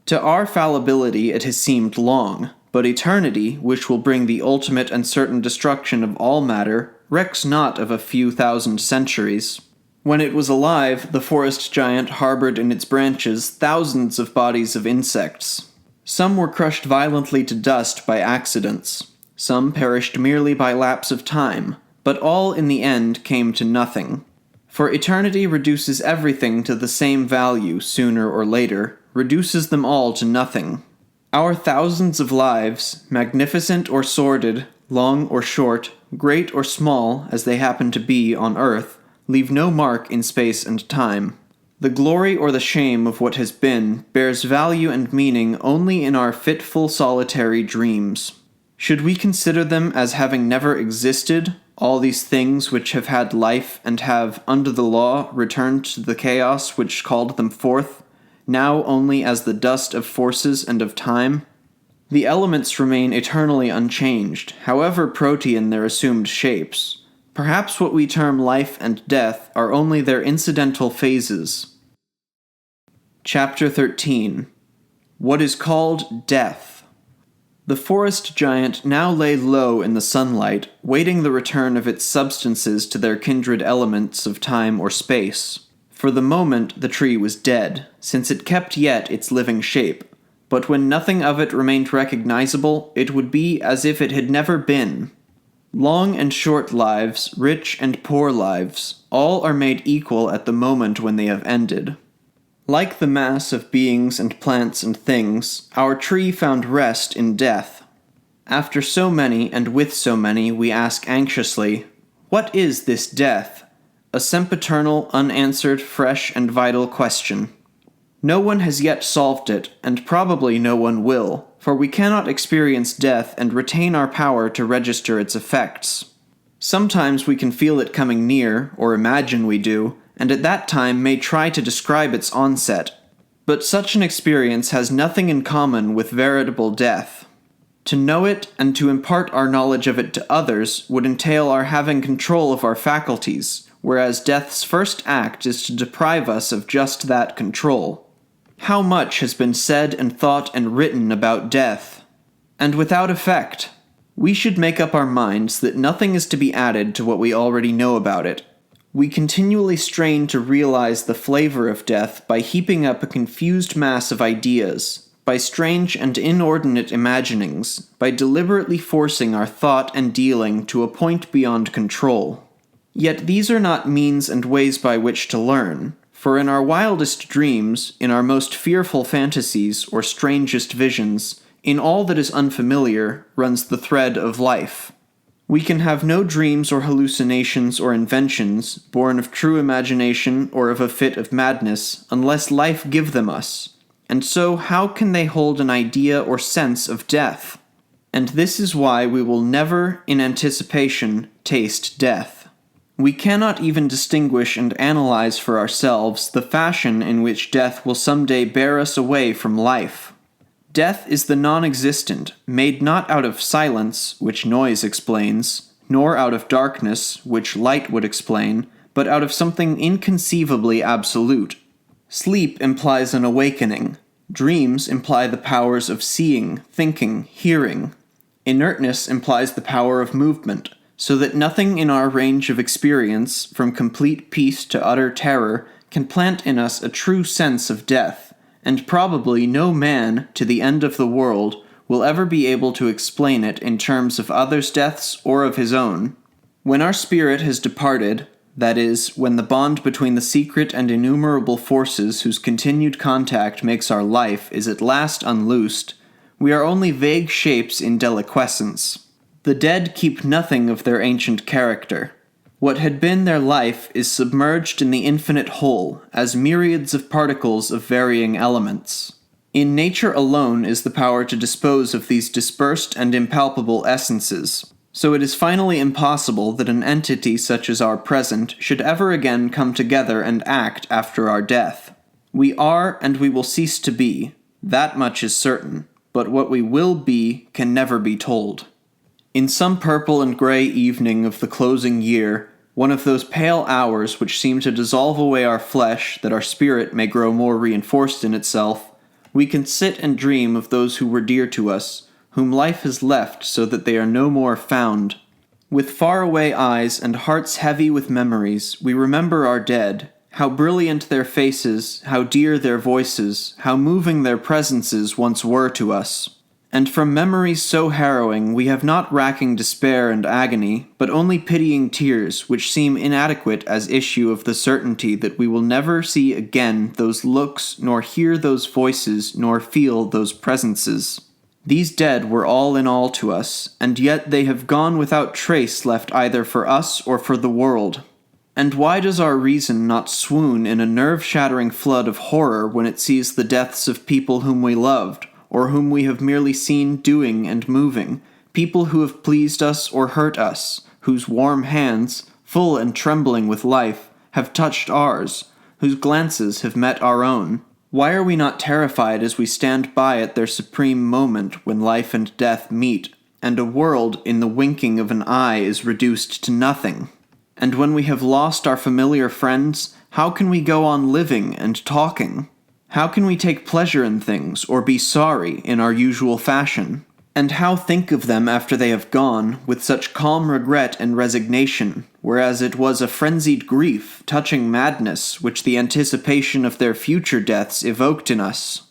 To our fallibility it has seemed long, but eternity, which will bring the ultimate and certain destruction of all matter, recks not of a few thousand centuries. When it was alive, the forest giant harbored in its branches thousands of bodies of insects. Some were crushed violently to dust by accidents. Some perished merely by lapse of time, but all in the end came to nothing. For eternity reduces everything to the same value sooner or later, reduces them all to nothing. Our thousands of lives, magnificent or sordid, long or short, great or small as they happen to be on earth, leave no mark in space and time. The glory or the shame of what has been bears value and meaning only in our fitful solitary dreams. Should we consider them as having never existed, all these things which have had life and have, under the law, returned to the chaos which called them forth, now only as the dust of forces and of time? The elements remain eternally unchanged, however protean their assumed shapes. Perhaps what we term life and death are only their incidental phases. Chapter 13. What is called Death. The forest giant now lay low in the sunlight, waiting the return of its substances to their kindred elements of time or space. For the moment the tree was dead, since it kept yet its living shape, but when nothing of it remained recognizable, it would be as if it had never been. Long and short lives, rich and poor lives, all are made equal at the moment when they have ended. Like the mass of beings and plants and things, our tree found rest in death. After so many and with so many, we ask anxiously, what is this death? A sempiternal, unanswered, fresh and vital question. No one has yet solved it, and probably no one will, for we cannot experience death and retain our power to register its effects. Sometimes we can feel it coming near, or imagine we do, and at that time may try to describe its onset. But such an experience has nothing in common with veritable death. To know it and to impart our knowledge of it to others would entail our having control of our faculties, whereas death's first act is to deprive us of just that control. How much has been said and thought and written about death, and without effect. We should make up our minds that nothing is to be added to what we already know about it. We continually strain to realize the flavor of death by heaping up a confused mass of ideas, by strange and inordinate imaginings, by deliberately forcing our thought and dealing to a point beyond control. Yet these are not means and ways by which to learn. For in our wildest dreams, in our most fearful fantasies or strangest visions, in all that is unfamiliar, runs the thread of life. We can have no dreams or hallucinations or inventions, born of true imagination or of a fit of madness, unless life give them us. And so how can they hold an idea or sense of death? And this is why we will never, in anticipation, taste death. We cannot even distinguish and analyze for ourselves the fashion in which death will someday bear us away from life. Death is the non-existent, made not out of silence, which noise explains, nor out of darkness, which light would explain, but out of something inconceivably absolute. Sleep implies an awakening. Dreams imply the powers of seeing, thinking, hearing. Inertness implies the power of movement, so that nothing in our range of experience, from complete peace to utter terror, can plant in us a true sense of death, and probably no man, to the end of the world, will ever be able to explain it in terms of others' deaths or of his own. When our spirit has departed, that is, when the bond between the secret and innumerable forces whose continued contact makes our life is at last unloosed, we are only vague shapes in deliquescence. The dead keep nothing of their ancient character. What had been their life is submerged in the infinite whole, as myriads of particles of varying elements. In nature alone is the power to dispose of these dispersed and impalpable essences, so it is finally impossible that an entity such as our present should ever again come together and act after our death. We are and we will cease to be, that much is certain, but what we will be can never be told. In some purple and grey evening of the closing year, one of those pale hours which seem to dissolve away our flesh that our spirit may grow more reinforced in itself, we can sit and dream of those who were dear to us, whom life has left so that they are no more found. With faraway eyes and hearts heavy with memories, we remember our dead, how brilliant their faces, how dear their voices, how moving their presences once were to us. And from memories so harrowing we have not racking despair and agony, but only pitying tears which seem inadequate as issue of the certainty that we will never see again those looks, nor hear those voices, nor feel those presences. These dead were all in all to us, and yet they have gone without trace left either for us or for the world. And why does our reason not swoon in a nerve-shattering flood of horror when it sees the deaths of people whom we loved, or whom we have merely seen doing and moving, people who have pleased us or hurt us, whose warm hands, full and trembling with life, have touched ours, whose glances have met our own? Why are we not terrified as we stand by at their supreme moment when life and death meet, and a world in the winking of an eye is reduced to nothing? And when we have lost our familiar friends, how can we go on living and talking? How can we take pleasure in things, or be sorry in our usual fashion? And how think of them after they have gone, with such calm regret and resignation, whereas it was a frenzied grief, touching madness, which the anticipation of their future deaths evoked in us?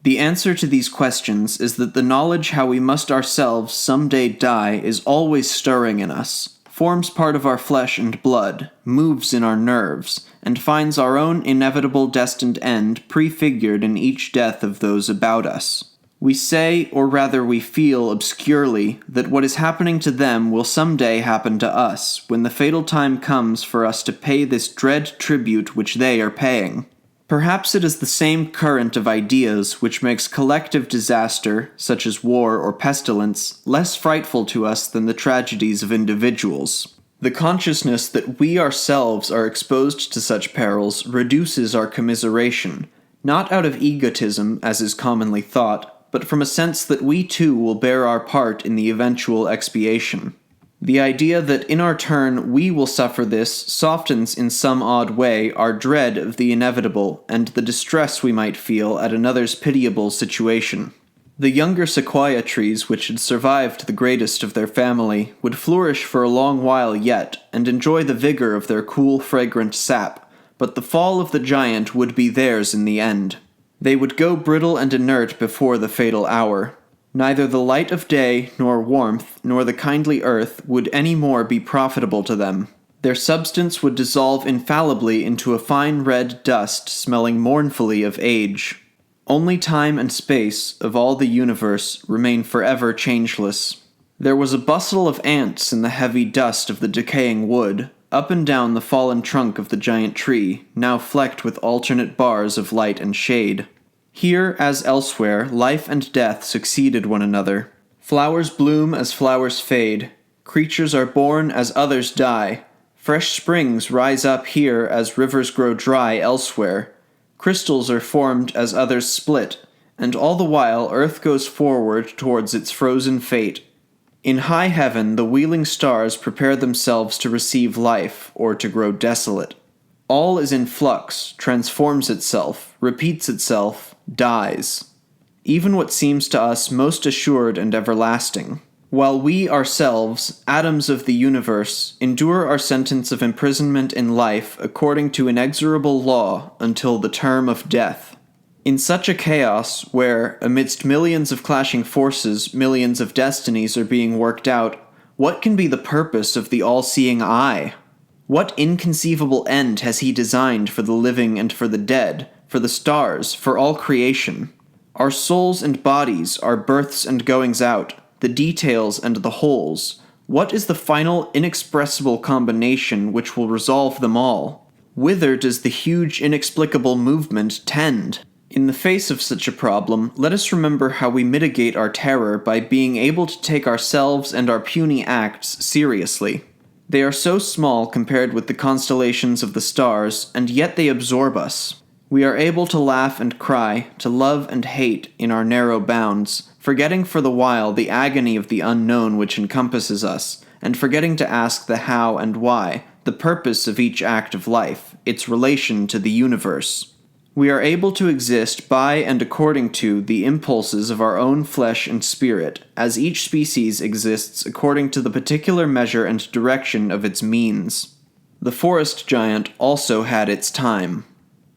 The answer to these questions is that the knowledge how we must ourselves some day die is always stirring in us, forms part of our flesh and blood, moves in our nerves, and finds our own inevitable destined end prefigured in each death of those about us. We say, or rather we feel obscurely, that what is happening to them will someday happen to us, when the fatal time comes for us to pay this dread tribute which they are paying. Perhaps it is the same current of ideas which makes collective disaster, such as war or pestilence, less frightful to us than the tragedies of individuals. The consciousness that we ourselves are exposed to such perils reduces our commiseration, not out of egotism, as is commonly thought, but from a sense that we too will bear our part in the eventual expiation. The idea that in our turn we will suffer this softens in some odd way our dread of the inevitable and the distress we might feel at another's pitiable situation. The younger sequoia trees which had survived the greatest of their family would flourish for a long while yet and enjoy the vigor of their cool, fragrant sap, but the fall of the giant would be theirs in the end. They would go brittle and inert before the fatal hour. Neither the light of day, nor warmth, nor the kindly earth would any more be profitable to them. Their substance would dissolve infallibly into a fine red dust smelling mournfully of age. Only time and space, of all the universe, remain forever changeless. There was a bustle of ants in the heavy dust of the decaying wood, up and down the fallen trunk of the giant tree, now flecked with alternate bars of light and shade. Here, as elsewhere, life and death succeeded one another. Flowers bloom as flowers fade. Creatures are born as others die. Fresh springs rise up here as rivers grow dry elsewhere. Crystals are formed as others split, and all the while earth goes forward towards its frozen fate. In high heaven the wheeling stars prepare themselves to receive life, or to grow desolate. All is in flux, transforms itself, repeats itself, dies. Even what seems to us most assured and everlasting. While we ourselves, atoms of the universe, endure our sentence of imprisonment in life according to inexorable law until the term of death. In such a chaos, where, amidst millions of clashing forces, millions of destinies are being worked out, what can be the purpose of the all-seeing eye? What inconceivable end has he designed for the living and for the dead, for the stars, for all creation? Our souls and bodies, our births and goings out, the details and the wholes, what is the final inexpressible combination which will resolve them all? Whither does the huge inexplicable movement tend? In the face of such a problem, let us remember how we mitigate our terror by being able to take ourselves and our puny acts seriously. They are so small compared with the constellations of the stars, and yet they absorb us. We are able to laugh and cry, to love and hate in our narrow bounds, forgetting for the while the agony of the unknown which encompasses us, and forgetting to ask the how and why, the purpose of each act of life, its relation to the universe. We are able to exist by and according to the impulses of our own flesh and spirit, as each species exists according to the particular measure and direction of its means. The forest giant also had its time.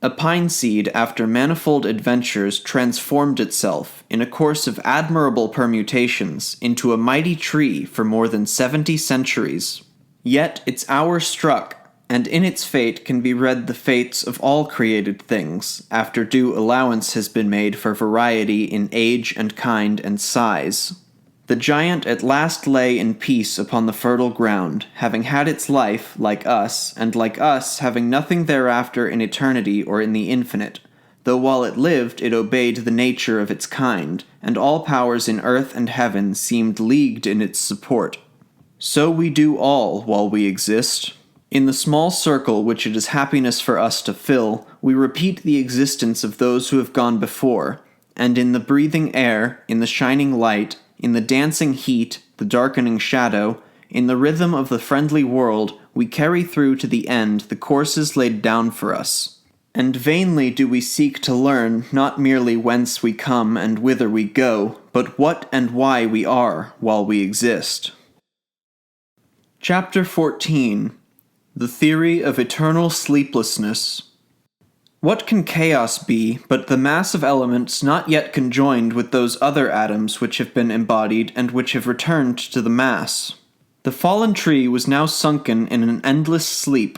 A pine seed, after manifold adventures, transformed itself, in a course of admirable permutations, into a mighty tree for more than 70 centuries. Yet its hour struck, and in its fate can be read the fates of all created things, after due allowance has been made for variety in age and kind and size. The giant at last lay in peace upon the fertile ground, having had its life, like us, and like us, having nothing thereafter in eternity or in the infinite, though while it lived it obeyed the nature of its kind, and all powers in earth and heaven seemed leagued in its support. So we do all while we exist. In the small circle which it is happiness for us to fill, we repeat the existence of those who have gone before, and in the breathing air, in the shining light, in the dancing heat, the darkening shadow, in the rhythm of the friendly world, we carry through to the end the courses laid down for us. And vainly do we seek to learn not merely whence we come and whither we go, but what and why we are while we exist. Chapter 14. The Theory of Eternal Sleeplessness. What can chaos be but the mass of elements not yet conjoined with those other atoms which have been embodied and which have returned to the mass? The fallen tree was now sunken in an endless sleep.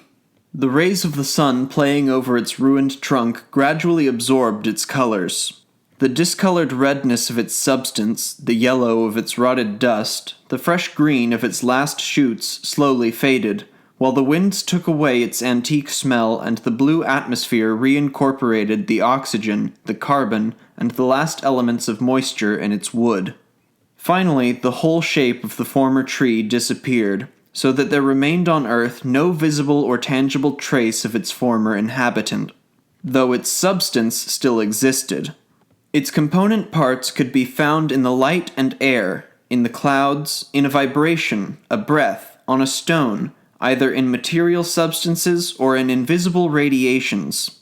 The rays of the sun playing over its ruined trunk gradually absorbed its colors. The discolored redness of its substance, the yellow of its rotted dust, the fresh green of its last shoots slowly faded, while the winds took away its antique smell and the blue atmosphere reincorporated the oxygen, the carbon, and the last elements of moisture in its wood. Finally, the whole shape of the former tree disappeared, so that there remained on earth no visible or tangible trace of its former inhabitant, though its substance still existed. Its component parts could be found in the light and air, in the clouds, in a vibration, a breath, on a stone, either in material substances or in invisible radiations.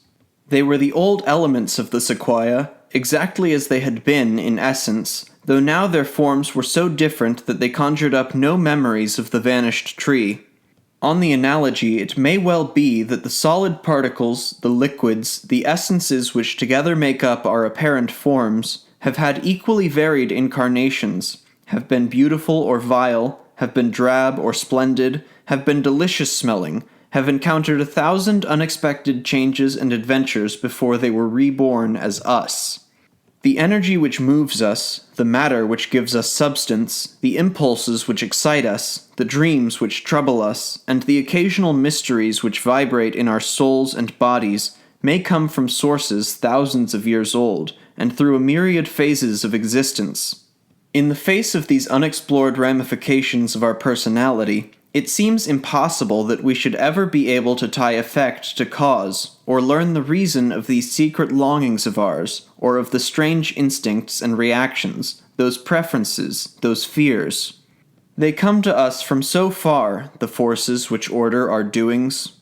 They were the old elements of the sequoia, exactly as they had been in essence, though now their forms were so different that they conjured up no memories of the vanished tree. On the analogy, it may well be that the solid particles, the liquids, the essences which together make up our apparent forms, have had equally varied incarnations, have been beautiful or vile, have been drab or splendid, have been delicious-smelling, have encountered 1,000 unexpected changes and adventures before they were reborn as us. The energy which moves us, the matter which gives us substance, the impulses which excite us, the dreams which trouble us, and the occasional mysteries which vibrate in our souls and bodies may come from sources thousands of years old, and through a myriad phases of existence. In the face of these unexplored ramifications of our personality, it seems impossible that we should ever be able to tie effect to cause, or learn the reason of these secret longings of ours, or of the strange instincts and reactions, those preferences, those fears. They come to us from so far, the forces which order our doings.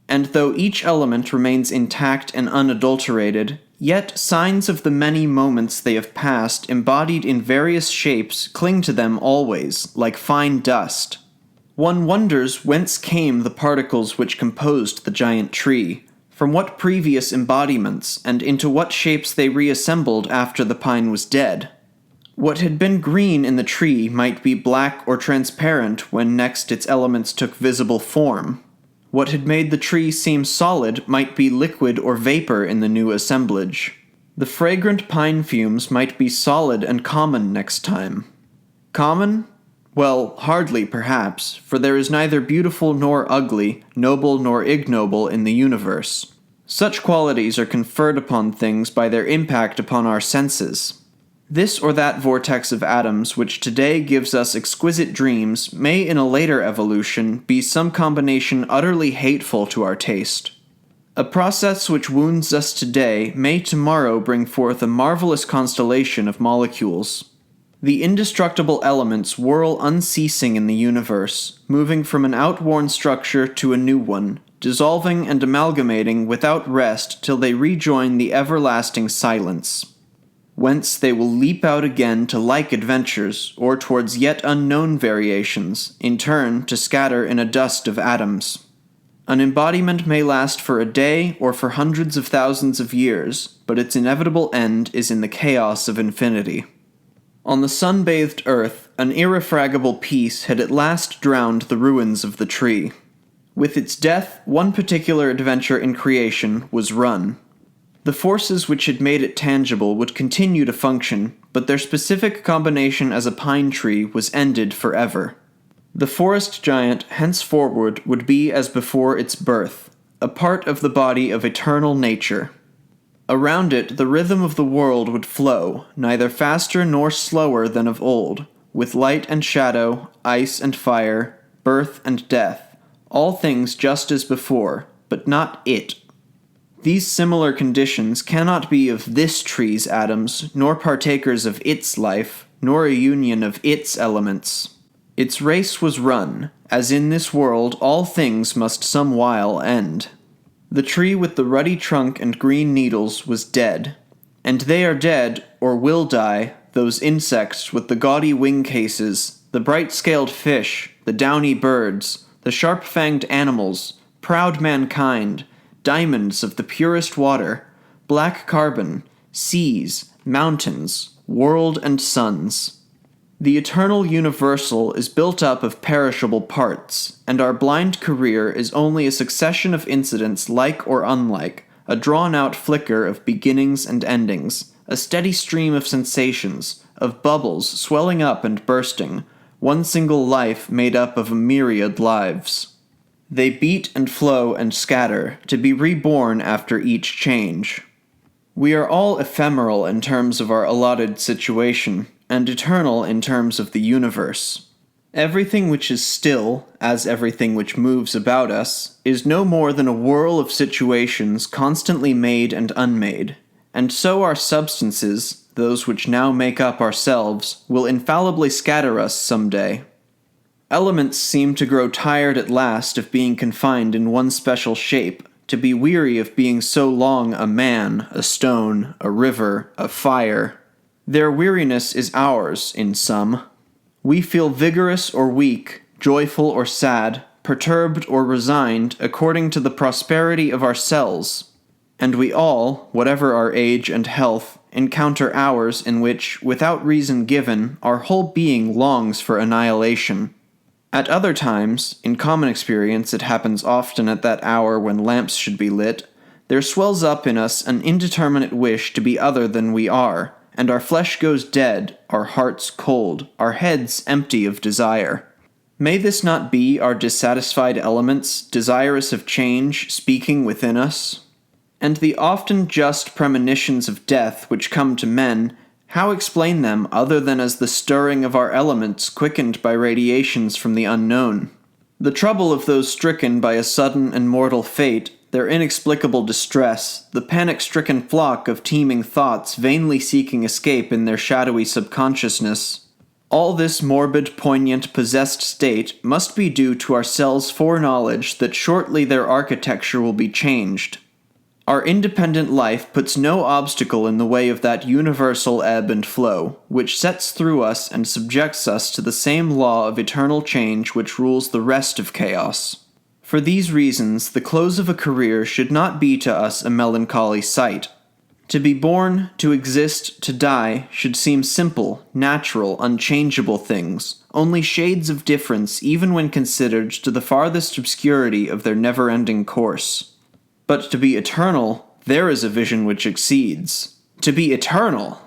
And though each element remains intact and unadulterated, yet signs of the many moments they have passed embodied in various shapes cling to them always, like fine dust. One wonders whence came the particles which composed the giant tree, from what previous embodiments, and into what shapes they reassembled after the pine was dead. What had been green in the tree might be black or transparent when next its elements took visible form. What had made the tree seem solid might be liquid or vapor in the new assemblage. The fragrant pine fumes might be solid and common next time. Common? Well, hardly perhaps, for there is neither beautiful nor ugly, noble nor ignoble in the universe. Such qualities are conferred upon things by their impact upon our senses. This or that vortex of atoms which today gives us exquisite dreams may in a later evolution be some combination utterly hateful to our taste. A process which wounds us today may tomorrow bring forth a marvelous constellation of molecules. The indestructible elements whirl unceasing in the universe, moving from an outworn structure to a new one, dissolving and amalgamating without rest till they rejoin the everlasting silence, whence they will leap out again to like adventures, or towards yet unknown variations, in turn to scatter in a dust of atoms. An embodiment may last for a day or for hundreds of thousands of years, but its inevitable end is in the chaos of infinity. On the sun-bathed earth, an irrefragable peace had at last drowned the ruins of the tree. With its death, one particular adventure in creation was run. The forces which had made it tangible would continue to function, but their specific combination as a pine tree was ended forever. The forest giant henceforward would be as before its birth, a part of the body of eternal nature. Around it the rhythm of the world would flow, neither faster nor slower than of old, with light and shadow, ice and fire, birth and death, all things just as before, but not it. These similar conditions cannot be of this tree's atoms, nor partakers of its life, nor a union of its elements. Its race was run, as in this world all things must some while end. The tree with the ruddy trunk and green needles was dead, and they are dead, or will die, those insects with the gaudy wing cases, the bright-scaled fish, the downy birds, the sharp-fanged animals, proud mankind, diamonds of the purest water, black carbon, seas, mountains, world and suns. The eternal universal is built up of perishable parts, and our blind career is only a succession of incidents like or unlike, a drawn-out flicker of beginnings and endings, a steady stream of sensations, of bubbles swelling up and bursting, one single life made up of a myriad lives. They beat and flow and scatter, to be reborn after each change. We are all ephemeral in terms of our allotted situation, and eternal in terms of the universe. Everything which is still, as everything which moves about us, is no more than a whirl of situations constantly made and unmade, and so our substances, those which now make up ourselves, will infallibly scatter us some day. Elements seem to grow tired at last of being confined in one special shape, to be weary of being so long a man, a stone, a river, a fire. Their weariness is ours, in sum. We feel vigorous or weak, joyful or sad, perturbed or resigned, according to the prosperity of our cells. And we all, whatever our age and health, encounter hours in which, without reason given, our whole being longs for annihilation. At other times, in common experience it happens often at that hour when lamps should be lit, there swells up in us an indeterminate wish to be other than we are, and our flesh goes dead, our hearts cold, our heads empty of desire. May this not be our dissatisfied elements, desirous of change, speaking within us? And the often just premonitions of death which come to men, how explain them other than as the stirring of our elements quickened by radiations from the unknown? The trouble of those stricken by a sudden and mortal fate, their inexplicable distress, the panic-stricken flock of teeming thoughts vainly seeking escape in their shadowy subconsciousness, all this morbid, poignant, possessed state must be due to our cells' foreknowledge that shortly their architecture will be changed. Our independent life puts no obstacle in the way of that universal ebb and flow, which sets through us and subjects us to the same law of eternal change which rules the rest of chaos. For these reasons, the close of a career should not be to us a melancholy sight. To be born, to exist, to die, should seem simple, natural, unchangeable things, only shades of difference even when considered to the farthest obscurity of their never-ending course. But to be eternal, there is a vision which exceeds. To be eternal!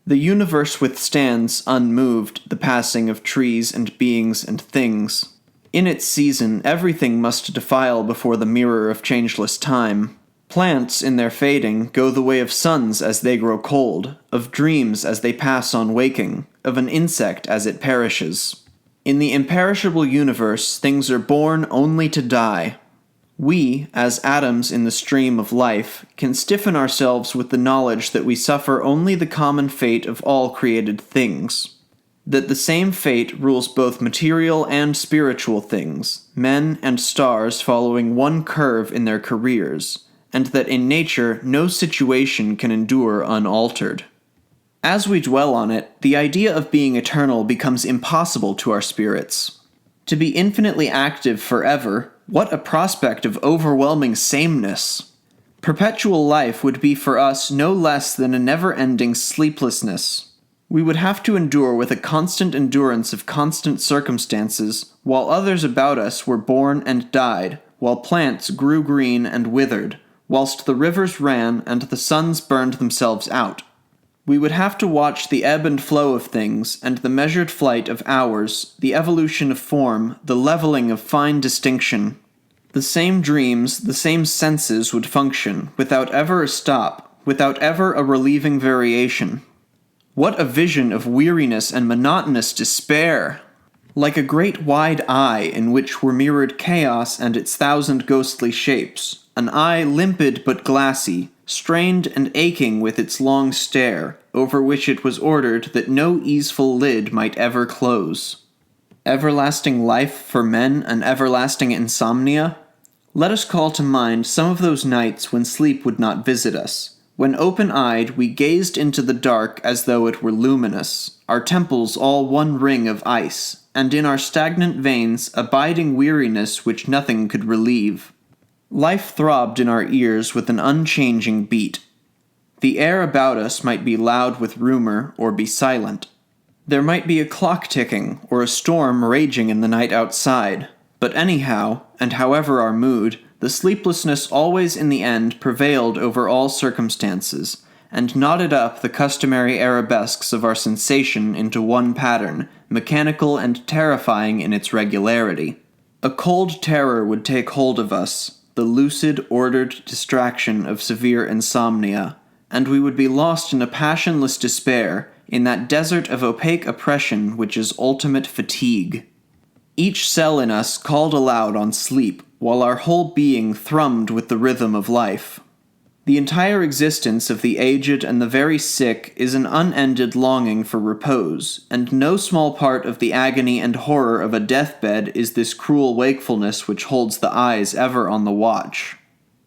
The universe withstands, unmoved, the passing of trees and beings and things. In its season, everything must defile before the mirror of changeless time. Plants, in their fading, go the way of suns as they grow cold, of dreams as they pass on waking, of an insect as it perishes. In the imperishable universe, things are born only to die. We, as atoms in the stream of life, can stiffen ourselves with the knowledge that we suffer only the common fate of all created things. That the same fate rules both material and spiritual things, men and stars following one curve in their careers, and that in nature no situation can endure unaltered. As we dwell on it, the idea of being eternal becomes impossible to our spirits. To be infinitely active forever, what a prospect of overwhelming sameness! Perpetual life would be for us no less than a never-ending sleeplessness. We would have to endure with a constant endurance of constant circumstances, while others about us were born and died, while plants grew green and withered, whilst the rivers ran and the suns burned themselves out. We would have to watch the ebb and flow of things, and the measured flight of hours, the evolution of form, the leveling of fine distinction. The same dreams, the same senses would function, without ever a stop, without ever a relieving variation. What a vision of weariness and monotonous despair! Like a great wide eye in which were mirrored chaos and its thousand ghostly shapes, an eye limpid but glassy, strained and aching with its long stare, over which it was ordered that no easeful lid might ever close. Everlasting life for men and everlasting insomnia? Let us call to mind some of those nights when sleep would not visit us, when open-eyed we gazed into the dark as though it were luminous, our temples all one ring of ice, and in our stagnant veins abiding weariness which nothing could relieve. Life throbbed in our ears with an unchanging beat. The air about us might be loud with rumor or be silent. There might be a clock ticking or a storm raging in the night outside, but anyhow, and however our mood, the sleeplessness always in the end prevailed over all circumstances, and knotted up the customary arabesques of our sensation into one pattern, mechanical and terrifying in its regularity. A cold terror would take hold of us, the lucid, ordered distraction of severe insomnia, and we would be lost in a passionless despair, in that desert of opaque oppression which is ultimate fatigue. Each cell in us called aloud on sleep, while our whole being thrummed with the rhythm of life. The entire existence of the aged and the very sick is an unended longing for repose, and no small part of the agony and horror of a deathbed is this cruel wakefulness which holds the eyes ever on the watch.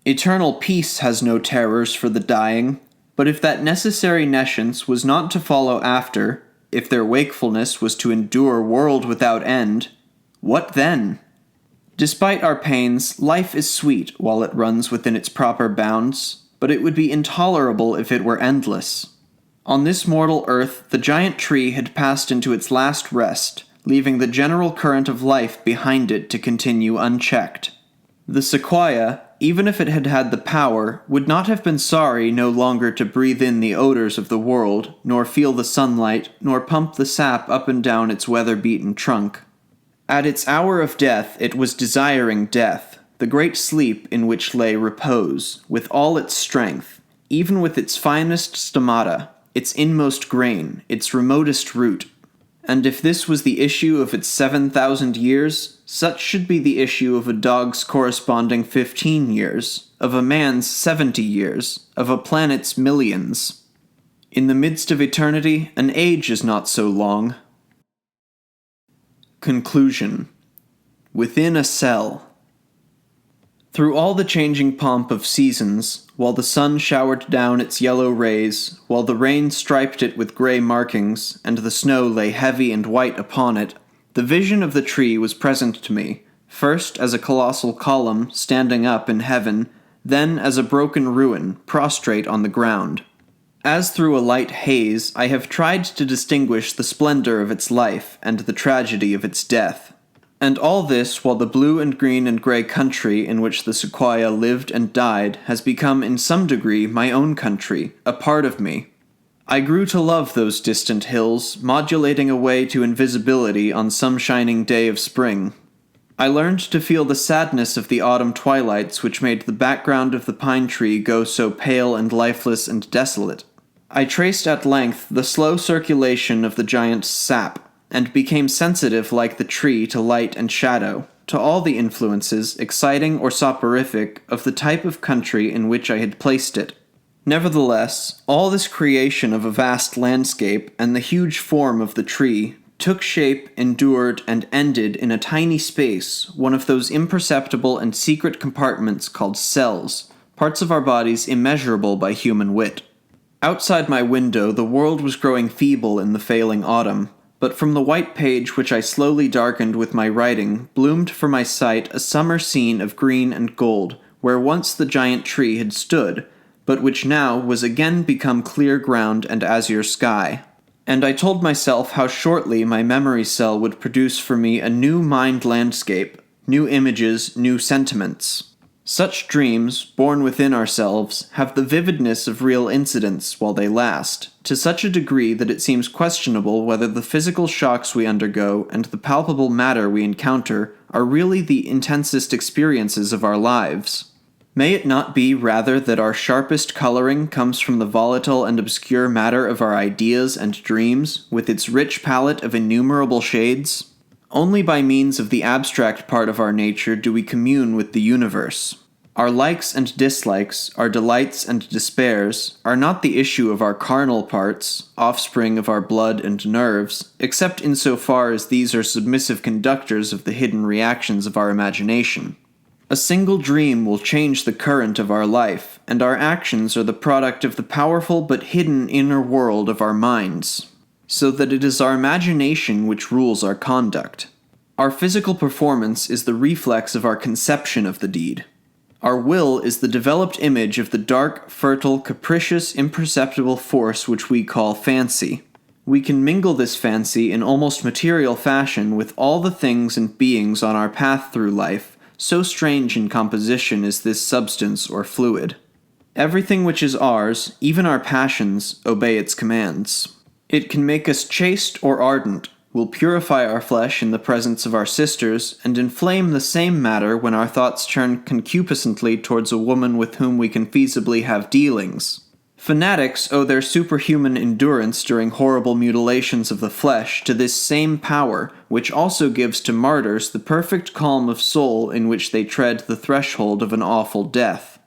Eternal peace has no terrors for the dying, but if that necessary nescience was not to follow after, if their wakefulness was to endure world without end, what then? Despite our pains, life is sweet while it runs within its proper bounds, but it would be intolerable if it were endless. On this mortal earth, the giant tree had passed into its last rest, leaving the general current of life behind it to continue unchecked. The sequoia, even if it had had the power, would not have been sorry no longer to breathe in the odors of the world, nor feel the sunlight, nor pump the sap up and down its weather-beaten trunk. At its hour of death it was desiring death, the great sleep in which lay repose, with all its strength, even with its finest stomata, its inmost grain, its remotest root. And if this was the issue of its 7,000 years, such should be the issue of a dog's corresponding 15 years, of a man's 70 years, of a planet's millions. In the midst of eternity, an age is not so long. Conclusion. Within a cell. Through all the changing pomp of seasons, while the sun showered down its yellow rays, while the rain striped it with gray markings, and the snow lay heavy and white upon it, the vision of the tree was present to me, first as a colossal column standing up in heaven, then as a broken ruin, prostrate on the ground. As through a light haze, I have tried to distinguish the splendor of its life and the tragedy of its death. And all this while the blue and green and gray country in which the sequoia lived and died has become in some degree my own country, a part of me. I grew to love those distant hills, modulating away to invisibility on some shining day of spring. I learned to feel the sadness of the autumn twilights which made the background of the pine tree go so pale and lifeless and desolate. I traced at length the slow circulation of the giant's sap, and became sensitive like the tree to light and shadow, to all the influences, exciting or soporific, of the type of country in which I had placed it. Nevertheless, all this creation of a vast landscape and the huge form of the tree took shape, endured, and ended in a tiny space, one of those imperceptible and secret compartments called cells, parts of our bodies immeasurable by human wit. Outside my window the world was growing feeble in the failing autumn, but from the white page which I slowly darkened with my writing bloomed for my sight a summer scene of green and gold, where once the giant tree had stood, but which now was again become clear ground and azure sky. And I told myself how shortly my memory cell would produce for me a new mind landscape, new images, new sentiments. Such dreams, born within ourselves, have the vividness of real incidents while they last, to such a degree that it seems questionable whether the physical shocks we undergo and the palpable matter we encounter are really the intensest experiences of our lives. May it not be rather that our sharpest coloring comes from the volatile and obscure matter of our ideas and dreams, with its rich palette of innumerable shades? Only by means of the abstract part of our nature do we commune with the universe. Our likes and dislikes, our delights and despairs, are not the issue of our carnal parts, offspring of our blood and nerves, except in so far as these are submissive conductors of the hidden reactions of our imagination. A single dream will change the current of our life, and our actions are the product of the powerful but hidden inner world of our minds, so that it is our imagination which rules our conduct. Our physical performance is the reflex of our conception of the deed. Our will is the developed image of the dark, fertile, capricious, imperceptible force which we call fancy. We can mingle this fancy in almost material fashion with all the things and beings on our path through life, so strange in composition is this substance or fluid. Everything which is ours, even our passions, obey its commands. It can make us chaste or ardent, will purify our flesh in the presence of our sisters, and inflame the same matter when our thoughts turn concupiscently towards a woman with whom we can feasibly have dealings. Fanatics owe their superhuman endurance during horrible mutilations of the flesh to this same power, which also gives to martyrs the perfect calm of soul in which they tread the threshold of an awful death.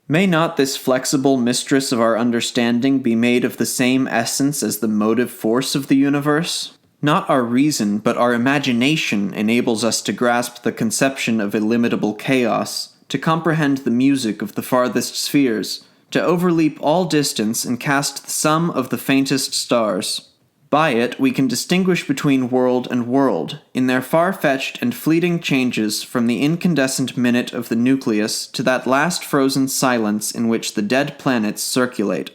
May not this flexible mistress of our understanding be made of the same essence as the motive force of the universe? Not our reason, but our imagination enables us to grasp the conception of illimitable chaos, to comprehend the music of the farthest spheres, to overleap all distance and cast the sum of the faintest stars. By it we can distinguish between world and world, in their far-fetched and fleeting changes from the incandescent minute of the nucleus to that last frozen silence in which the dead planets circulate.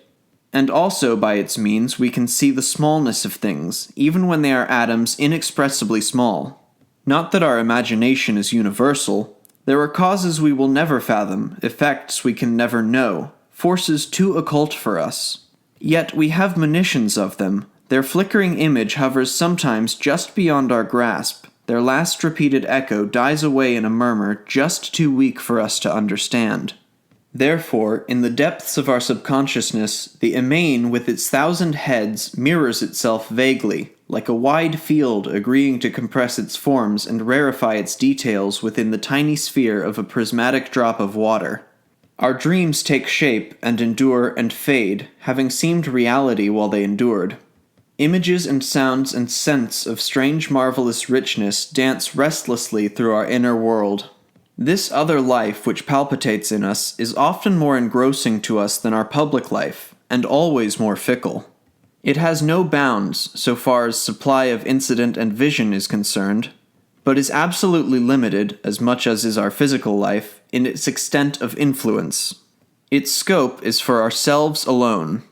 And also by its means we can see the smallness of things, even when they are atoms inexpressibly small. Not that our imagination is universal. There are causes we will never fathom, effects we can never know, forces too occult for us. Yet we have monitions of them. Their flickering image hovers sometimes just beyond our grasp. Their last repeated echo dies away in a murmur just too weak for us to understand. Therefore, in the depths of our subconsciousness, the imane with its 1,000 heads mirrors itself vaguely, like a wide field agreeing to compress its forms and rarefy its details within the tiny sphere of a prismatic drop of water. Our dreams take shape and endure and fade, having seemed reality while they endured. Images and sounds and scents of strange marvelous richness dance restlessly through our inner world. This other life which palpitates in us is often more engrossing to us than our public life, and always more fickle. It has no bounds, so far as supply of incident and vision is concerned, but is absolutely limited, as much as is our physical life, in its extent of influence. Its scope is for ourselves alone.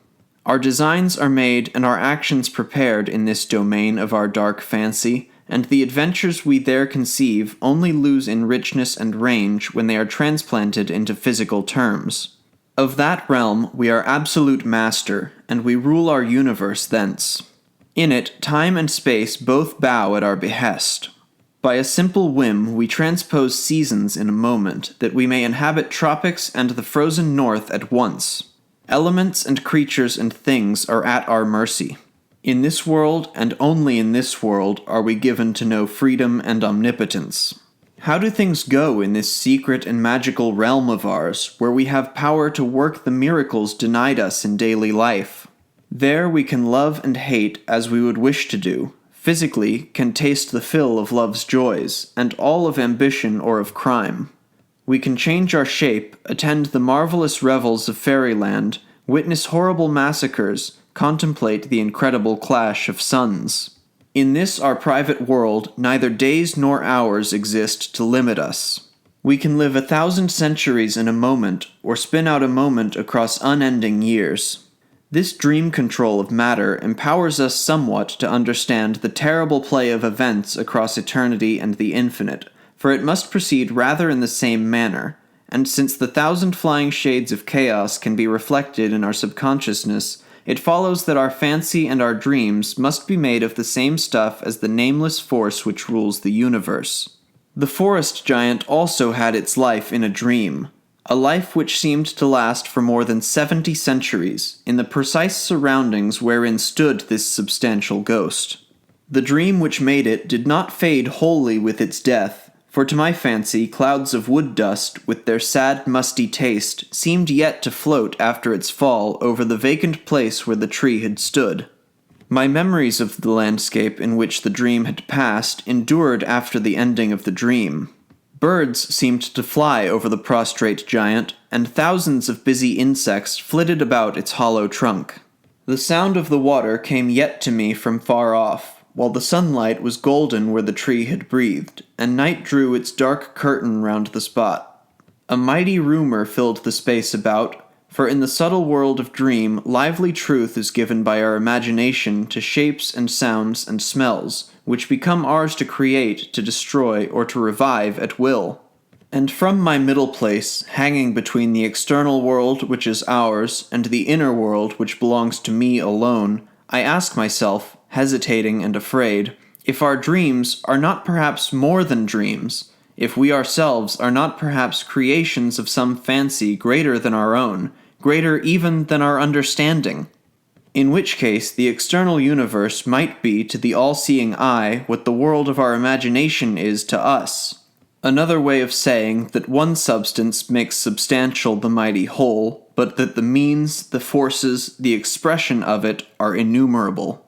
Our designs are made and our actions prepared in this domain of our dark fancy, and the adventures we there conceive only lose in richness and range when they are transplanted into physical terms. Of that realm we are absolute master, and we rule our universe thence. In it, time and space both bow at our behest. By a simple whim, we transpose seasons in a moment, that we may inhabit tropics and the frozen north at once. Elements and creatures and things are at our mercy. In this world, and only in this world, are we given to know freedom and omnipotence. How do things go in this secret and magical realm of ours, where we have power to work the miracles denied us in daily life? There we can love and hate as we would wish to do, physically can taste the fill of love's joys, and all of ambition or of crime. We can change our shape, attend the marvelous revels of fairyland, witness horrible massacres, contemplate the incredible clash of suns. In this our private world, neither days nor hours exist to limit us. We can live 1,000 centuries in a moment, or spin out a moment across unending years. This dream control of matter empowers us somewhat to understand the terrible play of events across eternity and the infinite, for it must proceed rather in the same manner, and since the 1,000 flying shades of chaos can be reflected in our subconsciousness, it follows that our fancy and our dreams must be made of the same stuff as the nameless force which rules the universe. The forest giant also had its life in a dream, a life which seemed to last for more than 70 centuries, in the precise surroundings wherein stood this substantial ghost. The dream which made it did not fade wholly with its death, for to my fancy clouds of wood dust, with their sad musty taste, seemed yet to float after its fall over the vacant place where the tree had stood. My memories of the landscape in which the dream had passed endured after the ending of the dream. Birds seemed to fly over the prostrate giant, and thousands of busy insects flitted about its hollow trunk. The sound of the water came yet to me from far off, while the sunlight was golden where the tree had breathed, and night drew its dark curtain round the spot. A mighty rumor filled the space about, for in the subtle world of dream, lively truth is given by our imagination to shapes and sounds and smells, which become ours to create, to destroy, or to revive at will. And from my middle place, hanging between the external world which is ours, and the inner world which belongs to me alone, I ask myself, hesitating and afraid, if our dreams are not perhaps more than dreams, if we ourselves are not perhaps creations of some fancy greater than our own, greater even than our understanding. In which case the external universe might be to the all-seeing eye what the world of our imagination is to us. Another way of saying that one substance makes substantial the mighty whole, but that the means, the forces, the expression of it are innumerable.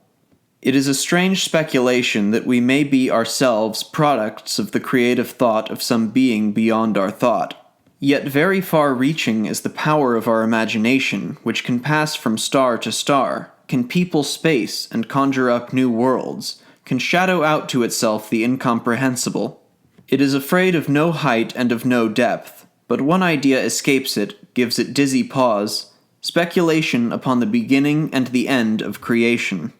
It is a strange speculation that we may be ourselves products of the creative thought of some being beyond our thought. Yet very far-reaching is the power of our imagination, which can pass from star to star, can people space and conjure up new worlds, can shadow out to itself the incomprehensible. It is afraid of no height and of no depth, but one idea escapes it, gives it dizzy pause, speculation upon the beginning and the end of creation.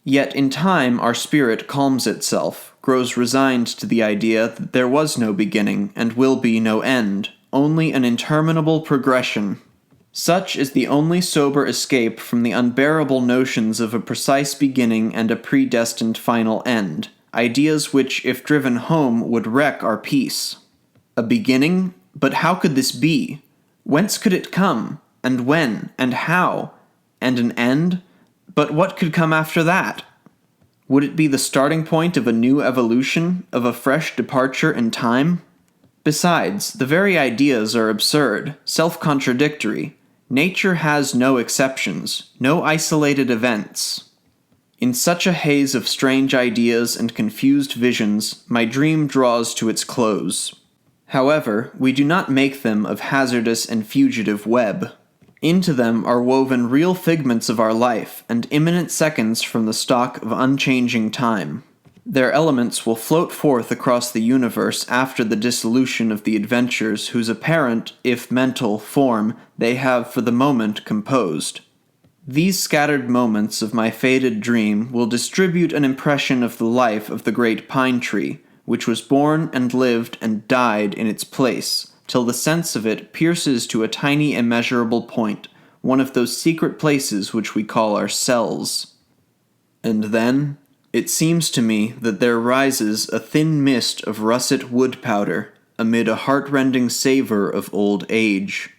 Yet in time our spirit calms itself, grows resigned to the idea that there was no beginning and will be no end, only an interminable progression. Such is the only sober escape from the unbearable notions of a precise beginning and a predestined final end, ideas which, if driven home, would wreck our peace. A beginning? But how could this be? Whence could it come? And when? And how? And an end? But what could come after that? Would it be the starting point of a new evolution, of a fresh departure in time? Besides, the very ideas are absurd, self-contradictory. Nature has no exceptions, no isolated events. In such a haze of strange ideas and confused visions, my dream draws to its close. However, we do not make them of hazardous and fugitive web. Into them are woven real figments of our life, and imminent seconds from the stock of unchanging time. Their elements will float forth across the universe after the dissolution of the adventures whose apparent, if mental, form they have for the moment composed. These scattered moments of my faded dream will distribute an impression of the life of the great pine tree, which was born and lived and died in its place, till the sense of it pierces to a tiny immeasurable point, one of those secret places which we call our cells. And then, It seems to me that there rises a thin mist of russet wood powder amid a heart-rending savor of old age.